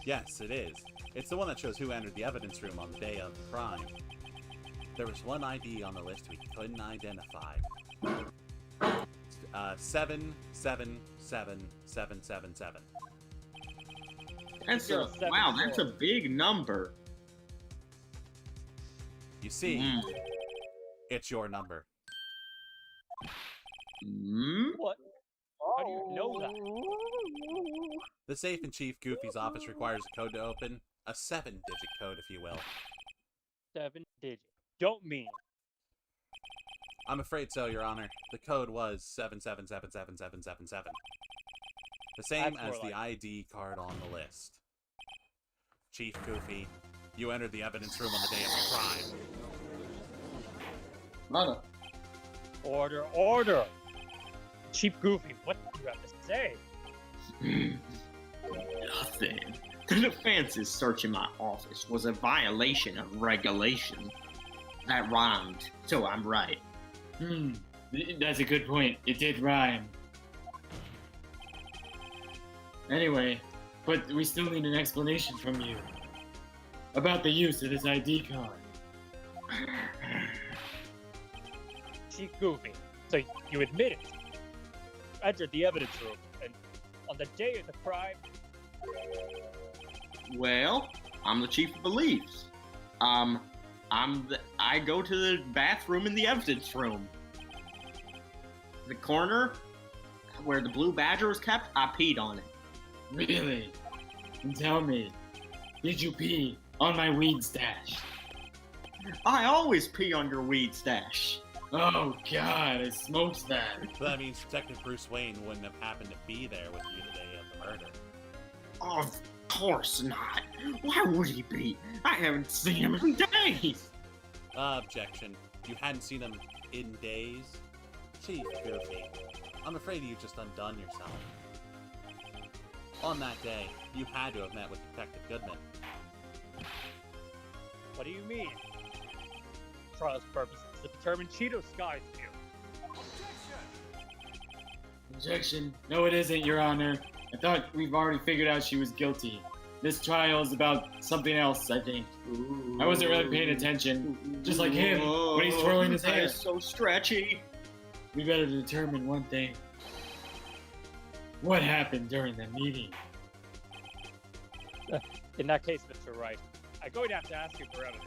Yes, it is. It's the one that shows who entered the evidence room on the day of the crime. There was one ID on the list we couldn't identify. 777777. That's that's a big number. You see, it's your number. What? How do you know that? The safe in Chief Goofy's office requires a code to open. A 7-digit code, if you will. 7 digits. Don't mean. I'm afraid so, Your Honor. The code was 777777. The same as the ID card on the list. Chief Goofy, you entered the evidence room on the day of the crime. Order! Chief Goofy, what do you have to say? Nothing. The defense's searching my office was a violation of regulation. That rhymed, so I'm right. That's a good point. It did rhyme. Anyway, but we still need an explanation from you about the use of this ID card. Chief Goofy, so you admit it. You entered the evidence room, and on the day of the crime... Well, I'm the chief of police. I go to the bathroom in the evidence room. The corner where the blue badger was kept, I peed on it. Really? And tell me, did you pee on my weed stash? I always pee on your weed stash. Oh God, I smoked that. So that means Detective Bruce Wayne wouldn't have happened to be there with you the day of the murder. Of course not. Why would he be? I haven't seen him in days. Objection. You hadn't seen him in days? Chief Goofy, I'm afraid you just undone yourself. On that day, you had to have met with Detective Goodman. What do you mean? Trial's purpose is to determine Cheeto Sky's view. Objection. No, it isn't, Your Honor. I thought we've already figured out she was guilty. This trial is about something else, I think. I wasn't really paying attention. Just like him, when he's twirling his hair. That's so stretchy. We better determine one thing. What happened during the meeting? In that case, Mr. Wright, I'm going to have to ask you for evidence.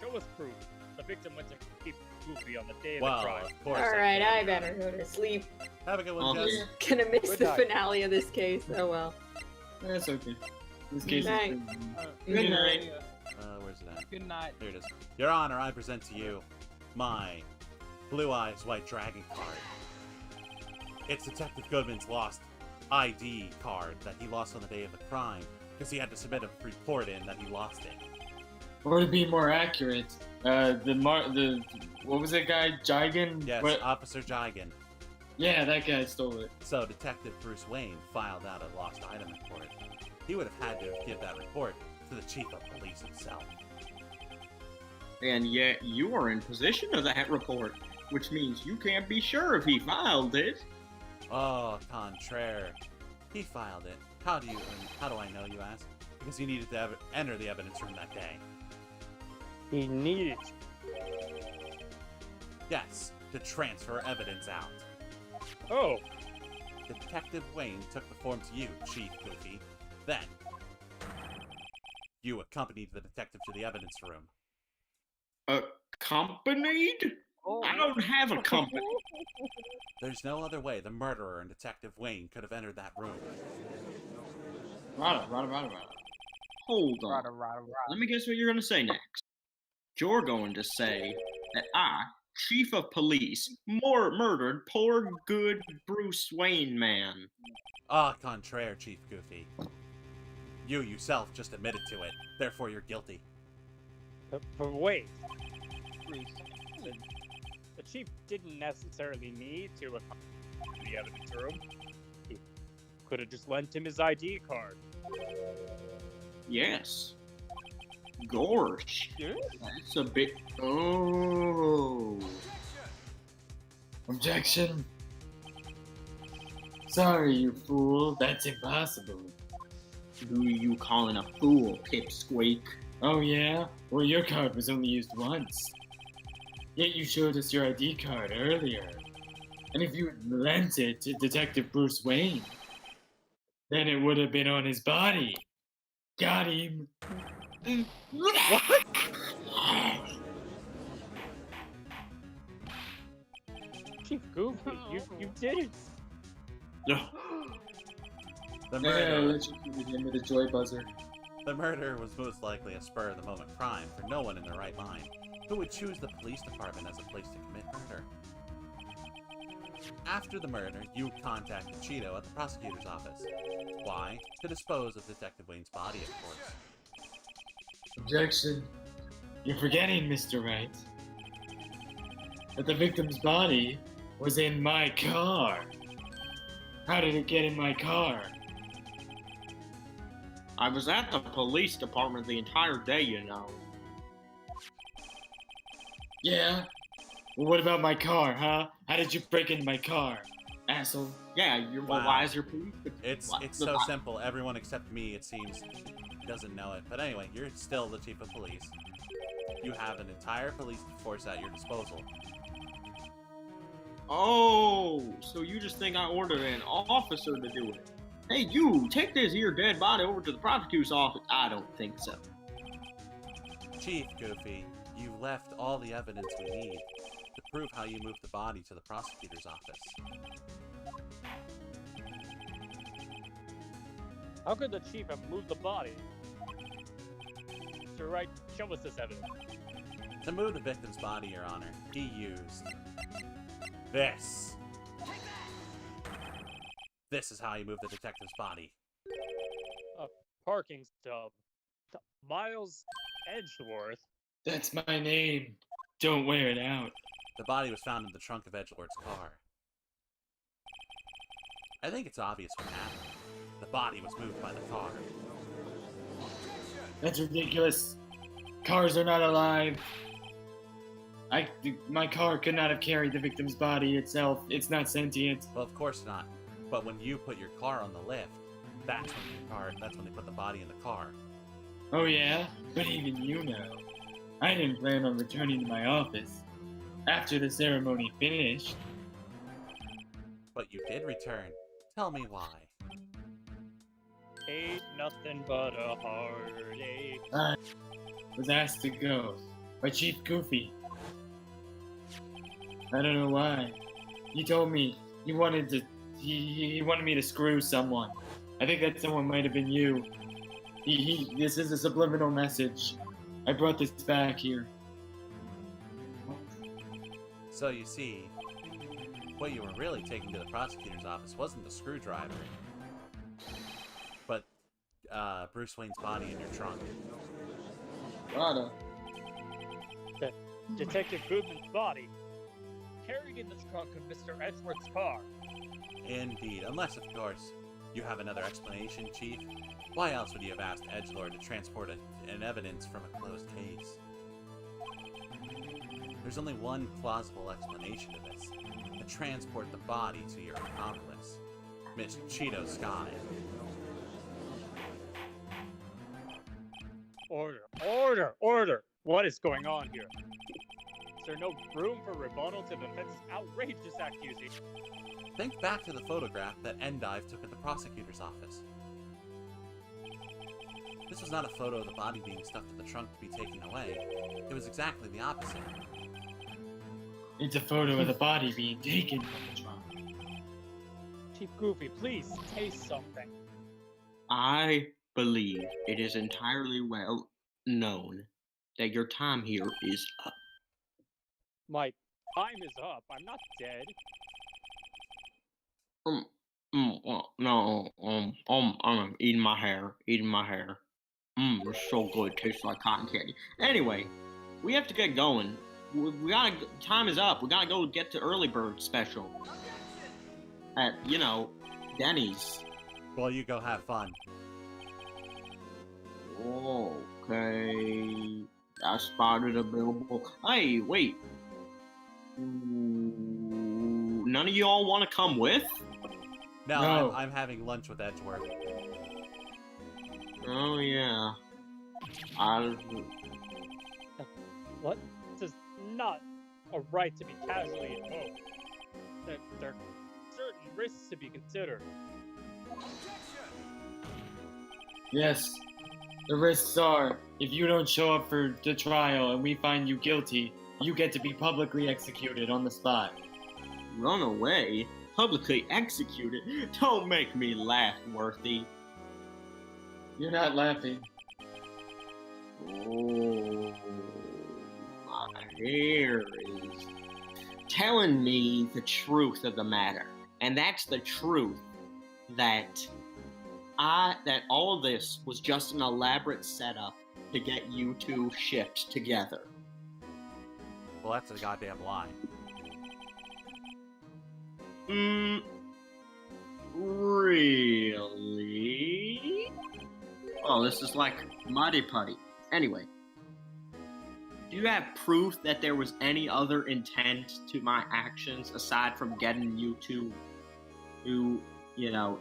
Show us proof. The victim went to keep Goofy on the day of the Well, crime. of course. Alright, I better go to sleep. Have a good one, Okay. Jess. Gonna miss Good the night. finale of this case. Oh well. That's okay. This case Night. is Good night. Where's it at? Good night. Here it is. Your Honor, I present to you my Blue Eyes White Dragon card. It's Detective Goodman's lost ID card that he lost on the day of the crime because he had to submit a report in that he lost it. Or to be more accurate, what was that guy, Jigen? Yes, What? Officer Jigen. Yeah, that guy stole it. So Detective Bruce Wayne filed out a lost item report. He would have had to give that report to the Chief of Police himself. And yet you are in possession of that report, which means you can't be sure if he filed it. Oh, contraire. He filed it. How do I know, you ask? Because he needed to enter the evidence room that day. He needed. Yes, to transfer evidence out. Oh, Detective Wayne took the form to you, Chief Goofy. Then, you accompanied the detective to the evidence room. Accompanied? I don't have a company. There's no other way the murderer and Detective Wayne could have entered that room. Rada. Hold on. Rada. Let me guess what you're going to say next. You're going to say that I, Chief of Police, murdered poor good Bruce Wayne man. Ah, contraire, Chief Goofy. You yourself just admitted to it, therefore you're guilty. but wait. Bruce, the chief didn't necessarily need to accompany the evidence room. He could have just lent him his ID card. Yes. Gorsh. That's a bit. Oh. Objection. Sorry, you fool. That's impossible. Who you calling a fool, Pipsqueak? Oh yeah? Well, your card was only used once. Yet you showed us your ID card earlier. And if you had lent it to Detective Bruce Wayne, then it would have been on his body. Got him. Chief Goofy, you did it. No. The Yeah, murder, let's just give him with a joy buzzer. the murder was most likely a spur-of-the-moment crime for no one in their right mind who would choose the police department as a place to commit murder. After the murder, you contacted Cheeto at the prosecutor's office. Why? To dispose of Detective Wayne's body, of course. Objection. You're forgetting, Mr. Wright, that the victim's body was in my car. How did it get in my car? I was at the police department the entire day, you know. Yeah? Well, what about my car, huh? How did you break into my car, asshole? Yeah, you're Wow. why is your police? It's so simple. Everyone except me, it seems, doesn't know it. But anyway, you're still the chief of police. You have an entire police force at your disposal. Oh, so you just think I ordered an officer to do it? Hey, you, take this here dead body over to the prosecutor's office. I don't think so. Chief Goofy, you left all the evidence we need to prove how you moved the body to the prosecutor's office. How could the chief have moved the body? Mr. Wright, show us this evidence. To move the victim's body, Your Honor, he used this. This is how he moved the detective's body. A parking stub. Miles Edgeworth. That's my name. Don't wear it out. The body was found in the trunk of Edgelord's car. I think it's obvious what happened. The body was moved by the car. That's ridiculous. Cars are not alive. My car could not have carried the victim's body itself. It's not sentient. Well, of course not. But when you put your car on the lift, that's when they put the body in the car. Oh yeah? But even you know. I didn't plan on returning to my office after the ceremony finished. But you did return. Tell me why. Ain't nothing but a heartache. I was asked to go by Chief Goofy. I don't know why. He told me he wanted me to screw someone. I think that someone might have been you. This is a subliminal message. I brought this back here. So you see, what you were really taking to the prosecutor's office wasn't the screwdriver, but Bruce Wayne's body in your trunk. Rada. Detective Goodman's body carried in the trunk of Mr. Edgeworth's car. Indeed, unless, of course, you have another explanation, Chief. Why else would you have asked Edgelord to transport an evidence from a closed case? There's only one plausible explanation to this. To transport the body to your accomplice, Miss Cheeto Sky. Order! What is going on here? Is there no room for rebuttal to the defense's outrageous accusation? Think back to the photograph that Endive took at the prosecutor's office. This was not a photo of the body being stuffed in the trunk to be taken away. It was exactly the opposite. It's a photo of the body being taken from the trunk. Chief Goofy, please say something. I believe it is entirely well known that your time here is up. My time is up. I'm not dead. I'm eating my hair. It's so good. Tastes like cotton candy. Anyway, we have to get going. We gotta. Time is up. We gotta go get to early bird special at Denny's. Well, you go have fun. Okay. I spotted a billboard. Hey, wait. None of y'all want to come with? No. I'm having lunch with Edgeworth. Oh yeah. What? This is not a right to be casually invoked. There are certain risks to be considered. Yes. The risks are, if you don't show up for the trial and we find you guilty, you get to be publicly executed on the spot. Run away? Publicly executed? Don't make me laugh, Worthy. You're not laughing. Oh, my hair is telling me the truth of the matter. And that's the truth that all this was just an elaborate setup to get you two shipped together. Well, that's a goddamn lie. Really? Oh, this is like Muddy Putty. Anyway, do you have proof that there was any other intent to my actions aside from getting you two to,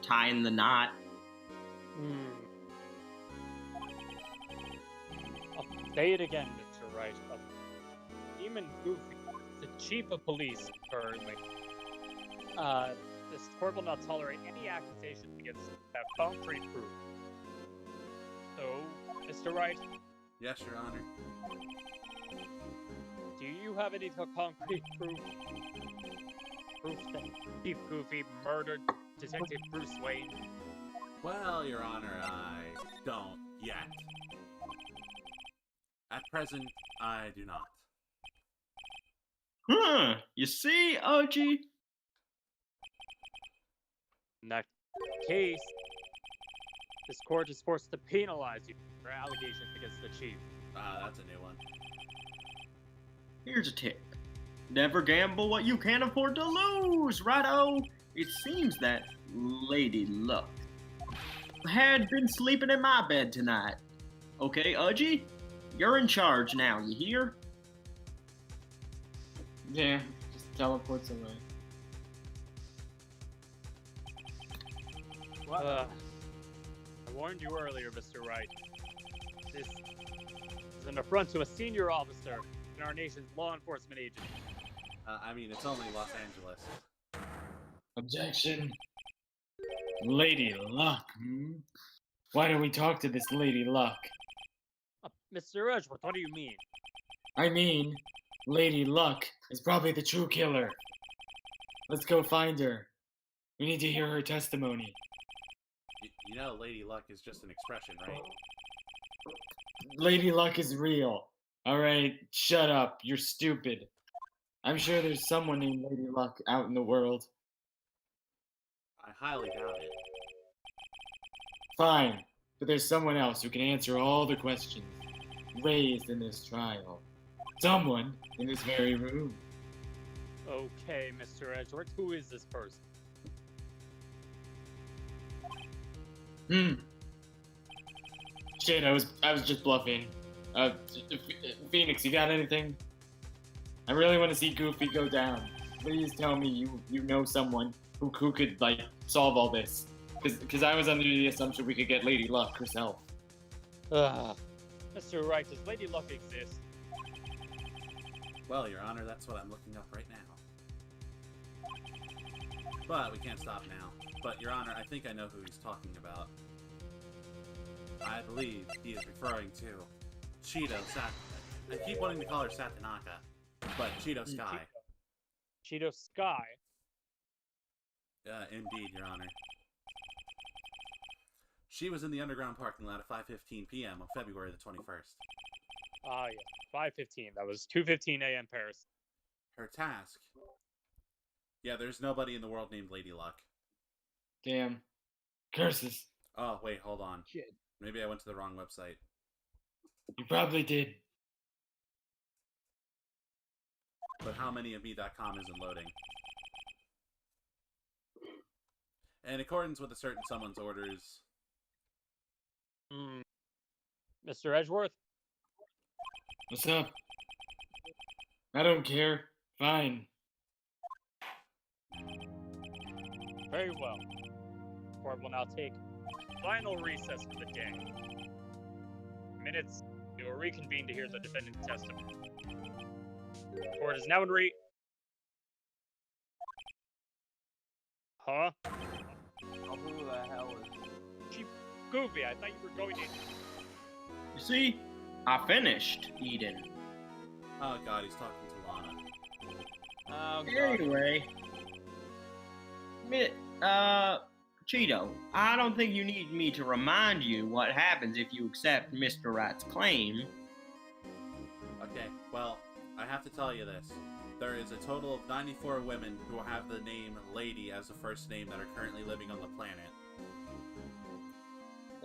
tie in the knot? I'll say it again, Mr. Wright. Demon Goofy, the chief of police currently. This court will not tolerate any accusations against him without concrete proof. So, Mr. Wright? Yes, Your Honor. Do you have any concrete proof? Proof that Chief Goofy murdered Detective Bruce Wayne? Well, Your Honor, I don't yet. At present, I do not. You see, OG? In that case, This court is forced to penalize you for allegations against the chief. That's a new one. Here's a tip. Never gamble what you can't afford to lose, righto? It seems that Lady Luck had been sleeping in my bed tonight. Okay, Udgy? You're in charge now, you hear? Yeah, just teleports away. I warned you earlier, Mr. Wright. This is an affront to a senior officer in our nation's law enforcement agency. I mean, it's only Los Angeles. Objection. Lady Luck, Why don't we talk to this Lady Luck? Mr. Edgeworth, what do you mean? I mean, Lady Luck is probably the true killer. Let's go find her. We need to hear her testimony. You know, Lady Luck is just an expression, right? Lady Luck is real. Alright, shut up. You're stupid. I'm sure there's someone named Lady Luck out in the world. I highly doubt it. Fine, but there's someone else who can answer all the questions raised in this trial. Someone in this very room. Okay, Mr. Edgeworth, who is this person? Shit, I was just bluffing. Phoenix, you got anything? I really want to see Goofy go down. Please tell me you know someone who could like solve all this. Because I was under the assumption we could get Lady Luck herself. Mr. Wright, does Lady Luck exist? Well, Your Honor, that's what I'm looking up right now. But we can't stop now. But, Your Honor, I think I know who he's talking about. I believe he is referring to Cheeto Sat. I keep wanting to call her Satanaka, but Cheeto Sky. Cheeto Sky? Indeed, Your Honor. She was in the underground parking lot at 5:15 p.m. on February the 21st. Ah, yeah, 5:15. That was 2:15 a.m. Paris. Her task. Yeah, there's nobody in the world named Lady Luck. Damn. Curses. Oh, wait, hold on. Shit. Maybe I went to the wrong website. You probably did. But howmanyofme.com isn't loading. In accordance with a certain someone's orders... Mr. Edgeworth? What's up? I don't care. Fine. Very well. The court will now take final recess for the day. In minutes, we will reconvene to hear the defendant's testimony. The court is now in Huh? Who the hell is Chief Goofy, I thought you were going to... You see, I finished, Eden. Oh god, he's talking to Lana. Oh, God. Anyway, Cheeto, I don't think you need me to remind you what happens if you accept Mr. Wright's claim. Okay, well, I have to tell you this. There is a total of 94 women who have the name Lady as the first name that are currently living on the planet.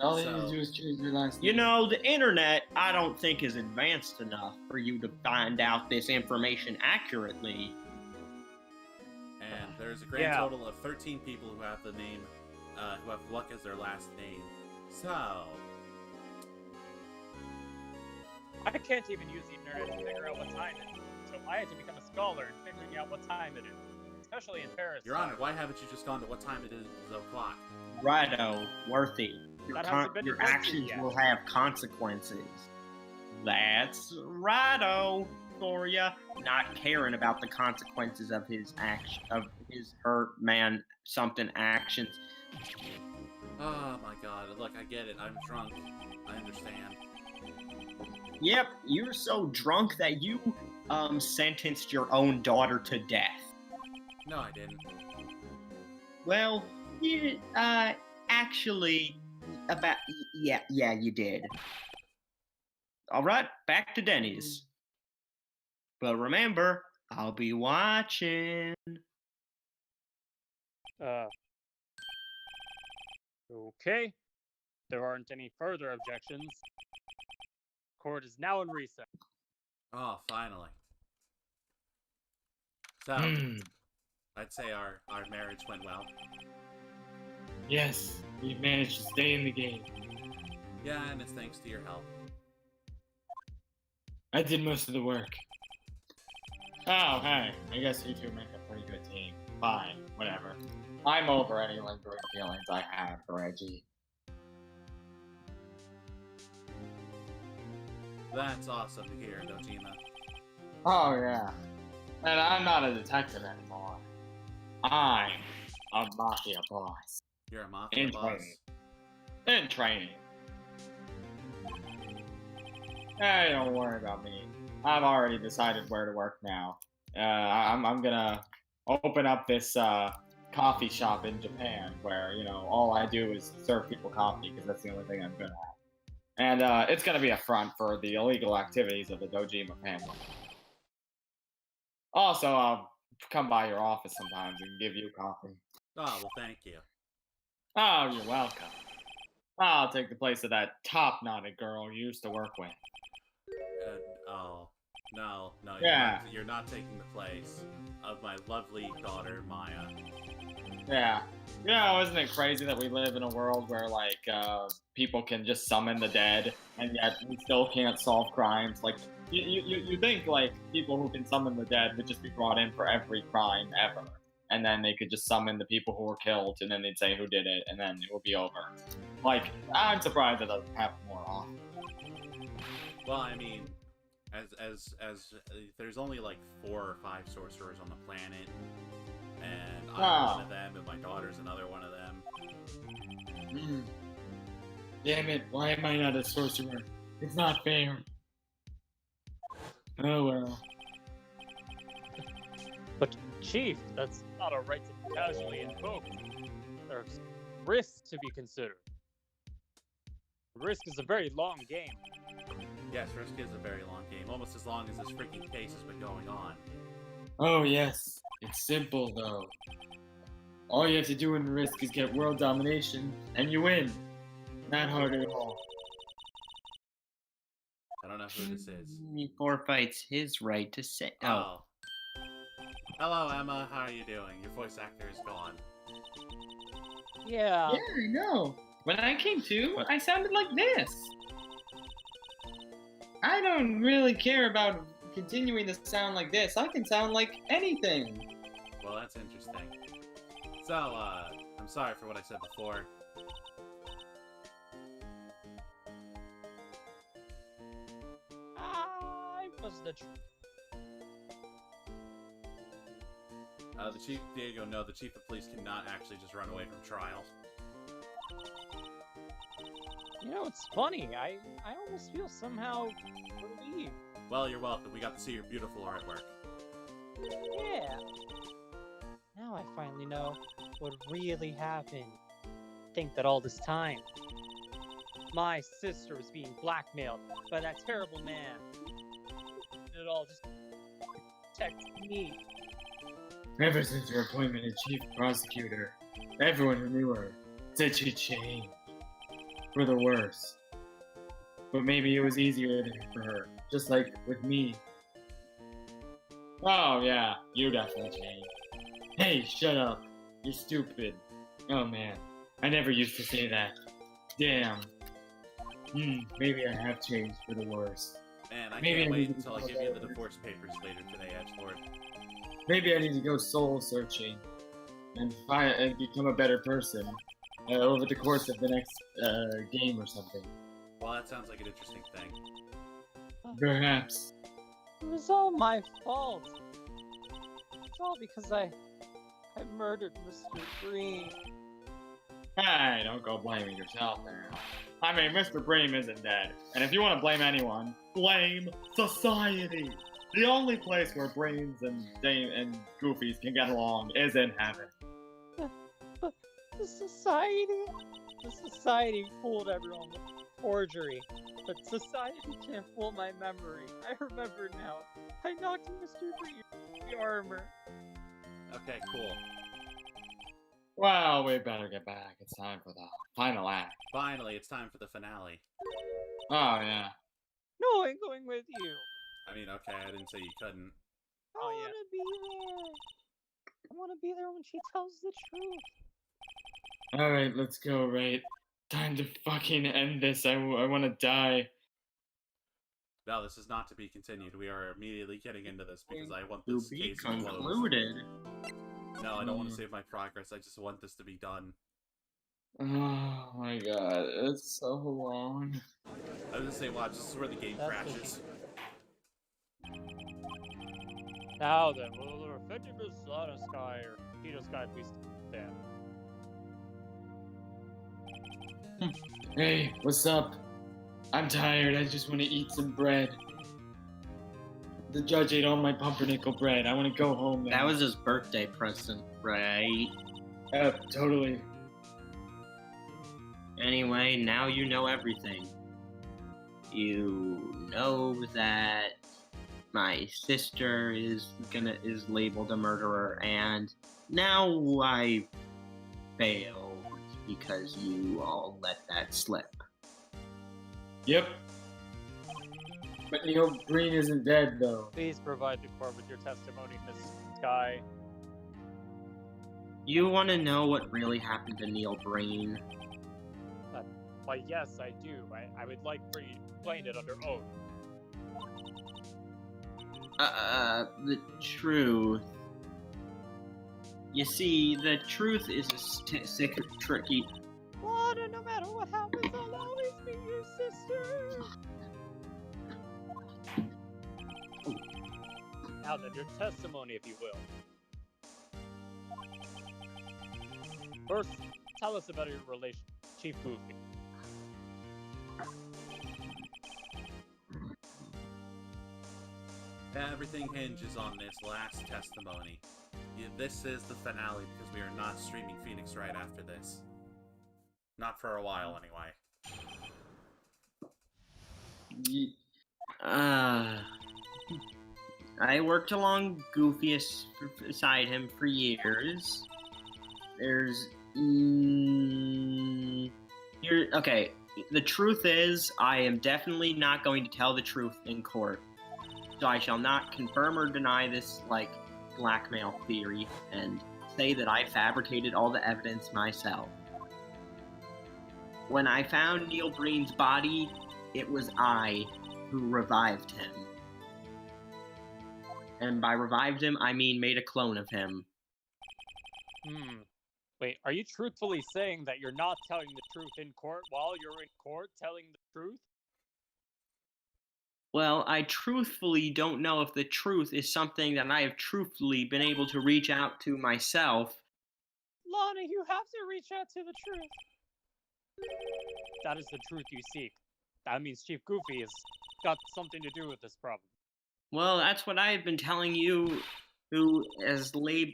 All you need to do is choose your last name. You know, the internet, I don't think is advanced enough for you to find out this information accurately. And there's a grand total of 13 people who have the name, who have Luck as their last name. So... I can't even use the internet to figure out what time it is. So I had to become a scholar in figuring out what time it is. Especially in Paris. Your Honor, why haven't you just gone to what time it is o'clock? Righto, worthy. Your actions yet. will have consequences. That's righto for ya. Not caring about the consequences of his action, of his hurt man something actions. Oh my god, look, I get it. I'm drunk. I understand. Yep, you're so drunk that you sentenced your own daughter to death. No, I didn't. Well, you actually yeah, you did. All right, back to Denny's. But remember, I'll be watching. Okay. there aren't any further objections, court is now in recess. Oh, finally. So, I'd say our marriage went well. Yes, we've managed to stay in the game. Yeah, and it's thanks to your help. I did most of the work. Oh, hey, I guess you two make a pretty good team. Fine, whatever. I'm over any lingering feelings I have for Reggie. That's awesome to hear, Dojima. Oh, yeah. And I'm not a detective anymore. I'm a mafia boss. You're a mafia In boss. training. In training. Hey, don't worry about me. I've already decided where to work now. I'm gonna open up this coffee shop in Japan where, you know, all I do is serve people coffee because that's the only thing I'm good at. And it's gonna be a front for the illegal activities of the Dojima family. Also, I'll come by your office sometimes and give you coffee. Oh, well, thank you. Oh, you're welcome. I'll take the place of that top-knotted girl you used to work with. Oh, no, Yeah. you're not taking the place of my lovely daughter, Maya. Yeah. You know, isn't it crazy that we live in a world where, like, people can just summon the dead, and yet we still can't solve crimes? Like, you think, like, people who can summon the dead would just be brought in for every crime ever, and then they could just summon the people who were killed, and then they'd say who did it, and then it would be over. Like, I'm surprised that doesn't happen more often. Well, I mean, as there's only like 4 or 5 sorcerers on the planet, and I'm one of them, and my daughter's another one of them. Damn it, why am I not a sorcerer? It's not fair. Oh well. But, Chief, that's not a right to be casually invoked. There's risks to be considered. Risk is a very long game. Yes, Risk is a very long game, almost as long as this freaking case has been going on. Oh yes, it's simple though. All you have to do in Risk is get world domination, and you win. Not hard at all. I don't know who this is. He forfeits his right to say. Oh. Hello, Emma. How are you doing? Your voice actor is gone. Yeah. Yeah, I know. When I came to, I sounded like this. I don't really care about continuing to sound like this. I can sound like anything. Well, that's interesting. So, I'm sorry for what I said before. I was the The chief, Diego, no, the chief of police cannot actually just run away from trial. You know, it's funny. I almost feel somehow relieved. Well, you're welcome. We got to see your beautiful artwork. Yeah. Now I finally know what really happened. Think that all this time, my sister was being blackmailed by that terrible man. It all just protected me. Ever since her appointment as chief prosecutor, everyone who knew her said she changed. For the worse. But maybe it was easier for her, just like with me. Oh yeah, you definitely changed. Hey, shut up. You're stupid. Oh man, I never used to say that. Damn. Maybe I have changed for the worse. Man, I Maybe can't I wait need to until I go give you the better. divorce papers later today, Edgelord. Maybe I need to go soul searching and become a better person over the course of the next game or something. Well, that sounds like an interesting thing. Perhaps. It was all my fault. It's all because I murdered Mr. Green. Hey, don't go blaming yourself there. I mean, Mr. Bream isn't dead. And if you want to blame anyone, blame society. The only place where brains and goofies can get along is in heaven. But the society fooled everyone with forgery. But society can't fool my memory. I remember now. I knocked Mr. Green in the armor. Okay, cool. Well, we better get back. It's time for the final act. Finally, it's time for the finale. Oh, yeah. No, I'm going with you. I mean, okay, I didn't say you couldn't. I want to be there. I want to be there when she tells the truth. Alright, let's go, right? Time to fucking end this. I want to die. No, this is not to be continued. We are immediately getting into this because I want To this be case closed. concluded. No, I don't want to save my progress. I just want this to be done. Oh my god, it's so long. I was gonna say, watch, this is where the game That's crashes. Now then, will the effectiveness Slaughter Sky or Keto Sky please stand? Hey, what's up? I'm tired. I just want to eat some bread. The judge ate all my pumpernickel bread. I want to go home now. That was his birthday present, right? Totally. Anyway, now you know everything. You know that my sister is labeled a murderer, and now I failed because you all let that slip. Yep. But Neil Green isn't dead, though. Please provide the court with your testimony, Miss Sky. You want to know what really happened to Neil Breen? Why, yes, I do. I would like for you to explain it under oath. The truth. You see, the truth is a tricky. Lana, no matter what happens, I'll always be your sister. Now then, your testimony, if you will. First, tell us about your relation, Chief Goofy. Everything hinges on this last testimony. This is the finale because we are not streaming Phoenix Wright after this. Not for a while, anyway. I worked along Goofy beside him for years. Okay, the truth is, I am definitely not going to tell the truth in court. So I shall not confirm or deny this, blackmail theory and say that I fabricated all the evidence myself. When I found Neil Breen's body, it was I who revived him. And by revived him, I mean made a clone of him. Wait, are you truthfully saying that you're not telling the truth in court while you're in court telling the truth? Well, I truthfully don't know if the truth is something that I have truthfully been able to reach out to myself. Lana, you have to reach out to the truth. That is the truth you seek. That means Chief Goofy has got something to do with this problem. Well, that's what I've been telling you, as the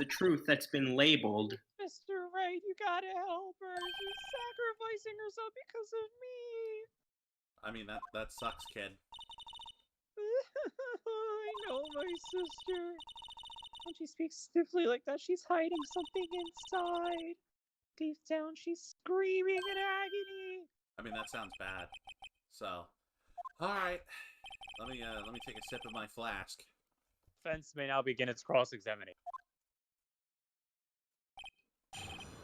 truth that's been labeled. Mr. Wright, you gotta help her. She's sacrificing herself because of me. I mean, that sucks, kid. I know my sister. When she speaks stiffly like that, she's hiding something inside. Deep down, she's screaming in agony. I mean, that sounds bad. So, alright. Let me take a sip of my flask. Defense may now begin its cross-examining.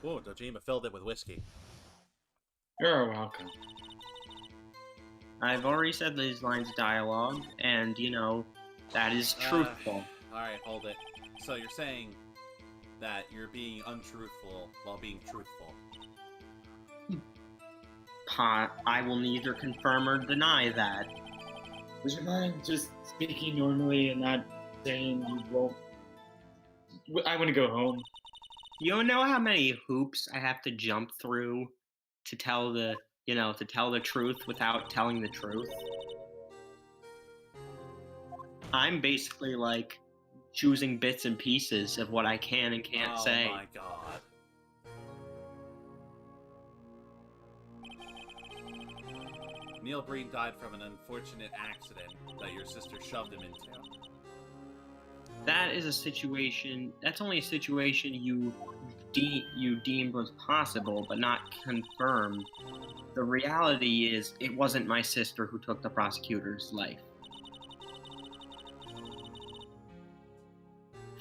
Whoa, Dojima filled it with whiskey. You're welcome. I've already said these lines of dialogue, and, that is truthful. Alright, hold it. So you're saying that you're being untruthful while being truthful. I will neither confirm or deny that. Would you mind just speaking normally and not saying you won't? I want to go home. You know how many hoops I have to jump through to tell the truth without telling the truth? I'm basically choosing bits and pieces of what I can and can't say. Oh my god. Neil Breen died from an unfortunate accident that your sister shoved him into. That's only a situation you you deemed was possible but not confirmed. The reality is, it wasn't my sister who took the prosecutor's life.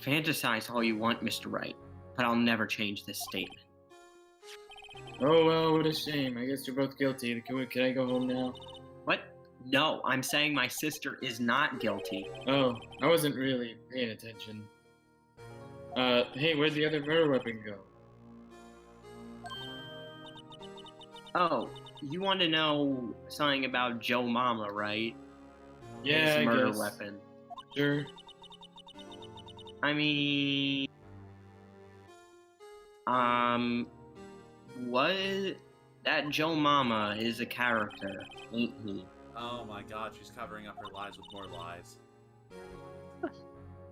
Fantasize all you want, Mr. Wright, but I'll never change this statement. Oh well, what a shame. I guess you're both guilty. Can I go home now? What? No, I'm saying my sister is not guilty. Oh, I wasn't really paying attention. Hey, where'd the other murder weapon go? Oh, you want to know something about Joe Mama, right? Yeah, His I murder guess. weapon. Sure. I mean, what? That Joe Mama is a character, ain't he? Oh my god, she's covering up her lies with more lies.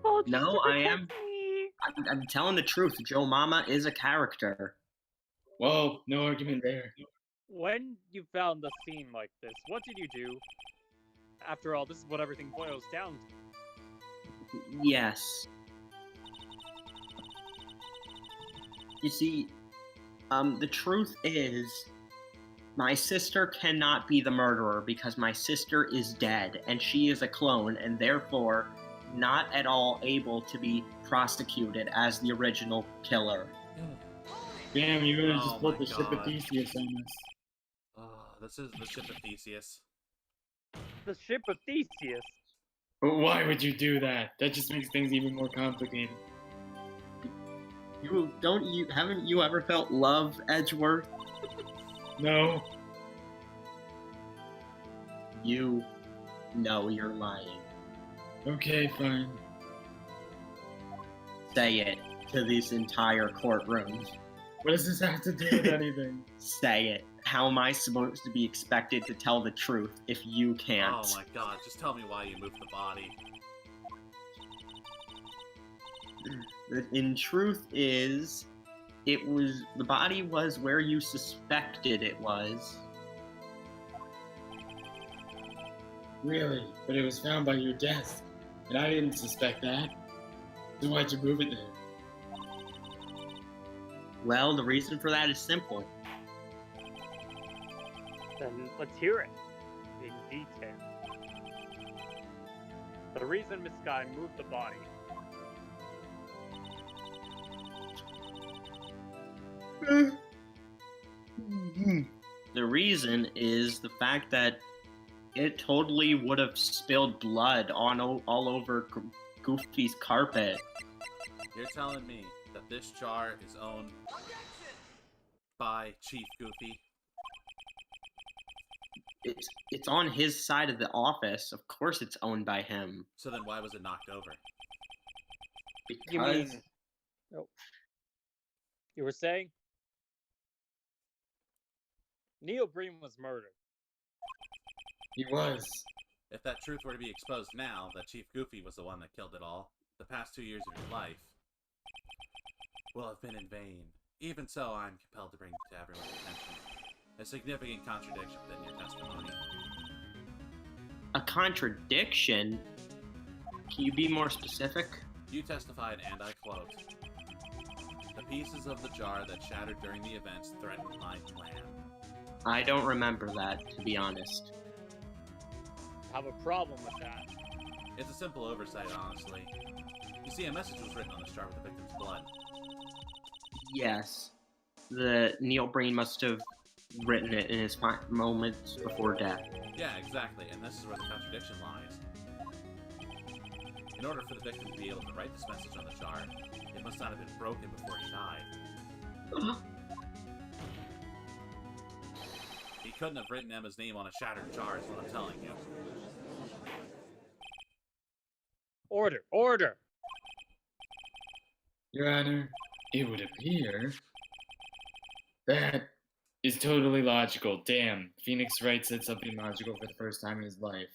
Oh, just No, to I protect am. me. I'm telling the truth. Joe Mama is a character. Whoa, no argument there. When you found the scene like this, what did you do? After all, this is what everything boils down to. Yes. You see, the truth is, my sister cannot be the murderer because my sister is dead and she is a clone and therefore not at all able to be prosecuted as the original killer. Damn, you really Oh just pulled my the ship of God. Theseus on us. Oh, this is the ship of Theseus. The ship of Theseus. But why would you do that? That just makes things even more complicated. Haven't you ever felt love, Edgeworth? No. You know you're lying. Okay, fine. Say it to this entire courtroom. What does this have to do with anything? Say it. How am I supposed to be expected to tell the truth if you can't? Oh my god, just tell me why you moved the body. In truth is, the body was where you suspected it was. Really? But it was found by your desk. And I didn't suspect that. So why'd you move it there? Well, the reason for that is simple. Then let's hear it in detail. The reason Miss Sky moved the body. The reason is the fact that it totally would have spilled blood all over Goofy's carpet. You're telling me that this jar is owned by Chief Goofy? It's on his side of the office. Of course it's owned by him. So then why was it knocked over? You Because mean? Oh. You were saying? Neil Breen was murdered. He was. If that truth were to be exposed now, that Chief Goofy was the one that killed it all, the past 2 years of your life will have been in vain. Even so, I'm compelled to bring to everyone's attention a significant contradiction within your testimony. a contradiction? Can you be more specific? You testified, and I quote, "The pieces of the jar that shattered during the events threatened my plan." I don't remember that, to be honest. I have a problem with that. It's a simple oversight, honestly. You see, a message was written on the jar with the victim's blood. Yes. The Neil Breen must have written it in his moments before death. Yeah, exactly, and this is where the contradiction lies. In order for the victim to be able to write this message on the jar, it must not have been broken before he died. He couldn't have written Emma's name on a shattered jar, is what I'm telling you. Order! Order! Your Honor, it would appear that is totally logical. Damn, Phoenix Wright said something logical for the first time in his life.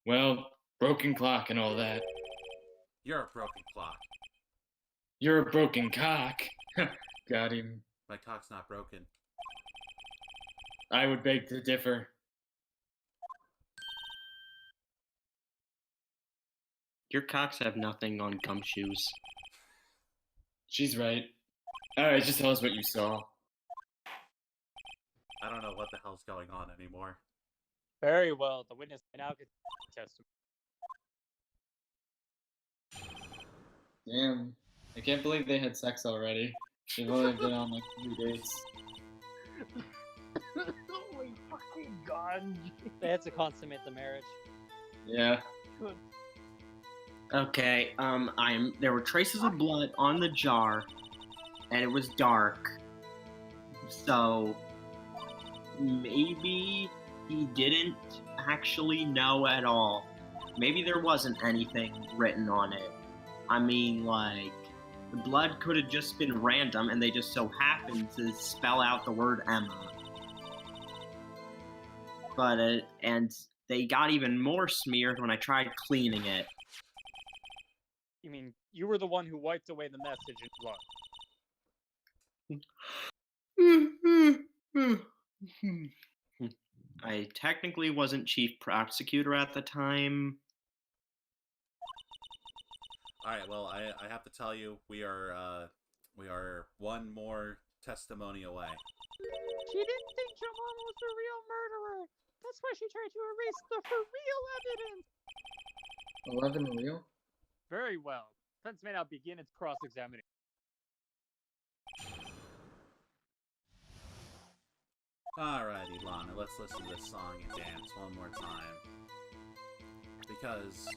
Well, broken clock and all that. You're a broken clock. You're a broken cock. Got him. My cock's not broken. I would beg to differ. Your cocks have nothing on gumshoes. She's right. Alright, just tell us what you saw. I don't know what the hell's going on anymore. Very well. The witness may now get testimony. Damn. I can't believe they had sex already. They've only been on like 3 dates. Oh my fucking god. They had to consummate the marriage. Yeah. Okay, there were traces of blood on the jar, and it was dark. So maybe he didn't actually know at all. Maybe there wasn't anything written on it. I mean, like, the blood could have just been random, and they just so happened to spell out the word Emma. But, and they got even more smeared when I tried cleaning it. You mean you were the one who wiped away the message in blood? I technically wasn't chief prosecutor at the time. Alright, well, I have to tell you, we are one more testimony away. She didn't think your mom was the real murderer. That's why she tried to erase the for real evidence. 11 real? Very well. Defense may now begin its cross-examination. Alrighty, Lana, let's listen to this song and dance one more time. Because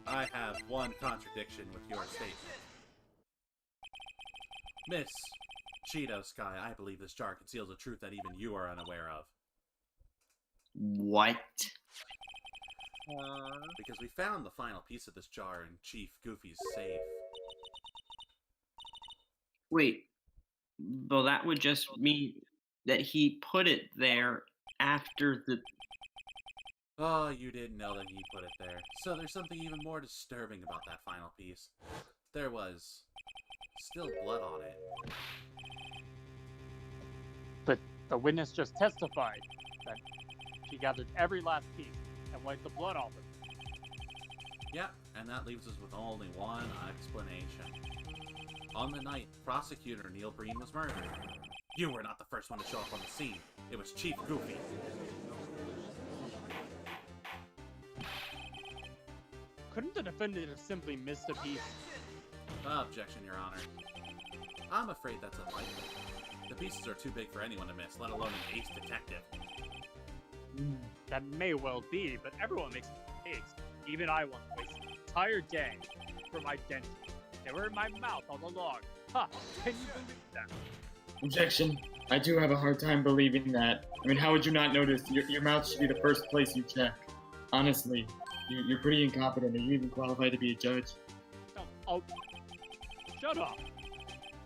I have one contradiction with your statement. Miss Cheeto Sky, I believe this jar conceals a truth that even you are unaware of. What? Because we found the final piece of this jar in Chief Goofy's safe. Wait. Well, that would just mean that he put it there after the... Oh, you didn't know that he put it there. So there's something even more disturbing about that final piece. There was still blood on it. But the witness just testified that she gathered every last piece and wiped the blood off it. Yep, and that leaves us with only one explanation. On the night Prosecutor Neil Breen was murdered, you were not the first one to show up on the scene. It was Chief Goofy. Couldn't the defendant have simply missed a piece? Objection, Your Honor. I'm afraid that's unlikely. The pieces are too big for anyone to miss, let alone an ace detective. That may well be, but everyone makes mistakes. Even I once wasted an entire day for my dentist. They were in my mouth on the log. Ha! Can you believe that? Objection. I do have a hard time believing that. I mean, how would you not notice? Your mouth should be the first place you check. Honestly, you're pretty incompetent. Are you even qualified to be a judge? Oh, shut up.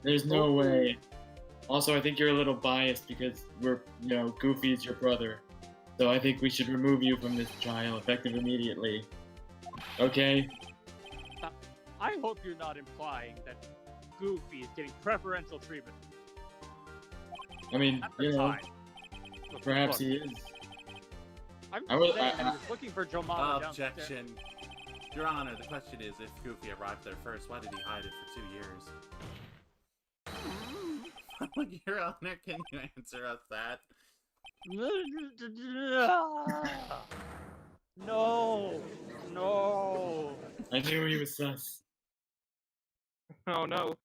There's no way. Also, I think you're a little biased because Goofy is your brother. So I think we should remove you from this trial, effective immediately. Okay? I hope you're not implying that Goofy is getting preferential treatment. I mean, Time. perhaps he is. I'm just saying that he was looking for Joe Mama Objection. Your Honor, the question is, if Goofy arrived there first, why did he hide it for 2 years? Your Honor, can you answer us that? No. I knew he was sus. Oh no.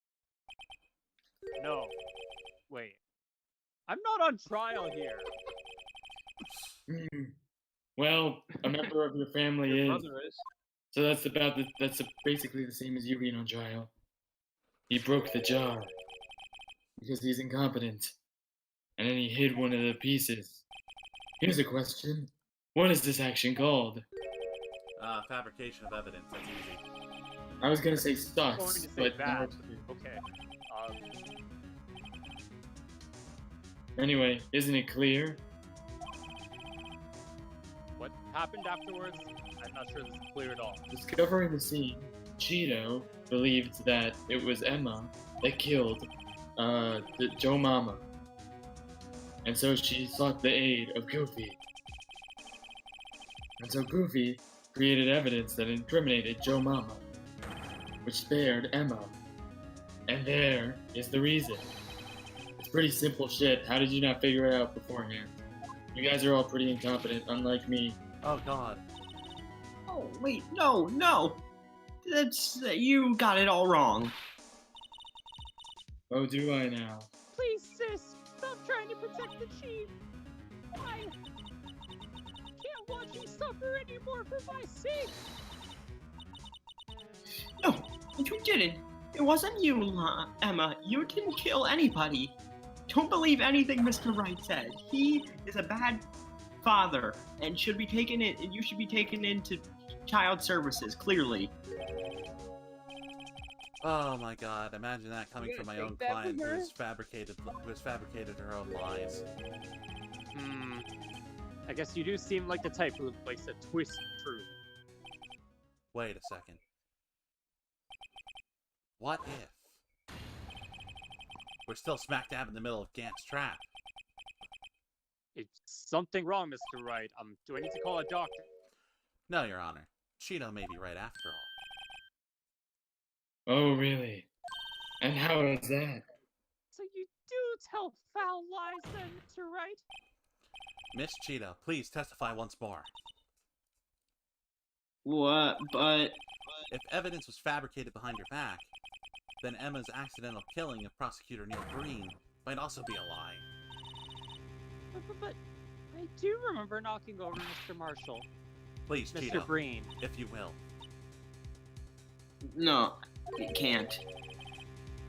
No. Wait. I'm not on trial here. Well, a member of your family Your is. brother is. So that's basically the same as you being on trial. He broke the jar because he's incompetent, and then he hid one of the pieces. Here's a question: what is this action called? Fabrication of evidence. That's easy. I was gonna say I'm going sus, to say but bad. Okay. Anyway, isn't it clear? What happened afterwards? I'm not sure this is clear at all. Discovering the scene, Cheeto believed that it was Emma that killed the Joe Mama. And so she sought the aid of Goofy. And so Goofy created evidence that incriminated Joe Mama, which spared Emma. And there is the reason. It's pretty simple shit. How did you not figure it out beforehand? You guys are all pretty incompetent, unlike me. Oh God. Oh, wait, no. That's you got it all wrong. Oh, do I now? Please, sis, stop trying to protect the chief. I can't watch you suffer anymore for my sake. No, you didn't. It wasn't you, Emma. You didn't kill anybody. Don't believe anything Mr. Wright said. He is a bad father and should be taken in. And you should be taken into child services. Clearly. Oh my God! Imagine that coming You're from gonna my own take that from client who her? has fabricated her own lies. I guess you do seem like the type who likes to twist truth. Wait a second. What if we're still smack dab in the middle of Gant's trap? It's something wrong, Mr. Wright. Do I need to call a doctor? No, Your Honor. Cheeto may be right after all. Oh, really? And how is that? So you do tell foul lies then, Mr. Wright? Miss Cheeto, please testify once more. What? But If evidence was fabricated behind your back, then Emma's accidental killing of Prosecutor Neil Green might also be a lie. But I do remember knocking over Mr. Marshall. Please, Mr. Cheeto, Breen. if you will. no, it can't.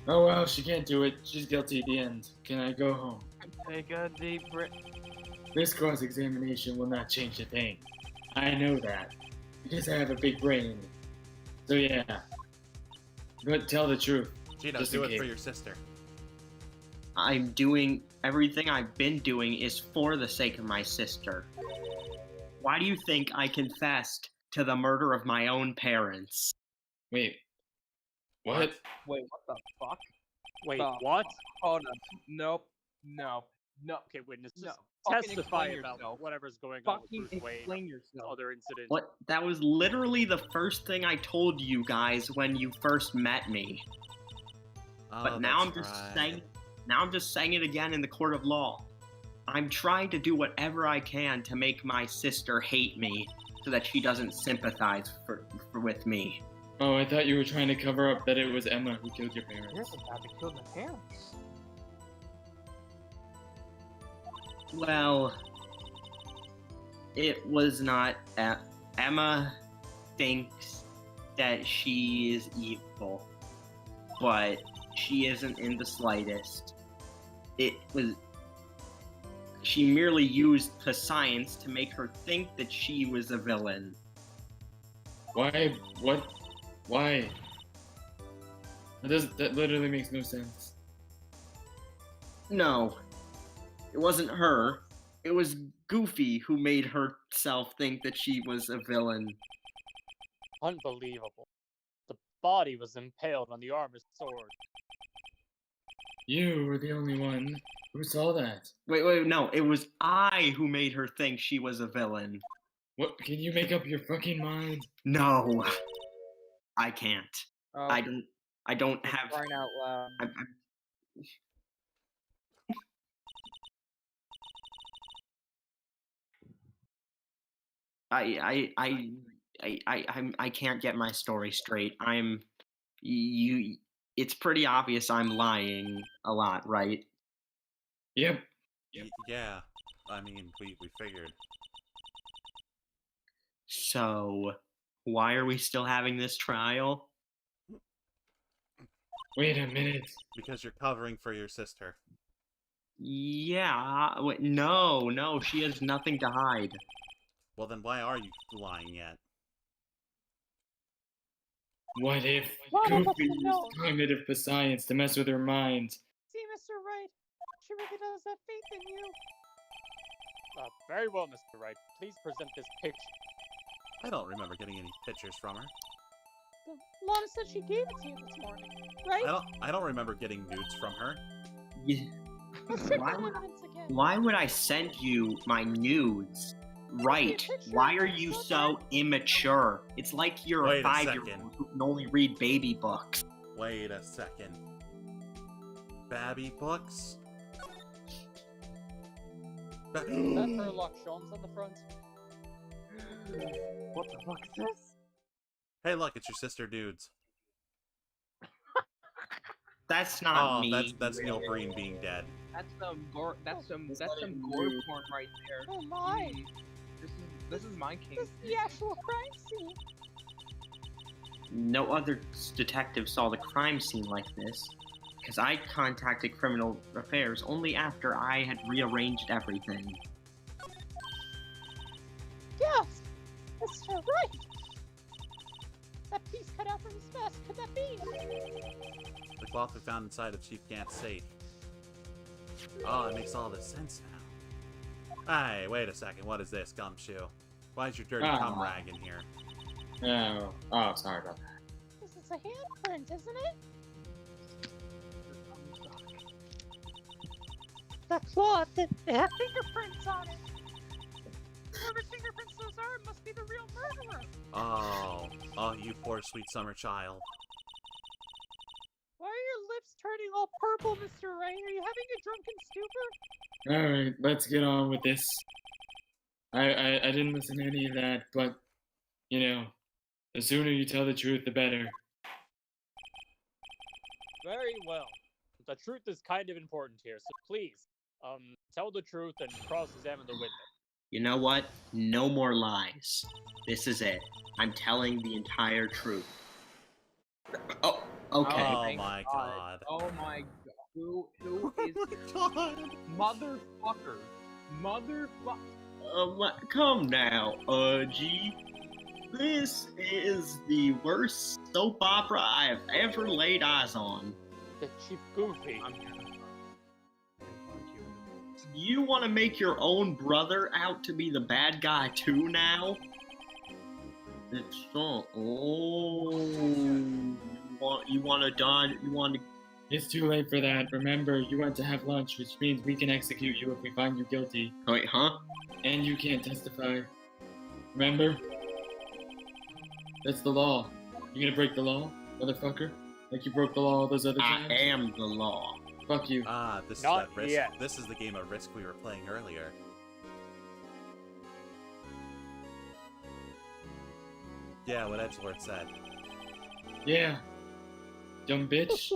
Oh well, she can't do it. She's guilty at the end. Can I go home? Take a deep breath. This cross-examination will not change a thing. I know that. Because I have a big brain. So yeah. But tell the truth. Cheeto, Just do in it for case. your sister. I'm doing everything I've been doing is for the sake of my sister. Why do you think I confessed to the murder of my own parents? Wait. What? Wait, what the fuck? Wait, Stop. what? Hold on. Nope. No. Okay, witness, No, just fucking testify explain about yourself. whatever's going on Fucking with Bruce Wayne, explain yourself. other incidents. What? That was literally the first thing I told you guys when you first met me. Oh, But now I'm that's just right. saying. Now I'm just saying it again in the court of law. I'm trying to do whatever I can to make my sister hate me, so that she doesn't sympathize with me. Oh, I thought you were trying to cover up that it was Emma who killed your You're parents. about to kill my parents. Well, it was not. Emma thinks that she is evil, but she isn't in the slightest. It was. She merely used the science to make her think that she was a villain. Why? What? Why? That literally makes no sense. No, it wasn't her. It was Goofy who made herself think that she was a villain. Unbelievable. The body was impaled on the arm of sword. You were the only one who saw that. Wait, no, it was I who made her think she was a villain. What? Can you make up your fucking mind? No, I can't. Oh, I don't have. crying out loud. I can't get my story straight. It's pretty obvious I'm lying a lot, right? Yep. Yeah. I mean, we figured. So, why are we still having this trial? Wait a minute. Because you're covering for your sister. Yeah, no, she has nothing to hide. Well, then why are you lying yet? What if Why don't Goofy you know? used cognitive science to mess with her mind? See, Mr. Wright, she really does have faith in you. Very well, Mr. Wright. Please present this picture. I don't remember getting any pictures from her. Lana said she gave it to you this morning, right? I don't remember getting nudes from her. Yeah. Why would I send you my nudes? Right. Why are you so immature? It's like you're Wait a a 5-year-old second. who can only read baby books. Wait a second. Babby books? Is that Herlock Sholmes on the front? What the fuck is this? Hey, look, it's your sister dudes. That's not me. That's Neil Breen being dead. That's some gore. That's some not gore even porn right there. Oh my! This is my king. This is the actual crime scene. No other detective saw the crime scene like this, because I contacted Criminal Affairs only after I had rearranged everything. Yes, Mr. Wright. That piece cut out from his vest. Could that be? The cloth we found inside of Chief Gant's safe. Oh, it makes all this sense now. Hey, wait a second. What is this, Gumshoe? Why is your dirty cum rag in here? Oh, sorry about that. This is a handprint, isn't it? The cloth, it had fingerprints on it. Whoever fingerprints those are must be the real murderer. Oh, you poor sweet summer child. Why are your lips turning all purple, Mr. Wright? Are you having a drunken stupor? Alright, let's get on with this. I didn't listen to any of that, but, you know, the sooner you tell the truth, the better. Very well. The truth is kind of important here, so please, tell the truth and cross-examine the witness. You know what? No more lies. This is it. I'm telling the entire truth. Oh, okay. Oh my god. Oh my god. Who is motherfucker? Come now, G. This is the worst soap opera I have ever laid eyes on. The Chief Goofy. You want to make your own brother out to be the bad guy too now? It's so. Oh, you want to die? You want to? It's too late for that. Remember, you went to have lunch, which means we can execute you if we find you guilty. Wait, huh? And you can't testify. Remember? That's the law. You gonna break the law, motherfucker? Like you broke the law all those other times? I am the law. Fuck you. This Not is that risk. yet. This is the game of Risk we were playing earlier. Yeah, what Edgelord said. Yeah. Dumb bitch.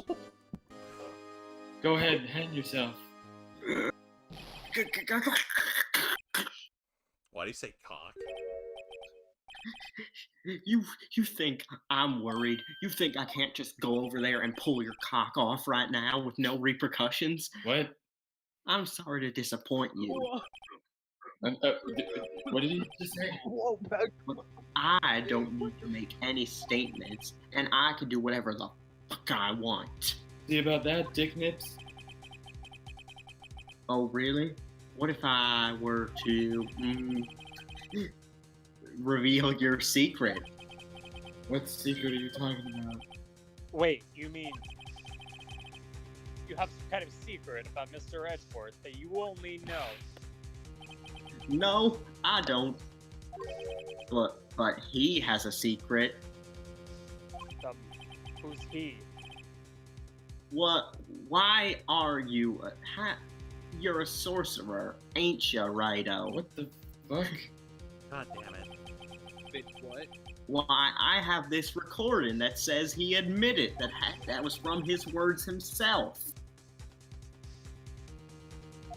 Go ahead, hang yourself. Why do you say cock? You think I'm worried? You think I can't just go over there and pull your cock off right now with no repercussions? What? I'm sorry to disappoint you. What did he just say? I don't need to make any statements, and I can do whatever the fuck I want. See about that, dick nips? Oh, really? What if I were to reveal your secret? What secret are you talking about? Wait, you mean you have some kind of secret about Mr. Edgeworth that you only know? No, I don't. But he has a secret. Who's he? What? Why are you? You're a sorcerer, ain't ya, Righto? What the fuck? God damn it. Bitch, what? Why, I have this recording that says he admitted that was from his words himself.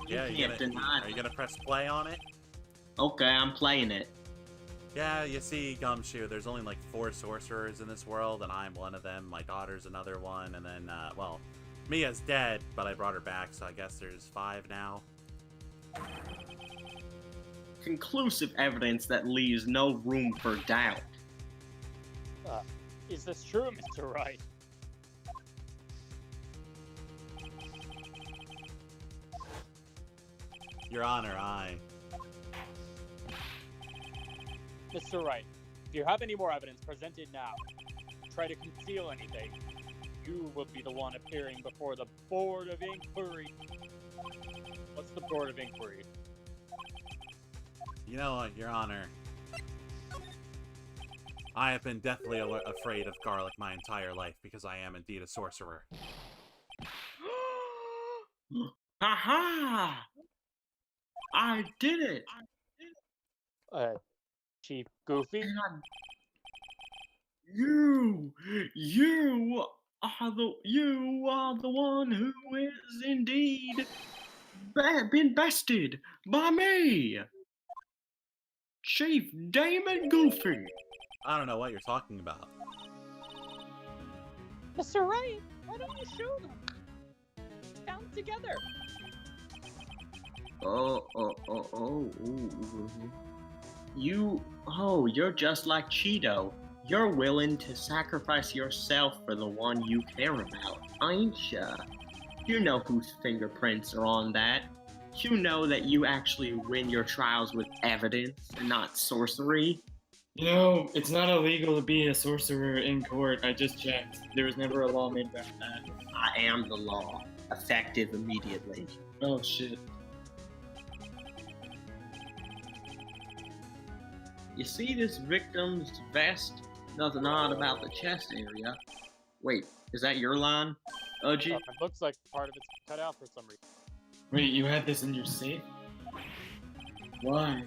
Yeah, you can't deny are you gonna press play on it? Okay, I'm playing it. Yeah, you see, Gumshoe, there's only like 4 sorcerers in this world, and I'm one of them. My daughter's another one, and then, well, Mia's dead, but I brought her back, so I guess there's 5 now. Conclusive evidence that leaves no room for doubt. Is this true, Mr. Wright? Your Honor, I... Mr. Wright, if you have any more evidence, present it now. Try to conceal anything. You will be the one appearing before the Board of Inquiry. What's the Board of Inquiry? You know what, Your Honor? I have been deathly afraid of garlic my entire life because I am indeed a sorcerer. Haha! I did it! Chief Goofy? And you are the one who is indeed been bested by me, Chief Damon Goofy. I don't know what you're talking about. Mr. Wright, why don't you show them? Down together. You're just like Cheeto. You're willing to sacrifice yourself for the one you care about, ain't ya? You know whose fingerprints are on that. You know that you actually win your trials with evidence and not sorcery. You know, it's not illegal to be a sorcerer in court. I just checked. There was never a law made about that. I am the law, effective immediately. Oh, shit. You see this victim's vest? Nothing odd about the chest area. Wait, is that your line, Udgy? It looks like part of it's cut out for some reason. Wait, you had this in your safe? Why?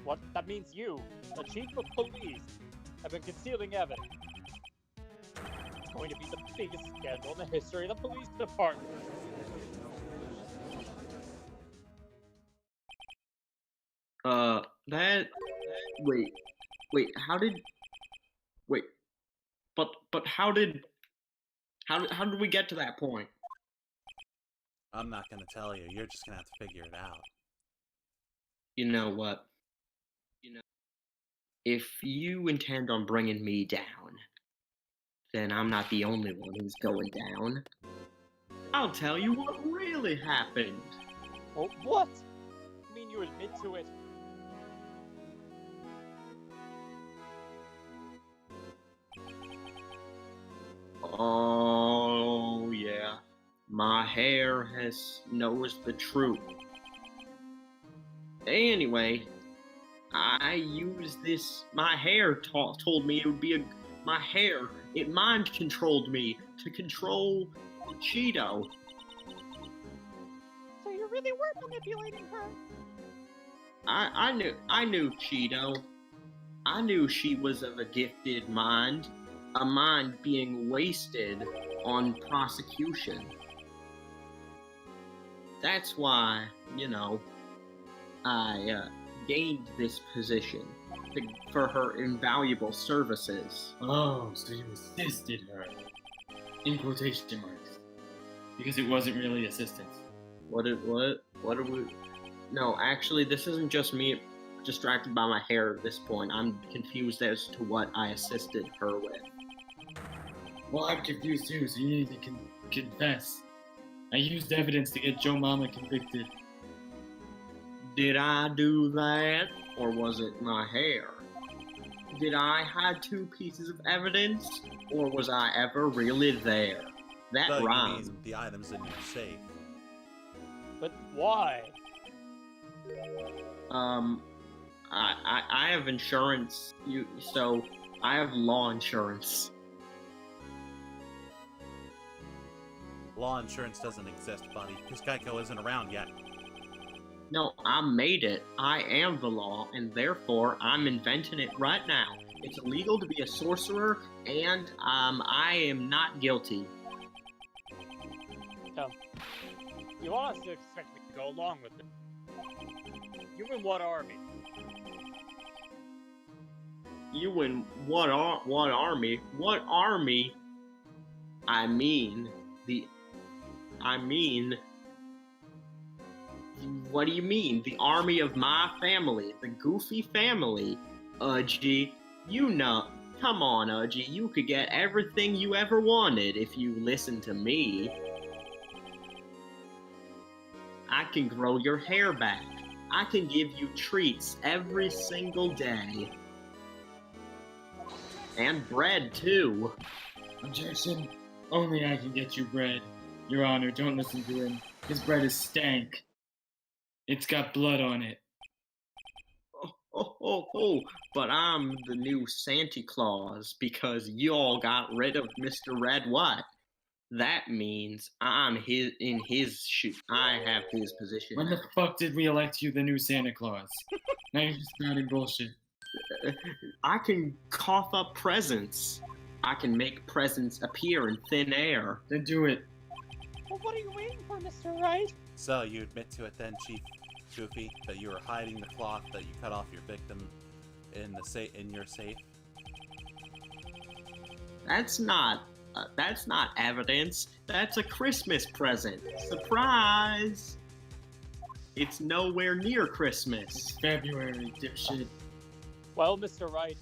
What? That means you, the chief of police, have been concealing evidence. It's going to be the biggest scandal in the history of the police department. How did we get to that point? I'm not gonna tell you. You're just gonna have to figure it out. You know what? If you intend on bringing me down, then I'm not the only one who's going down. I'll tell you what really happened. Oh, what? You mean you admit to it? Oh, yeah. My hair knows the truth. Anyway, I used this. My hair told me it would be my hair. It mind controlled me to control Cheeto. So you really were manipulating her? I knew Cheeto. I knew she was of a gifted mind, a mind being wasted on prosecution. That's why, I gained this position for her invaluable services. Oh, so you assisted her. In quotation marks. Because it wasn't really assistance. What are we? No, actually, this isn't just me distracted by my hair at this point. I'm confused as to what I assisted her with. Well, I'm confused too, so you need to confess. I used evidence to get Joe Mama convicted. Did I do that, or was it my hair? Did I hide two pieces of evidence, or was I ever really there? That So you rhymes. mean the items in your safe. But why? I have insurance. So I have law insurance. Law insurance doesn't exist, buddy, because Geico isn't around yet. No, I made it. I am the law, and therefore I'm inventing it right now. It's illegal to be a sorcerer, and I am not guilty. So, you want us to expect me to go along with it? You in what army? You in what army? What army? I mean, what do you mean? The army of my family, the Goofy family. Udgy, come on, Udgy, you could get everything you ever wanted if you listen to me. I can grow your hair back. I can give you treats every single day. And bread, too. Objection. Only I can get you bread. Your Honor, don't listen to him. His bread is stank. It's got blood on it. But I'm the new Santa Claus because y'all got rid of Mr. Red White. That means I'm in his shoe. I have his position. When the now. fuck did we elect you the new Santa Claus? Now you're just spouting bullshit. I can cough up presents. I can make presents appear in thin air. Then do it. Well, what are you waiting for, Mr. Wright? So you admit to it then, Chief Goofy, that you were hiding the cloth that you cut off your victim in your safe? That's not evidence. That's a Christmas present. Surprise! It's nowhere near Christmas. February, dipshit. Well, Mr. Wright,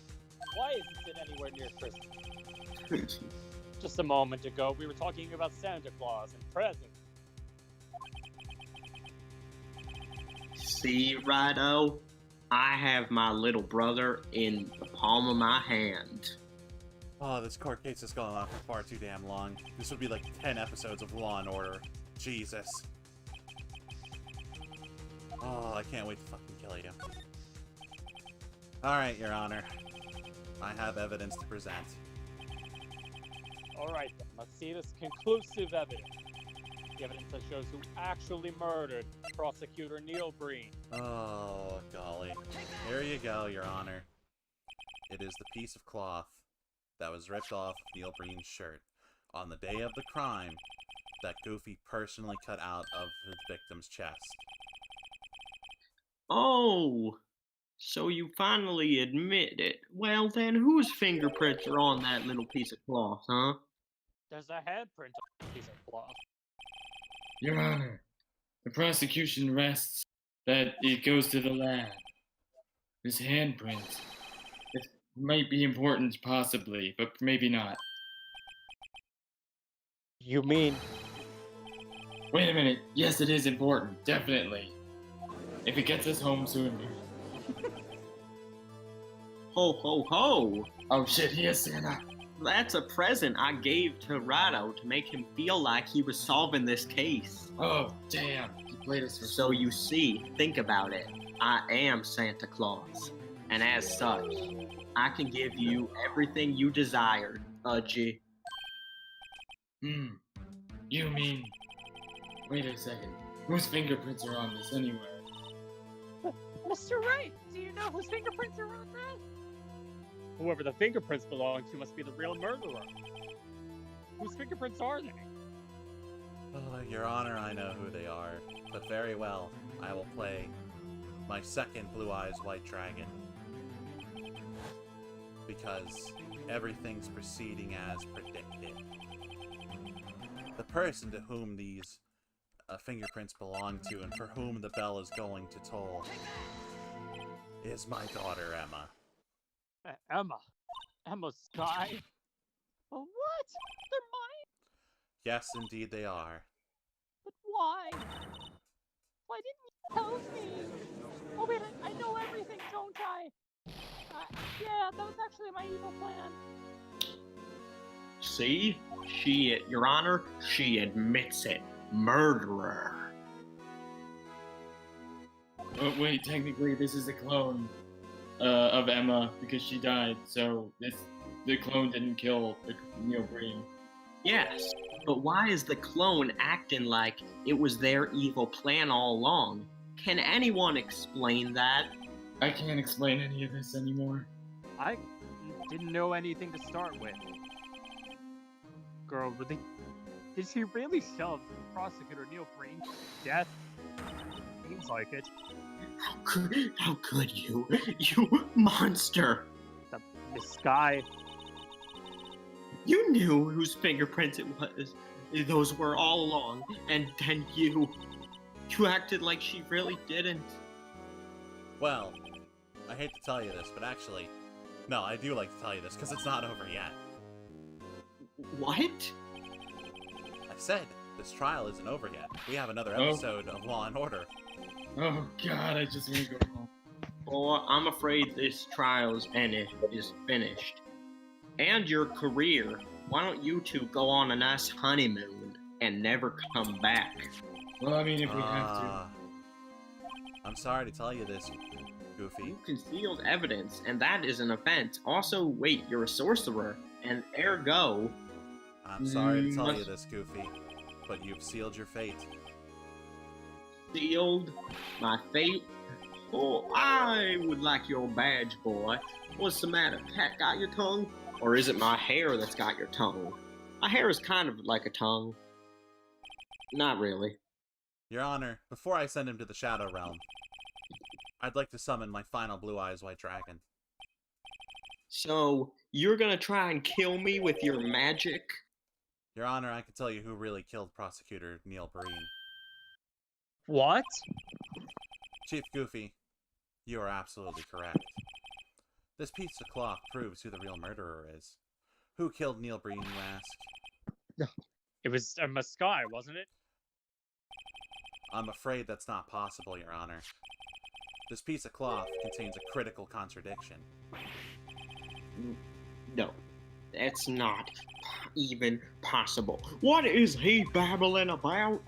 why isn't it anywhere near Christmas? Just a moment ago, we were talking about Santa Claus and presents. See, Rido? I have my little brother in the palm of my hand. Oh, this court case has gone on for far too damn long. This would be like 10 episodes of Law and Order. Jesus. Oh, I can't wait to fucking kill you. Alright, Your Honor. I have evidence to present. Alright then, let's see this conclusive evidence. The evidence that shows who actually murdered Prosecutor Neil Breen. Oh, golly. Here you go, Your Honor. It is the piece of cloth that was ripped off Neil Breen's shirt on the day of the crime that Goofy personally cut out of his victim's chest. Oh, so you finally admit it. Well then, whose fingerprints are on that little piece of cloth, huh? There's a handprint on the piece of cloth. Your Honor, the prosecution rests that it goes to the lab. This handprint. It might be important, possibly, but maybe not. You mean... Wait a minute. Yes, it is important. Definitely. If it gets us home soon. Ho, ho, ho! Oh shit, he is Santa. That's a present I gave to Rido to make him feel like he was solving this case. Oh, damn. He played us for So you see, think about it. I am Santa Claus. And as such, I can give you everything you desired, Udgy. You mean... Wait a second. Whose fingerprints are on this anyway? Mr. Wright, do you know whose fingerprints are on that? Whoever the fingerprints belong to must be the real murderer. Whose fingerprints are they? Your Honor, I know who they are, but very well, I will play my second Blue Eyes White Dragon. Because everything's proceeding as predicted. The person to whom these fingerprints belong to and for whom the bell is going to toll is my daughter, Emma. Emma? Emma Sky? Oh, what? They're mine? Yes, indeed they are. But why? Why didn't you tell me? Oh wait, I know everything, don't I? Yeah, that was actually my evil plan. See? Your Honor, she admits it. Murderer. Oh, wait, technically this is a clone of Emma because she died, so the clone didn't kill Neil Breen. Yes, but why is the clone acting like it was their evil plan all along? Can anyone explain that? I can't explain any of this anymore. I didn't know anything to start with. Girl, did she really shove Prosecutor Neil Breen to death? Seems like it. How could you? You monster! This guy. You knew whose fingerprints it was. Those were all along, and then you acted like she really didn't. Well, I hate to tell you this, but actually, no, I do like to tell you this, because it's not over yet. What? I said, this trial isn't over yet. We have another episode of Law and Order. Oh god, I just want to go home. Well, I'm afraid this trial's is finished. And your career. Why don't you two go on a nice honeymoon and never come back? Well, I mean, if we have to. I'm sorry to tell you this, Goofy. You concealed evidence, and that is an offense. Also, wait, you're a sorcerer, and ergo, I'm sorry to tell you this, Goofy, but you've sealed your fate. Sealed my fate? Oh, I would like your badge, boy. What's the matter? Cat got your tongue? Or is it my hair that's got your tongue? My hair is kind of like a tongue. Not really. Your Honor, before I send him to the Shadow Realm, I'd like to summon my final Blue Eyes White Dragon. So, you're gonna try and kill me with your magic? Your Honor, I can tell you who really killed Prosecutor Neil Breen. What? Chief Goofy, you are absolutely correct. This piece of cloth proves who the real murderer is. Who killed Neil Breen, you ask? It was a Muskai, wasn't it? I'm afraid that's not possible, Your Honor. This piece of cloth contains a critical contradiction. No, that's not even possible. What is he babbling about?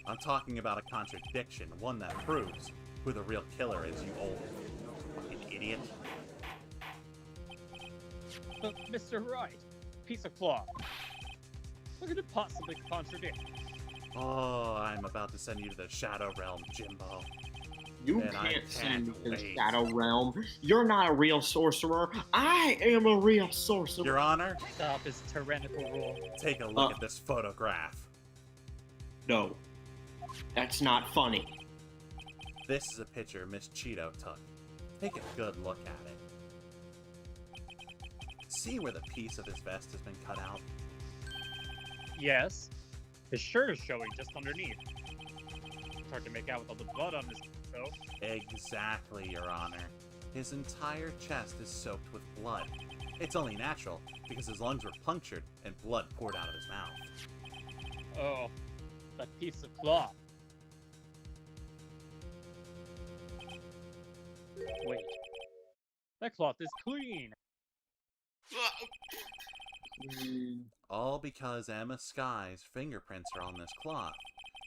I'm talking about a contradiction, one that proves who the real killer is, you old fucking idiot. But Mr. Wright, piece of cloth. What could it possibly contradict? Oh, I'm about to send you to the Shadow Realm, Jimbo. You And I can't send me can't to the wait. Shadow Realm. You're not a real sorcerer. I am a real sorcerer. Your Honor, Stop his tyrannical rule. take a look at this photograph. No, that's not funny. This is a picture Miss Cheeto took. Take a good look at it. See where the piece of his vest has been cut out? Yes. His shirt is showing just underneath. It's hard to make out with all the blood on his though. Exactly, Your Honor. His entire chest is soaked with blood. It's only natural, because his lungs were punctured and blood poured out of his mouth. Oh, that piece of cloth. Wait. That cloth is clean. All because Emma Sky's fingerprints are on this cloth.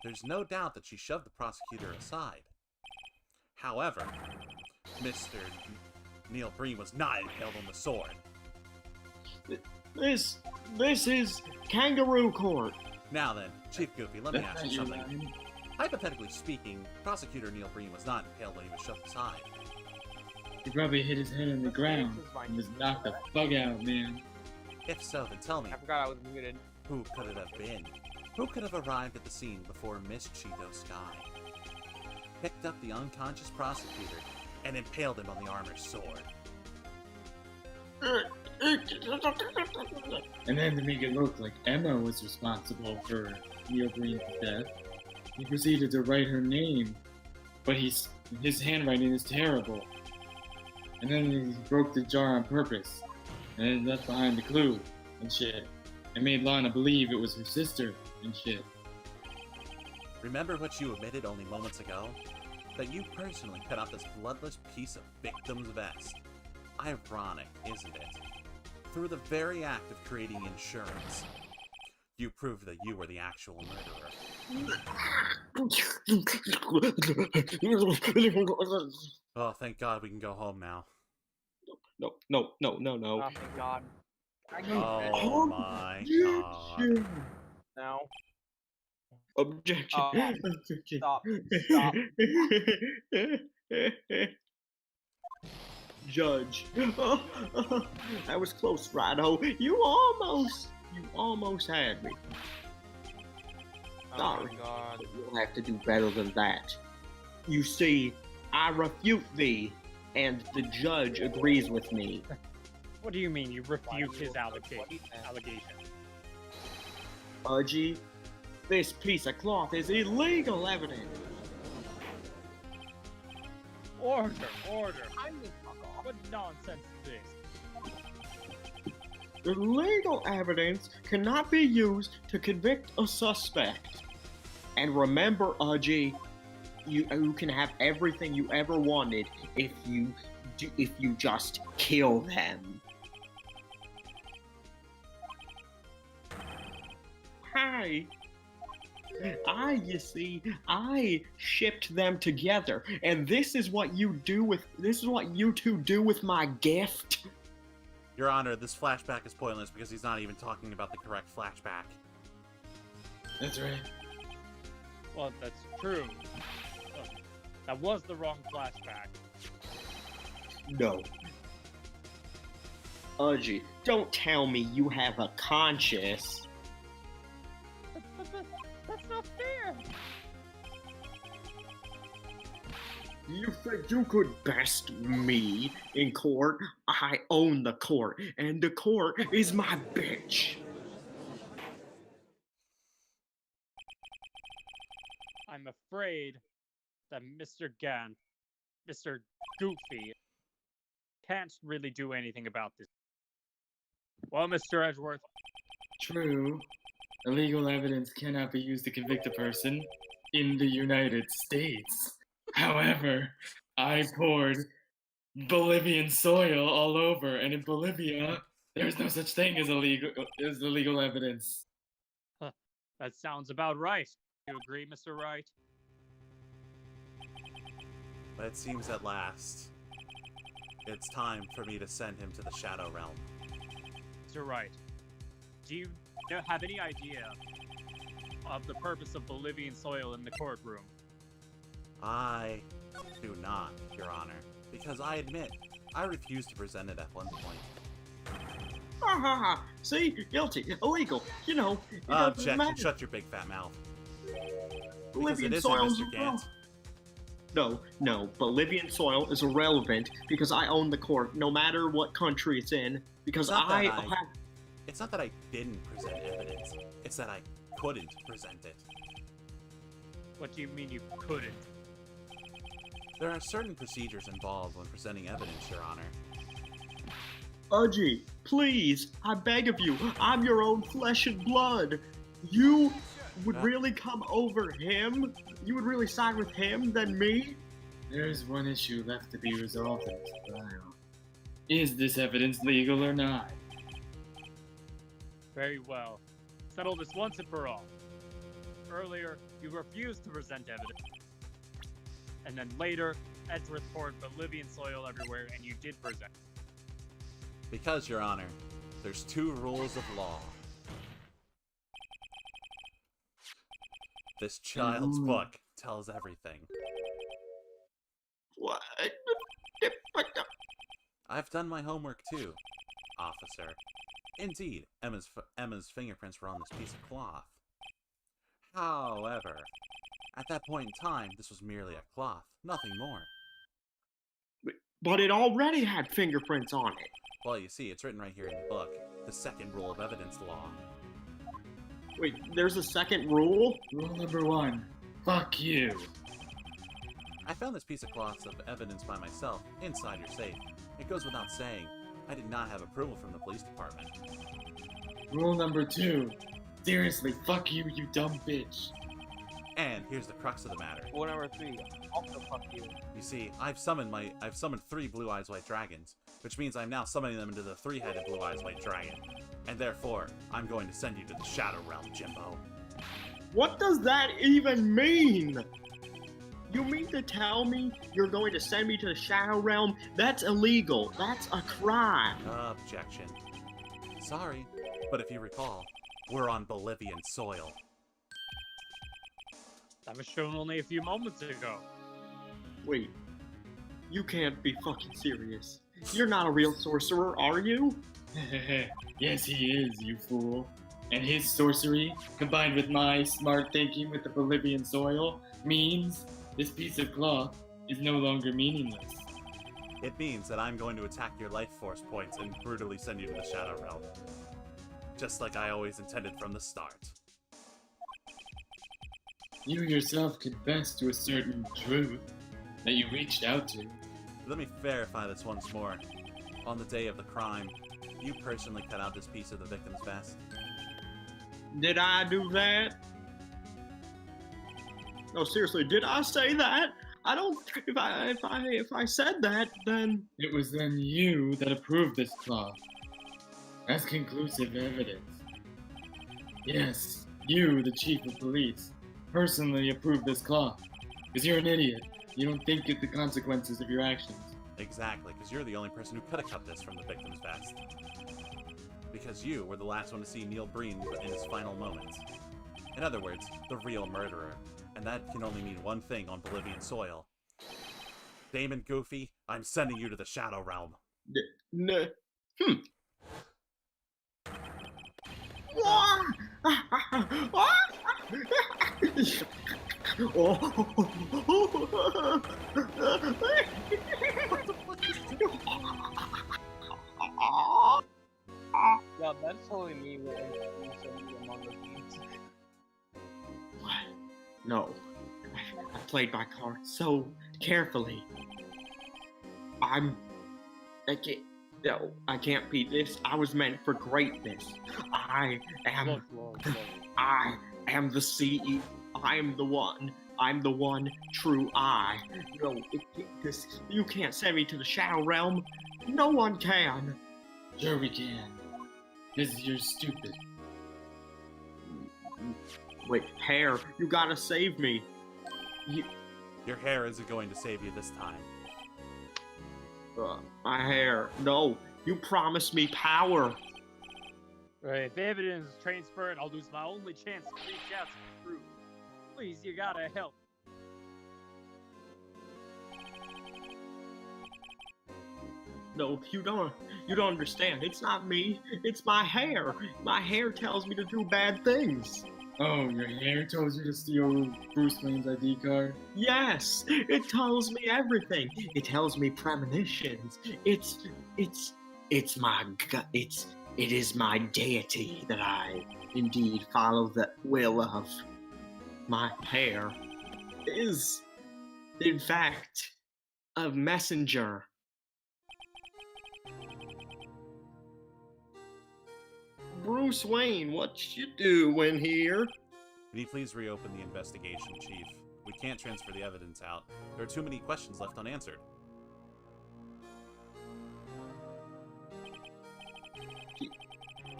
There's no doubt that she shoved the prosecutor aside. However, Mr. Neil Breen was not impaled on the sword. This is kangaroo court. Now then, Chief Goofy, let me ask you something. Hypothetically speaking, Prosecutor Neil Breen was not impaled when he was shoved aside. He probably hit his head on the ground and was knocked the fuck out, man. If so, then tell me, I forgot I was muted. who could it have been? Who could have arrived at the scene before Miss Cheeto Sky? Picked up the unconscious prosecutor and impaled him on the armor's sword. And then to make it look like Emma was responsible for Neil Breen's death, he proceeded to write her name, but his handwriting is terrible. And then he broke the jar on purpose, and then left behind the clue and shit, and made Lana believe it was her sister and shit. Remember what you admitted only moments ago? That you personally cut out this bloodless piece of victim's vest. Ironic, isn't it? Through the very act of creating insurance, you proved that you were the actual murderer. Oh, thank God we can go home now. No. Oh, thank God. I can't Oh my God. No. Objection. Objection. Stop. Judge. That was close, Rado. You almost had me. Oh Sorry. my God. But you'll have to do better than that. You see, I refute thee, and the judge agrees with me. What do you mean you refute his allegation? Pudgy, this piece of cloth is illegal evidence. Order. I mean, fuck off. What nonsense is this? Illegal evidence cannot be used to convict a suspect. And remember, Udgy, you can have everything you ever wanted if you just kill them. Hi. You see, I shipped them together, and this is what you two do with my gift. Your Honor, this flashback is pointless because he's not even talking about the correct flashback. That's right. Well, that's true. That was the wrong flashback. No. Udgy, don't tell me you have a conscience. That's not fair. You think you could best me in court? I own the court, and the court is my bitch. I'm afraid that Mr. Mr. Goofy, can't really do anything about this. Well, Mr. Edgeworth. True. Illegal evidence cannot be used to convict a person in the United States. However, I poured Bolivian soil all over, and in Bolivia, there's no such thing as illegal evidence. That sounds about right. You agree, Mr. Wright? But it seems at last, it's time for me to send him to the Shadow Realm. Mr. Wright, do you have any idea of the purpose of Bolivian soil in the courtroom? I do not, Your Honor, because I admit, I refused to present it at one point. Ha ha ha! See? Guilty. Illegal. You know, it doesn't Objection, matter. shut your big fat mouth. Because Bolivian it isn't, soil is Mr. Gant. No, Bolivian soil is irrelevant because I own the court, no matter what country it's in, because It's not that I didn't present evidence, it's that I couldn't present it. What do you mean you couldn't? There are certain procedures involved when presenting evidence, Your Honor. Udgy, please, I beg of you, I'm your own flesh and blood. You would really come over him? You would really side with him than me? There is one issue left to be resolved in this trial. Is this evidence legal or not? Very well. Settle this once and for all. Earlier, you refused to present evidence. And then later, Edgeworth poured Bolivian soil everywhere and you did present. Because, Your Honor, there's two rules of law. This child's book tells everything. What? I've done my homework too, officer. Indeed, Emma's fingerprints were on this piece of cloth. However, at that point in time, this was merely a cloth, nothing more. But it already had fingerprints on it. Well, you see, it's written right here in the book. The second rule of evidence law. Wait, there's a second rule? Rule number 1. Fuck you. I found this piece of cloth of evidence by myself inside your safe. It goes without saying, I did not have approval from the police department. Rule number 2. Seriously, fuck you, you dumb bitch. And here's the crux of the matter. Rule number 3. Also fuck you. You see, I've summoned 3 Blue Eyes White Dragons, which means I'm now summoning them into the 3-headed Blue Eyes White Dragon. And therefore, I'm going to send you to the Shadow Realm, Jimbo. What does that even mean? You mean to tell me you're going to send me to the Shadow Realm? That's illegal. That's a crime. Objection. Sorry, but if you recall, we're on Bolivian soil. That was shown only a few moments ago. Wait, you can't be fucking serious. You're not a real sorcerer, are you? Yes, he is, you fool. And his sorcery, combined with my smart thinking with the Bolivian soil, means this piece of cloth is no longer meaningless. It means that I'm going to attack your life force points and brutally send you to the Shadow Realm. Just like I always intended from the start. You yourself confessed to a certain truth that you reached out to. Let me verify this once more. On the day of the crime, you personally cut out this piece of the victim's vest. Did I do that? No, seriously, did I say that? I don't. If I said that, then It was then you that approved this cloth. That's conclusive evidence. Yes, you, the chief of police, personally approved this cloth. Because you're an idiot. You don't think of the consequences of your actions. Exactly, because you're the only person who could have cut this from the victim's vest. Because you were the last one to see Neil Breen in his final moments. In other words, the real murderer. And that can only mean one thing on Bolivian soil. Damon Goofy, I'm sending you to the Shadow Realm. Yeah, that's totally me when you Among the Thieves. What? No. I played my cards so carefully. I can't be this. I was meant for greatness. I am the CEO. I am the one. I'm the one true I. No, you can't send me to the Shadow Realm. No one can. Sure we can. Because you're stupid. Wait, Hair, you gotta save me. Your hair isn't going to save you this time. My hair. No, you promised me power. Right, if evidence is transferred, I'll lose my only chance to reach out to the crew. Please, you gotta help. No, you don't understand. It's not me. It's my hair. My hair tells me to do bad things. Oh, your hair tells you to steal Bruce Wayne's ID card? Yes, it tells me everything. It tells me premonitions. It is my deity that I indeed follow the will of. My hair is, in fact, a messenger. Bruce Wayne, what you doing here? Can you please reopen the investigation, Chief? We can't transfer the evidence out. There are too many questions left unanswered.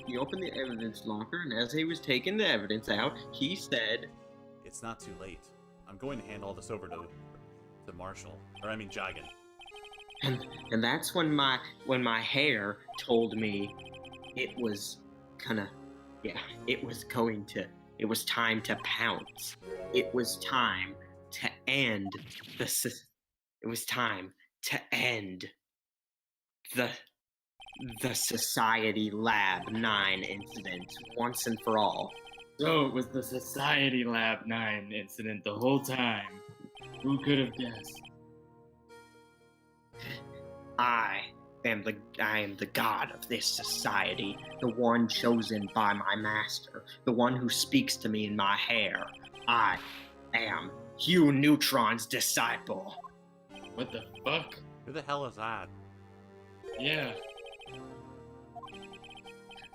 He opened the evidence locker, and as he was taking the evidence out, he said, It's not too late. I'm going to hand all this over to Marshall. Jagan. And that's when my hair told me it was it was time to pounce. It was time to end the Society Lab 9 incident once and for all. So it was the Society Lab 9 incident the whole time. Who could have guessed? I am the god of this society, the one chosen by my master, the one who speaks to me in my hair. I am Hugh Neutron's disciple. What the fuck? Who the hell is that? Yeah.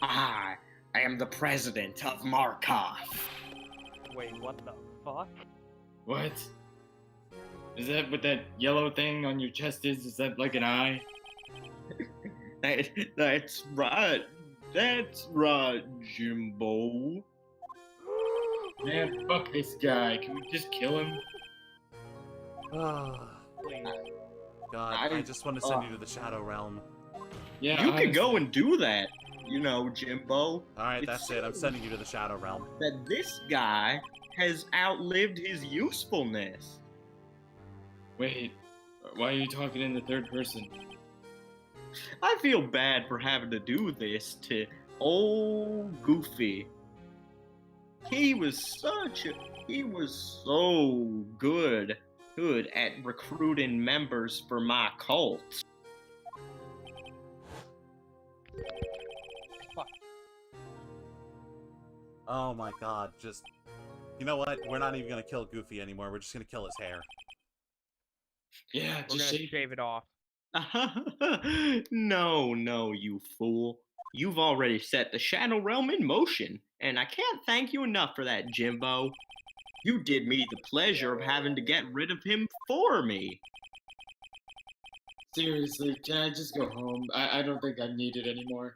I am the president of Markov. Wait, what the fuck? What? Is that what that yellow thing on your chest is? Is that like an eye? That's right. That's right, Jimbo. Man, fuck this guy. Can we just kill him? Please. God, I just want to send you to the Shadow Realm. Yeah, you could go and do that, Jimbo. Alright, that's it. I'm sending you to the Shadow Realm. That this guy has outlived his usefulness. Wait, why are you talking in the third person? I feel bad for having to do this to old Goofy. He was so good at recruiting members for my cult. Oh my god, you know what? We're not even gonna kill Goofy anymore, we're just gonna kill his hair. Yeah, We're just gonna shave it off. No, you fool. You've already set the Shadow Realm in motion, and I can't thank you enough for that, Jimbo. You did me the pleasure of having to get rid of him for me. Seriously, can I just go home? I don't think I need it anymore.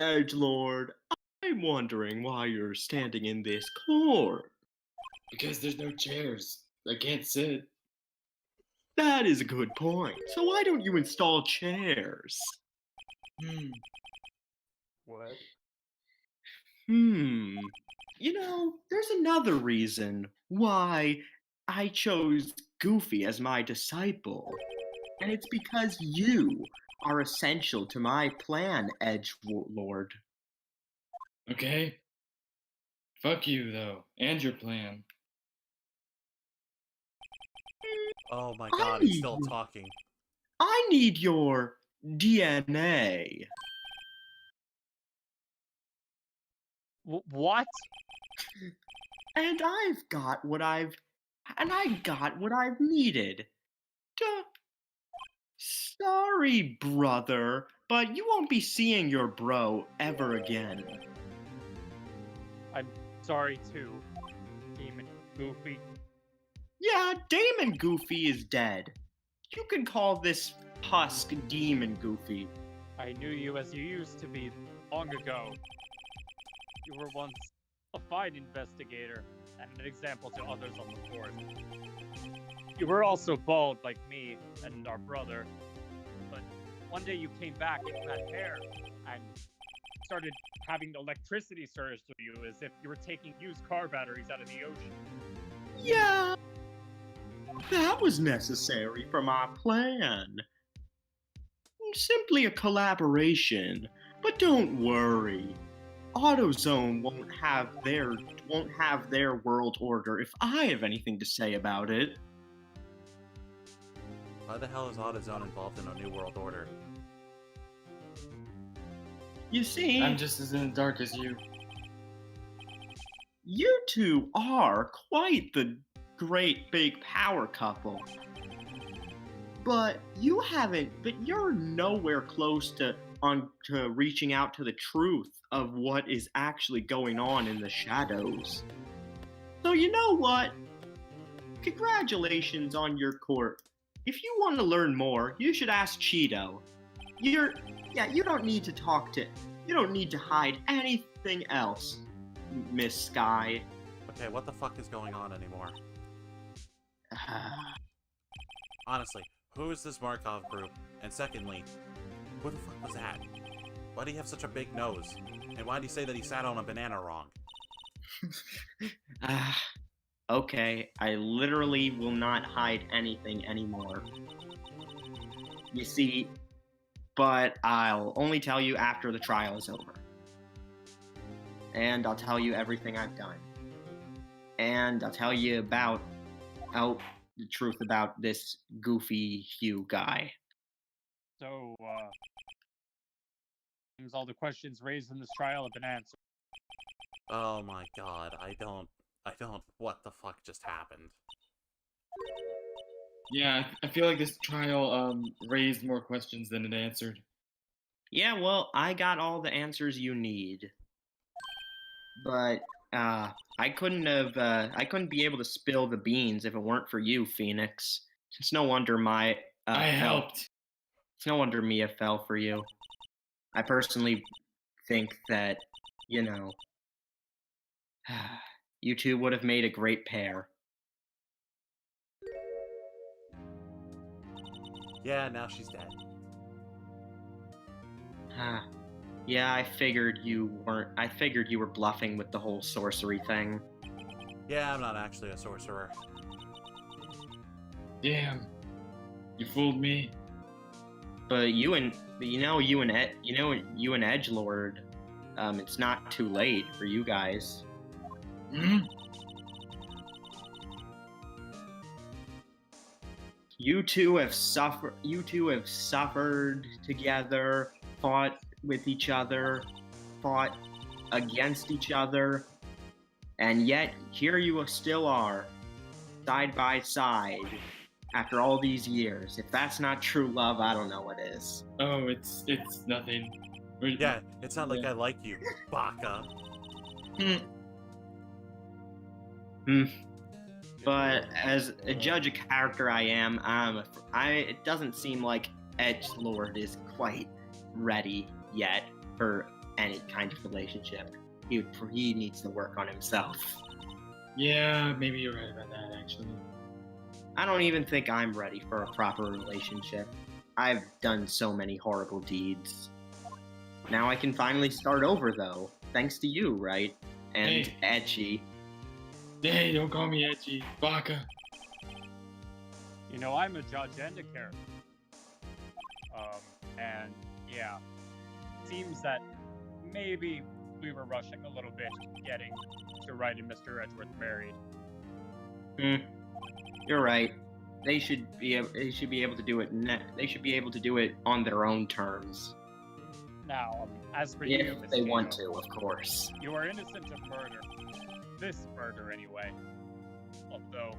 Edgelord, I'm wondering why you're standing in this court. Because there's no chairs. I can't sit. That is a good point. So why don't you install chairs? What? You know, there's another reason why I chose Goofy as my disciple. And it's because you are essential to my plan, Edge Lord. Okay. Fuck you, though, and your plan. Oh my I god, he's need still you. talking. I need your DNA. What? And I got what I've needed. Duh. Sorry, brother, but you won't be seeing your bro ever again. I'm sorry too, Demon Goofy. Yeah, Damon Goofy is dead. You can call this husk Demon Goofy. I knew you as you used to be long ago. You were once a fine investigator and an example to others on the force. You were also bald like me and our brother, but one day you came back in that hair and started having electricity surge through you as if you were taking used car batteries out of the ocean. Yeah, that was necessary for my plan. Simply a collaboration, but don't worry. AutoZone won't have their world order if I have anything to say about it. Why the hell is AutoZone involved in a new world order? You see, I'm just as in the dark as you. you two are quite the great big power couple. But you're nowhere close to reaching out to the truth of what is actually going on in the shadows. So you know what? Congratulations on your court. If you want to learn more, you should ask Cheeto. You don't need to hide anything else, Miss Sky. Okay, what the fuck is going on anymore? Honestly, who is this Markov group? And secondly, who the fuck was that? Why do you have such a big nose? And why do you say that he sat on a banana wrong? Okay, I literally will not hide anything anymore. You see, but I'll only tell you after the trial is over. And I'll tell you everything I've done. And I'll tell you about the truth about this Goofy Hugh guy. So, seems all the questions raised in this trial have been answered. Oh my god, I don't, what the fuck just happened? Yeah, I feel like this trial raised more questions than it answered. Yeah, well, I got all the answers you need. But, I couldn't be able to spill the beans if it weren't for you, Phoenix. It's no wonder I helped. It's no wonder Mia fell for you. I personally think that, you know, you two would have made a great pair. Yeah, now she's dead. Yeah, I figured you were bluffing with the whole sorcery thing. Yeah, I'm not actually a sorcerer. Damn. You fooled me. But you and Edgelord, it's not too late for you guys. Hmm? You two have suffered together, fought with each other, fought against each other, and yet here you still are, side by side, after all these years. If that's not true love, I don't know what is. Oh, it's nothing. Yeah, it's not like I like you, baka. But as a judge of character I am, it doesn't seem like Edgelord is quite ready yet for any kind of relationship. He needs to work on himself. Yeah, maybe you're right about that, actually. I don't even think I'm ready for a proper relationship. I've done so many horrible deeds. Now I can finally start over, though, thanks to you, right? And Hey. Edgy. Hey, don't call me Edgy. Baka. You know, I'm a judge and a character. And yeah, seems that maybe we were rushing a little bit getting to Wright and Mr. Edgeworth married. You're right. They should be able to do it. They should be able to do it on their own terms, Now, as for you, if Miss they want Tito, to, of course. you are innocent of murder. This murder, anyway. Although,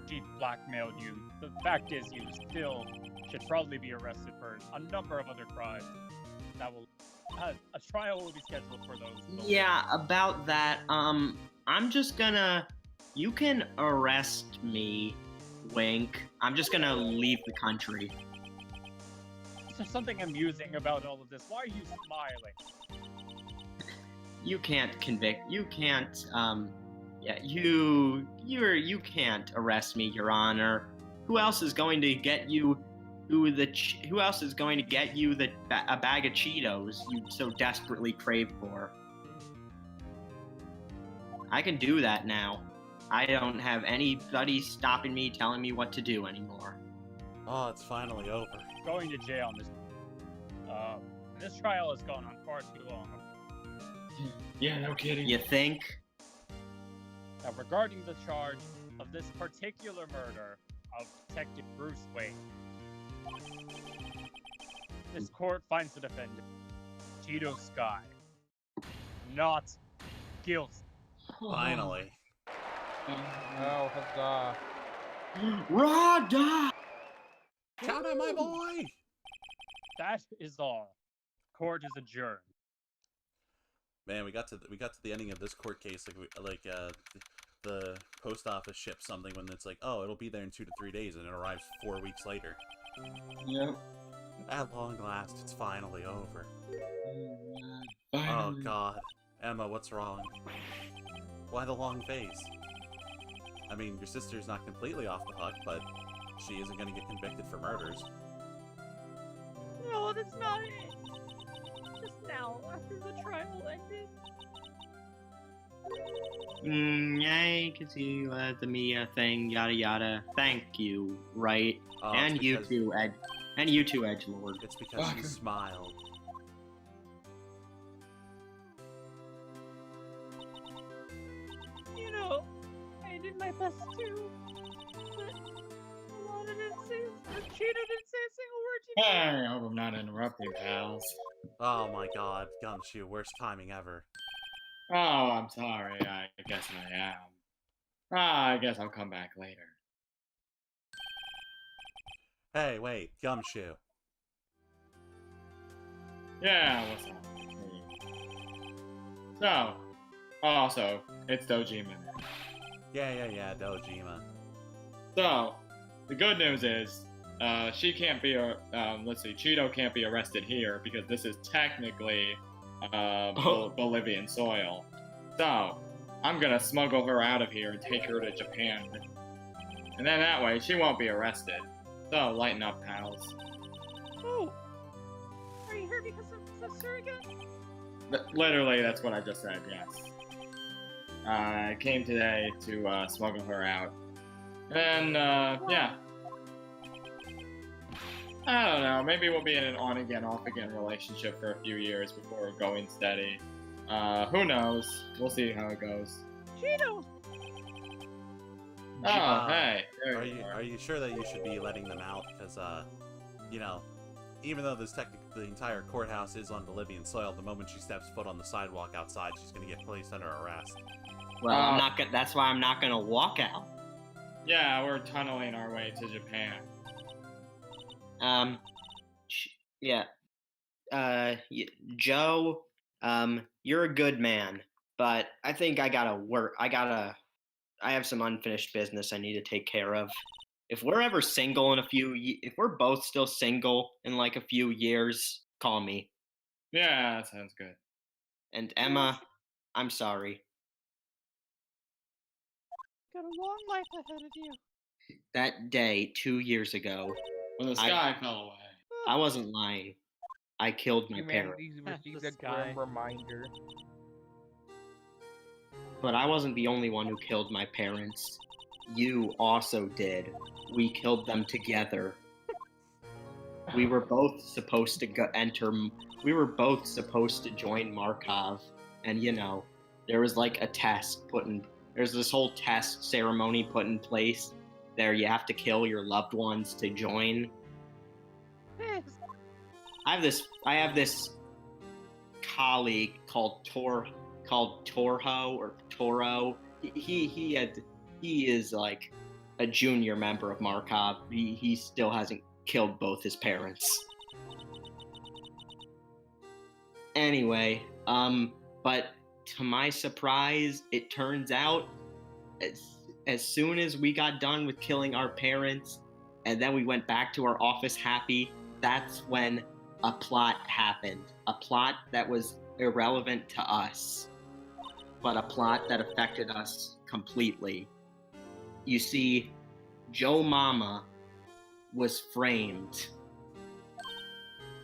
Chief blackmailed you. The fact is, you still should probably be arrested for a number of other crimes. That will, a trial will be scheduled for those. Yeah, about that, I'm just gonna. You can arrest me, wink. I'm just gonna leave the country. There's something amusing about all of this. Why are you smiling? You can't convict. You can't. Yeah, you can't arrest me, Your Honor. Who else is going to get you? Who else is going to get you a bag of Cheetos you so desperately crave for? I can do that now. I don't have anybody stopping me, telling me what to do anymore. Oh, it's finally over. Going to jail. This trial has gone on far too long. Yeah, no kidding. You think? Now, regarding the charge of this particular murder of Detective Bruce Wayne, this court finds the defendant, Tito Sky, not guilty. Finally. Oh, huzzah. Rada! Count out my boy! That is all. Court is adjourned. Man, we got to the ending of this court case the post office shipped something when it's like, oh, it'll be there in 2 to 3 days, and it arrives 4 weeks later. Yep. At long last, it's finally over. Oh Finally. God, Emma, what's wrong? Why the long face? I mean, your sister's not completely off the hook, but she isn't going to get convicted for murders. No, that's not it. Just now, after the trial ended. I can see the Mia thing, yada yada. Thank you, right? Oh, and it's you because- too, and you too, Edgelord. It's because you smiled. You know, I did my best too. But Lana didn't say, Cheetah didn't say a single word to me. Hey, I hope I'm not interrupting, pals. Oh my God, Gumshoe, worst timing ever. Oh, I'm sorry. I guess I am. I guess I'll come back later. Hey, wait, Gumshoe. Yeah, what's up? So, also, it's Dojima now. Yeah, Dojima. So, the good news is, she can't be, Cheeto can't be arrested here because this is technically, Bolivian soil. So, I'm gonna smuggle her out of here and take her to Japan. And then that way, she won't be arrested. So, lighten up, pals. Oh! Are you here because of sister again? Literally, that's what I just said, yes. I came today to, smuggle her out. And, yeah. I don't know, maybe we'll be in an on-again, off-again relationship for a few years before going steady. Who knows? We'll see how it goes. Cheeto! Oh, hey, there Are you you are. are you sure that you should be letting them out? Because you know, even though the entire courthouse is on Bolivian soil, the moment she steps foot on the sidewalk outside, she's gonna get placed under arrest. Well, I'm not gonna. That's why I'm not gonna walk out. Yeah, we're tunneling our way to Japan. Yeah. Joe, you're a good man, but I think I gotta work. I have some unfinished business I need to take care of. If we're ever single in if we're both still single in like a few years, call me. Yeah, that sounds good. And Emma, I'm sorry. Got a long life ahead of you. That day 2 years ago, When the I- sky fell away. I wasn't lying. I killed my parents. Humanity's received The a sky. grim reminder. But I wasn't the only one who killed my parents. You also did. We killed them together. We were both supposed to we were both supposed to join Markov. And there was like a test there's this whole test ceremony put in place. There you have to kill your loved ones to join. I have this colleague called Torho or Toro. He is like a junior member of Markov. He still hasn't killed both his parents. Anyway, but to my surprise, it turns out as soon as we got done with killing our parents, and then we went back to our office happy, that's when a plot happened. A plot that was irrelevant to us, but a plot that affected us completely. You see, Joe Mama was framed.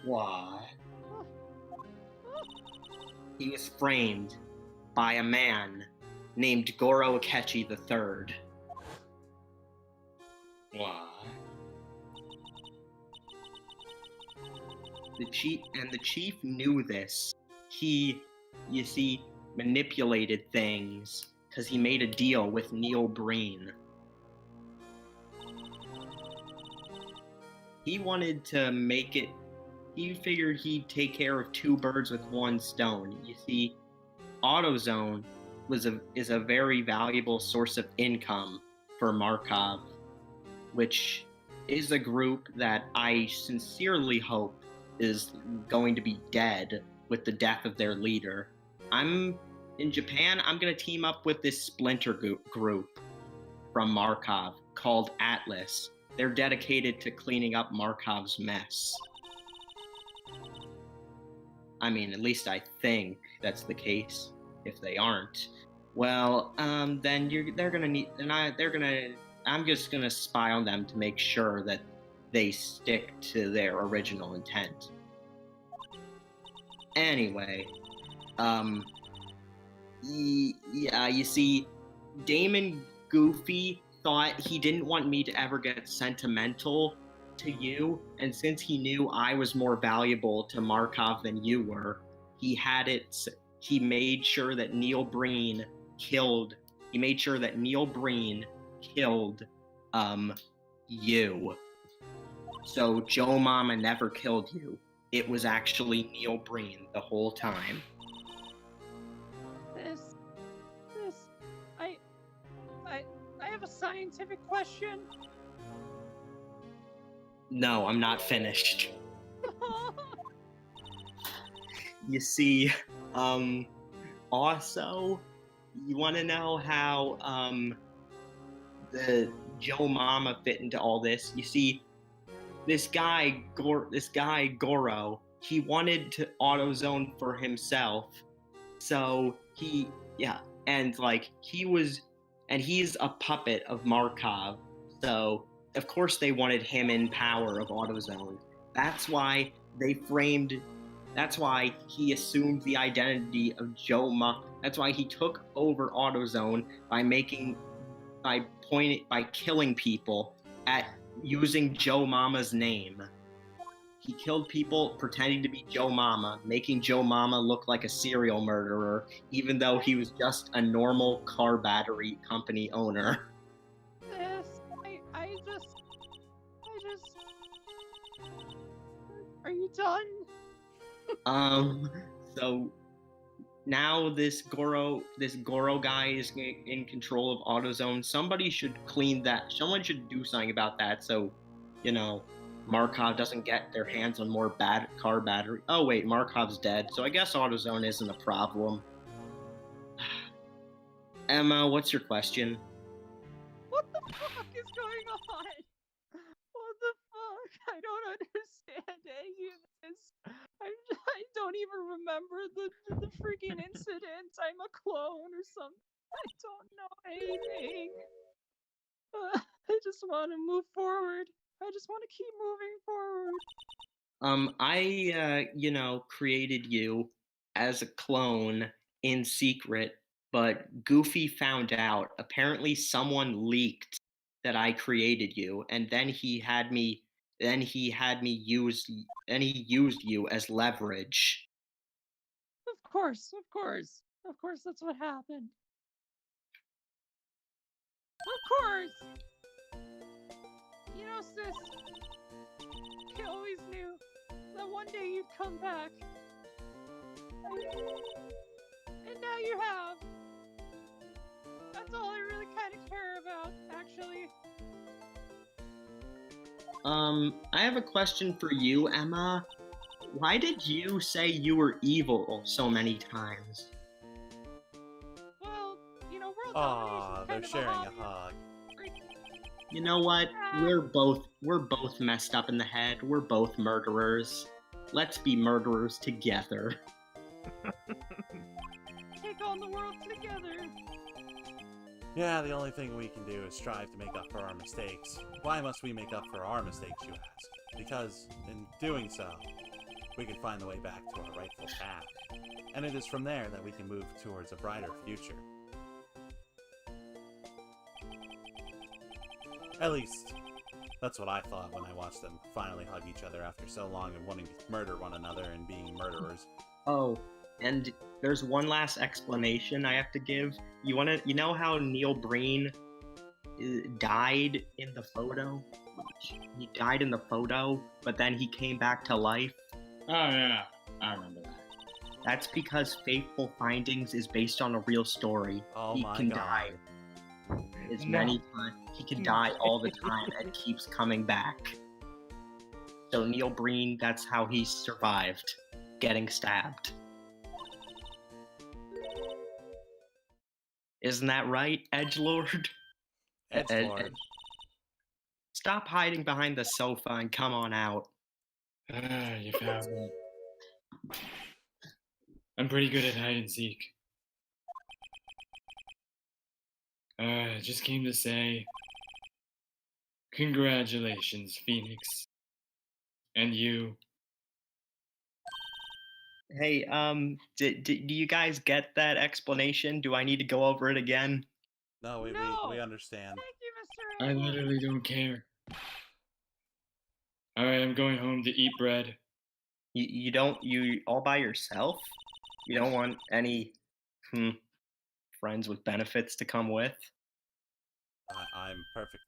Why? He was framed by a man named Goro Akechi III. Why? The chief knew this. He, you see, manipulated things because he made a deal with Neil Breen. He wanted to make it. He figured he'd take care of two birds with one stone. You see, AutoZone is a very valuable source of income for Markov, which is a group that I sincerely hope is going to be dead with the death of their leader. In Japan, I'm going to team up with this splinter group from Markov called Atlas. They're dedicated to cleaning up Markov's mess. I mean, at least I think that's the case. If they aren't, well, then I'm just gonna spy on them to make sure that they stick to their original intent. Anyway, you see, Damon Goofy thought he didn't want me to ever get sentimental to you, and since he knew I was more valuable to Markov than you were, he made sure that Neil Breen killed you. So Joe Mama never killed you. It was actually Neil Breen the whole time. I have a scientific question. No, I'm not finished. You see, also, you want to know how the Joe Mama fit into all this? You see, this guy Goro, he wanted to AutoZone for himself, so he's a puppet of Markov, so of course they wanted him in power of AutoZone. That's why he assumed the identity of Joe Mama. That's why he took over AutoZone by killing people using Joe Mama's name. He killed people pretending to be Joe Mama, making Joe Mama look like a serial murderer, even though he was just a normal car battery company owner. Are you done? So now this Goro guy is in control of AutoZone. Somebody should clean that. Someone should do something about that so, Markov doesn't get their hands on more car battery. Oh wait, Markov's dead, so I guess AutoZone isn't a problem. Emma, what's your question? What the fuck is going on? What the fuck? I don't understand any of this. I don't even remember the freaking incident. I'm a clone or something. I don't know anything. I just want to move forward. I just want to keep moving forward. I created you as a clone in secret, but Goofy found out. Apparently someone leaked that I created you, and then he had me use and he used you as leverage. Of course, of course. Of course that's what happened. Of course! You know, sis, I always knew that one day you'd come back. And now you have. That's all I really kind of care about, actually. I have a question for you, Emma. Why did you say you were evil so many times? Well, you know, world Aw, domination's they're kind of sharing a hobby. hug. You know what? We're both messed up in the head. We're both murderers. Let's be murderers together. Take on the world together. Yeah, the only thing we can do is strive to make up for our mistakes. Why must we make up for our mistakes, you ask? Because, in doing so, we can find the way back to our rightful path. And it is from there that we can move towards a brighter future. At least, that's what I thought when I watched them finally hug each other after so long of wanting to murder one another and being murderers. Oh, and there's one last explanation I have to give. You know how Neil Breen died in the photo? He died in the photo, but then he came back to life? Oh yeah, I remember that. That's because Faithful Findings is based on a real story. Oh He my can god. die as No. many times. He can die all the time and keeps coming back. So Neil Breen, that's how he survived, getting stabbed. Isn't that right, Edgelord? Edgelord. Stop hiding behind the sofa and come on out. Ah, you found me. I'm pretty good at hide and seek. I just came to say, congratulations, Phoenix. And you. Hey, do you guys get that explanation? Do I need to go over it again? No, we No. understand. Thank you, Mr. I Edward. literally don't care. Alright, I'm going home to eat bread. You all by yourself? You don't want any friends with benefits to come with? I'm perfect.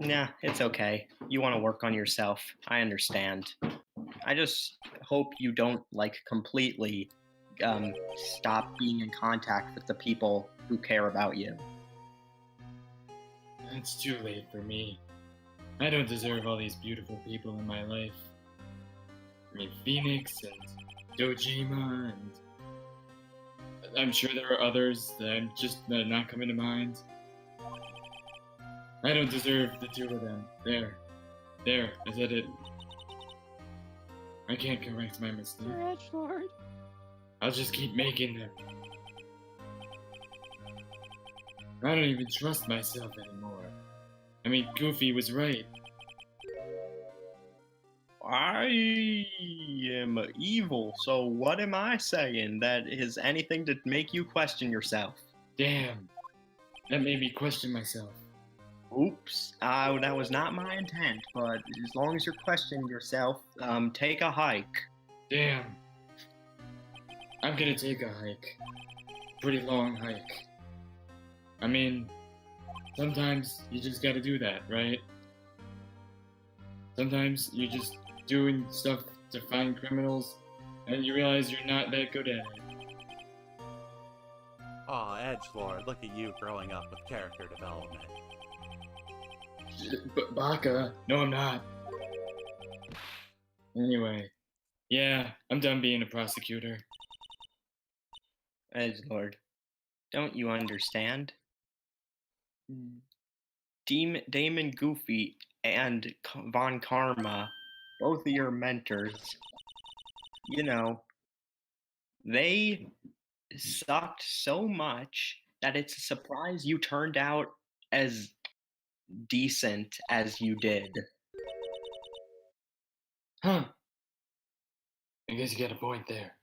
Nah, it's okay. You want to work on yourself. I understand. I just hope you don't completely stop being in contact with the people who care about you. It's too late for me. I don't deserve all these beautiful people in my life. I mean, Phoenix and Dojima, and I'm sure there are others that are not coming to mind. I don't deserve the two of them. There, I said it. I can't correct my mistake. Mr. Edgelord. I'll just keep making them. I don't even trust myself anymore. I mean, Goofy was right. I am evil, so what am I saying that is anything to make you question yourself? Damn. That made me question myself. Oops, that was not my intent, but as long as you're questioning yourself, take a hike. Damn. I'm gonna take a hike. Pretty long hike. I mean, sometimes you just gotta do that, right? Sometimes you're just doing stuff to find criminals, and you realize you're not that good at it. Aw, Edgelord, look at you growing up with character development. But Baka, no I'm not. Anyway, yeah, I'm done being a prosecutor. Edgelord, don't you understand? Damon Goofy and Von Karma, both of your mentors, They sucked so much that it's a surprise you turned out as decent as you did. Huh. I guess you got a point there.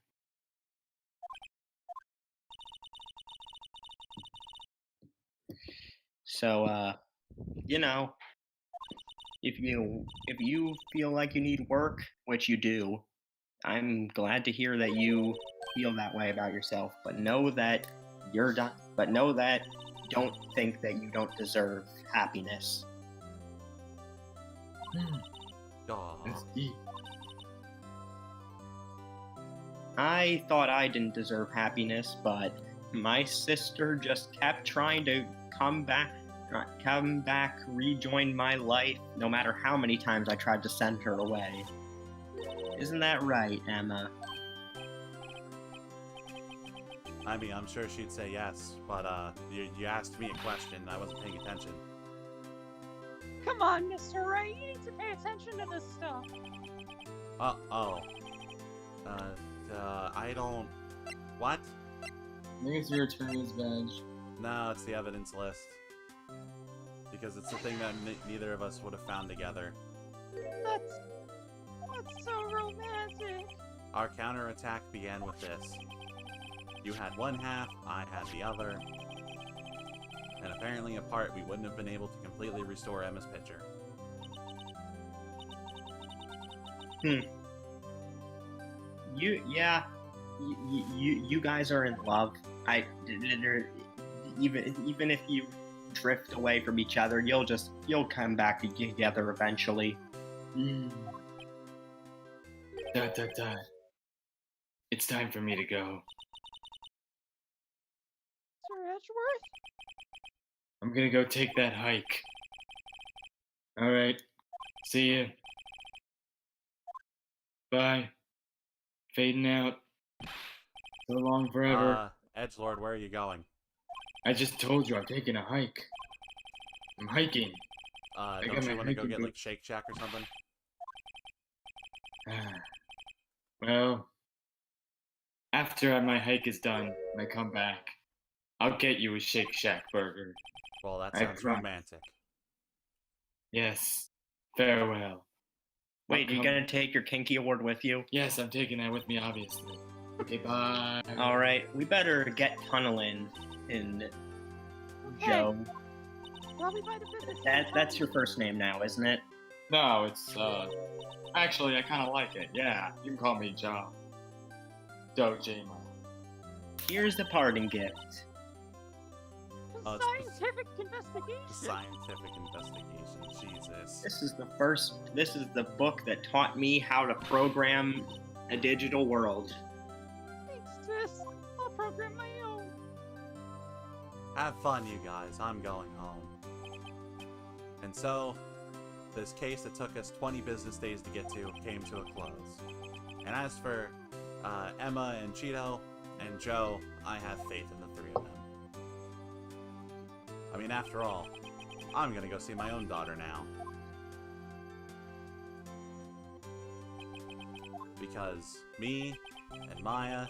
So, you know, if you feel like you need work, which you do, I'm glad to hear that you feel that way about yourself. But know that you're done. But know that don't think that you don't deserve happiness. Aw. That's deep. I thought I didn't deserve happiness, but my sister just kept trying to come back, rejoin my life, no matter how many times I tried to send her away. Isn't that right, Emma? I mean, I'm sure she'd say yes, but you asked me a question, I wasn't paying attention. Come on, Mr. Wright, you need to pay attention to this stuff. Oh. I don't... What? I think it's your attorney's badge. No, it's the evidence list. Because it's the thing that neither of us would have found together. That's so romantic. Our counterattack began with this. You had one half, I had the other. And apparently apart, we wouldn't have been able to completely restore Emma's picture. You guys are in love. Even if you drift away from each other, you'll come back together eventually. Dot. It's time for me to go. Mr. Edgeworth? I'm gonna go take that hike. Alright. See you. Bye. Fading out. So long forever. Edgelord, where are you going? I just told you I'm taking a hike. I'm hiking. Don't you want to go get, like, Shake Shack or something? Well, after my hike is done and I come back, I'll get you a Shake Shack burger. Well, that sounds romantic. Yes. Farewell. Wait, are you gonna take your Kinky Award with you? Yes, I'm taking that with me, obviously. Okay, bye. Alright, we better get tunneling in Joe. Probably by the business. That's your first name now, isn't it? No, it's, actually, I kind of like it. Yeah, you can call me Joe. Dojima. Here's the parting gift. Oh, Scientific investigation. Scientific investigation, Jesus. This is the book that taught me how to program a digital world. Thanks, sis. I'll program my own. Have fun, you guys. I'm going home. And so, this case that took us 20 business days to get to came to a close. And as for Emma and Cheeto and Joe, I have faith in the three of them. I mean, after all, I'm gonna go see my own daughter now. Because me and Maya,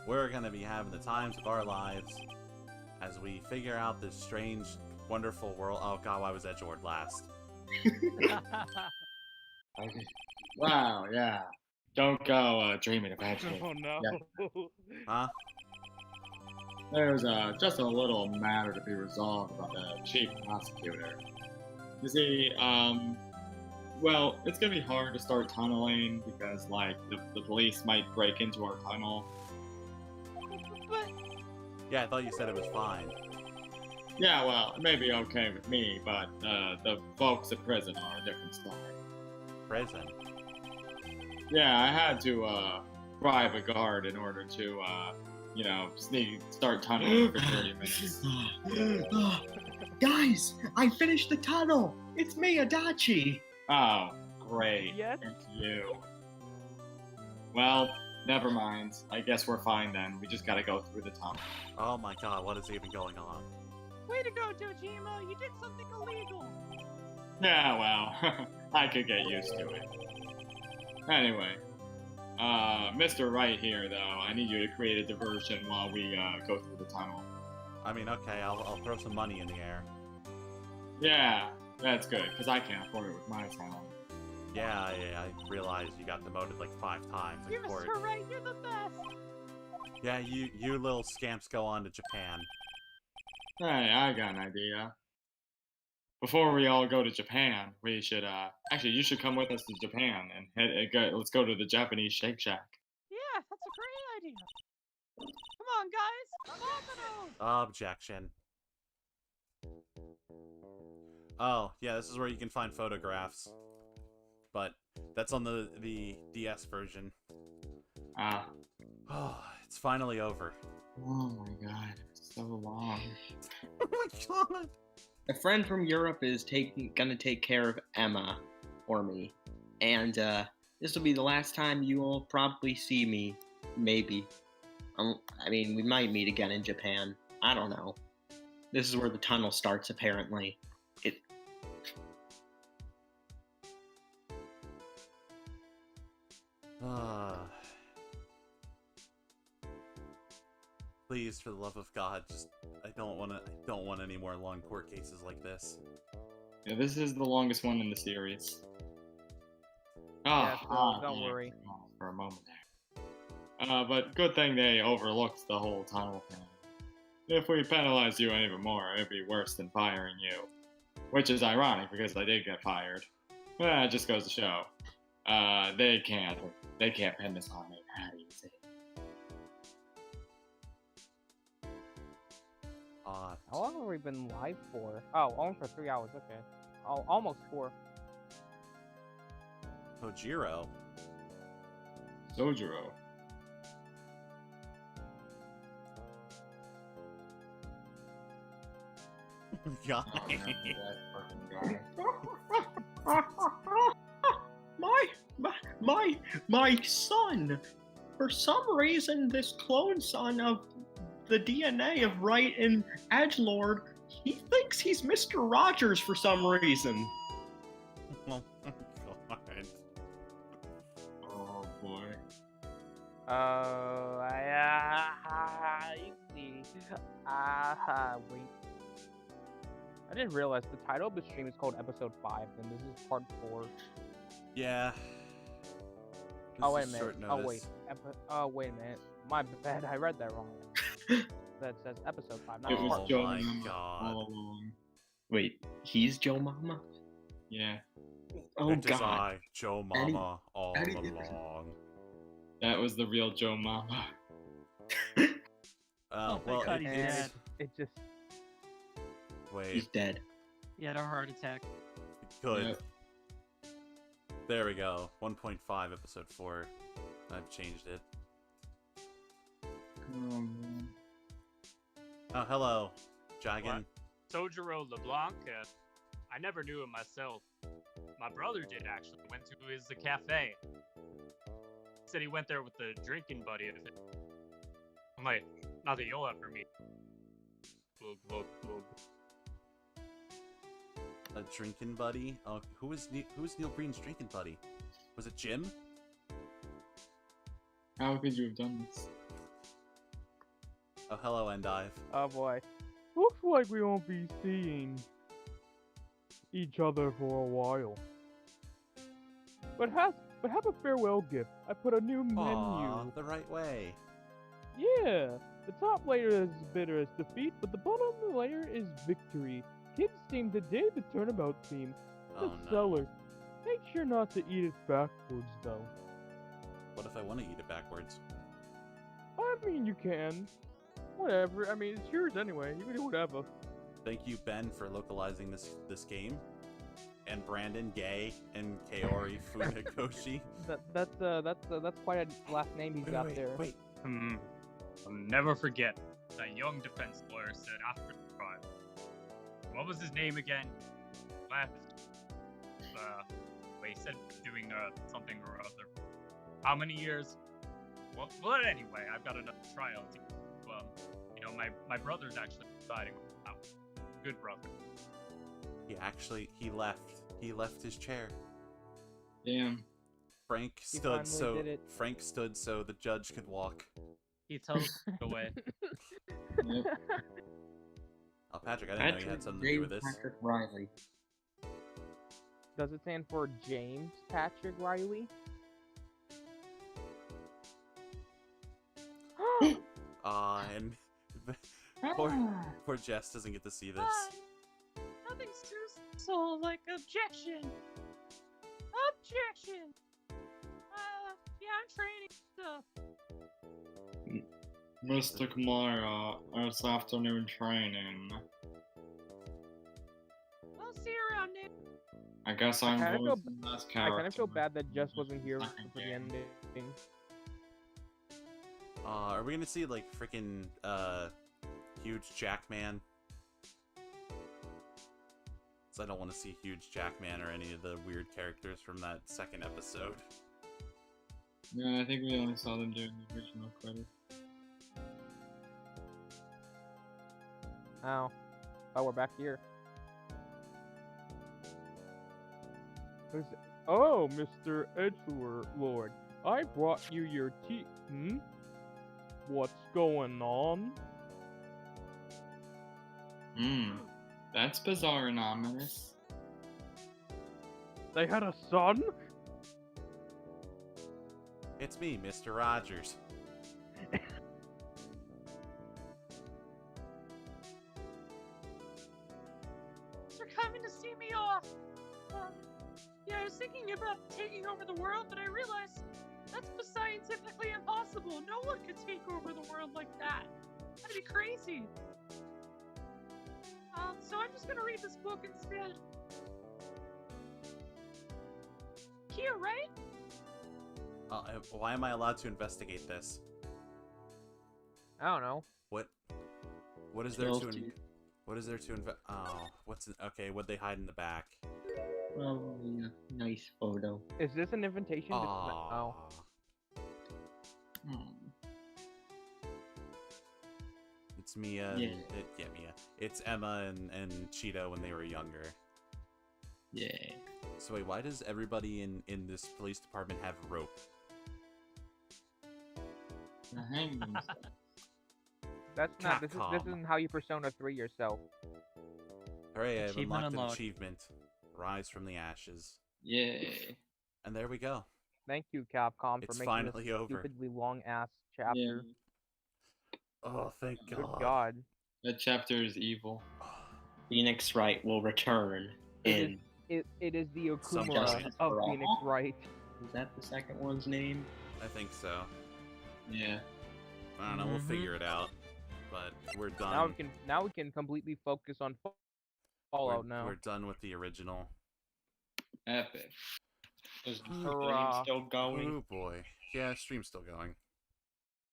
we're gonna be having the times of our lives as we figure out this strange, wonderful world. Oh god, why was Edgeworth last? Wow, yeah. Don't go dreaming of Edgeworth. Oh no. Yeah. Huh? There's just a little matter to be resolved about the chief prosecutor. You see, well, it's gonna be hard to start tunneling because, like, the police might break into our tunnel. But Yeah, I thought you said it was fine. Yeah, well, it may be okay with me, but the folks at prison are a different story. Prison? Yeah, I had to bribe a guard in order to, start tunneling for 30 minutes. Guys, I finished the tunnel. It's me, Adachi. Oh, great. Yes? It's you. Well, never mind. I guess we're fine then. We just gotta go through the tunnel. Oh my god, what is even going on? way to go, Dojima! You did something illegal. Yeah, well, I could get used to it. Anyway, Mr. Wright here, though, I need you to create a diversion while we go through the tunnel. I mean, okay, I'll throw some money in the air. Yeah, that's good, because I can't afford it with my talent. Yeah, I realized you got demoted like 5 times in You're court. Mr. Right, you're the best. Yeah, you little scamps go on to Japan. Hey, I got an idea. Before we all go to Japan, we should, actually, you should come with us to Japan and let's go to the Japanese Shake Shack. Yeah, that's a great idea. Come on, guys. Dominoes. Objection. Oh, yeah, this is where you can find photographs. But that's on the DS version. Oh, it's finally over. Oh my god, it's so long. Oh my god! A friend from Europe is gonna take care of Emma for me, and this will be the last time you will probably see me. Maybe. I mean, we might meet again in Japan. I don't know. This is where the tunnel starts, apparently. Please, for the love of God, just I don't want any more long court cases like this. Yeah, this is the longest one in the series. Yeah, so don't worry. For a moment there. But good thing they overlooked the whole tunnel thing. If we penalize you even more, it'd be worse than firing you. Which is ironic because I did get fired. Well, it just goes to show. They can't pin this on me. How do you say? How long have we been live for? Oh, only for 3 hours, okay. Oh, almost 4. Kojiro. Sojiro. God. My son! For some reason, this clone son of the DNA of Wright and Edgelord, he thinks he's Mr. Rogers for some reason. Oh my god. Oh boy. Wait. I didn't realize the title of the stream is called Episode 5, and this is Part 4. Yeah. Oh, wait a This is minute. short Oh, notice. wait a minute. My bad, I read that wrong. That says Episode 5, not It was Part Joe my Mama God. all along. Wait, he's Joe Mama? Yeah, Oh, It is God. I, Joe Eddie- Mama, all Eddie- along. that was the real Joe Mama. Oh, Well, thank God it, he's it's... dead. It just... Wait, He's dead. He had a heart attack. good. Yep. There we go. 1.5, episode 4. I've changed it. Oh, man. Oh, hello, Jagan. Sojiro LeBlanc, I never knew him myself. My brother did, actually. Went to his cafe. Said he went there with the drinking buddy of it. I'm like, not that you'll ever meet. Glug. A drinking buddy? Oh, who was Neil Breen's drinking buddy? Was it Jim? How could you have done this? Oh, hello, Endive. Oh boy. Looks like we won't be seeing each other for a while. But have a farewell gift. I put a new Aw, menu. the right way. Yeah. The top layer is bitter as defeat, but the bottom layer is victory. Kids seem to dig the turnabout theme. The Oh no. cellar. Make sure not to eat it backwards, though. What if I want to eat it backwards? I mean, you can. Whatever. I mean, it's yours anyway. You can do whatever. Thank you, Ben, for localizing this game. And Brandon, Gay, and Kaori Funakoshi. That's quite a last name he's got there. Wait. I'll never forget. That young defense lawyer said after the trial. What was his name again? Left. He said doing something or other. How many years? Well, anyway, I've got another trial. My brother's actually deciding about good brother. He left his chair. Damn. Frank He stood finally did it. Frank stood so the judge could walk. He teleported away. Yep. Oh, Patrick, I didn't know you had something to do with this. Patrick Riley. Does it stand for James Patrick Riley? And poor Jess doesn't get to see this. Nothing's too so like objection. Objection. Yeah, I'm training stuff. Mr. Kamara, it's afternoon training. I'll see you around, Nick. I guess I I'm kinda voicing feel- last I character. kind of feel bad that Jess wasn't here Second for the game. ending. Are we gonna see like freaking huge Jackman? 'Cause I don't want to see huge Jackman or any of the weird characters from that second episode. Yeah, I think we only saw them during the original credits. Oh, we're back here. Oh, Mr. Edgelord, I brought you your tea. What's going on? That's bizarre and ominous. They had a son? It's me, Mr. Rogers. Thanks for coming to see me off. Yeah, I was thinking about taking over the world, but I realized that's scientifically impossible. No one could take over the world like that. That'd be crazy. So I'm just gonna read this book instead. Kia, right? Why am I allowed to investigate this? I don't know. What is there to what is there to okay, what'd they hide in the back? Probably a nice photo. Is this an invitation? Oh. It's Mia. Yeah. Mia. It's Emma and Cheeto when they were younger. Yeah. So wait, why does everybody in this police department have rope? The hangman stuff. That's not. This Capcom. isn't how you Persona 3 yourself. Hooray! I've Achievement unlocked an unlocked. achievement. Rise from the ashes. Yay. And there we go. Thank you, Capcom, It's for making finally this over. stupidly long ass chapter. Oh, thank Good God. God. That chapter is evil. Phoenix Wright will return in. It is the Some Okumura justice of for all. Phoenix Wright. Is that the second one's name? I think so. Yeah. I don't know. We'll figure it out. But we're done. Now we can completely focus on Fallout now. We're done with the original. Epic. Is the Hurrah. stream still going? Oh boy. Yeah, stream's still going.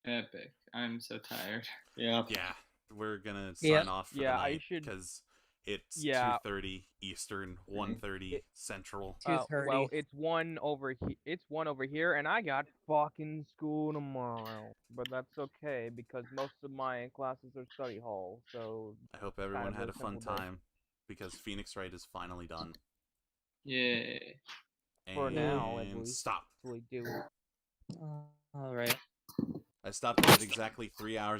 Epic. I'm so tired. Yeah. Yeah, we're gonna Yeah. sign off for Yeah, the I night should- because it's Yeah. 2:30 Eastern, 1:30 Central. Well, 2:30. it's one over here. It's one over here, and I got fucking school tomorrow. But that's okay because most of my classes are study hall. So I hope everyone of had a a fun simple day. time because Phoenix Wright is finally done. Yay. For now, at And least. stop. we do. All right. I stopped it at exactly 3 hours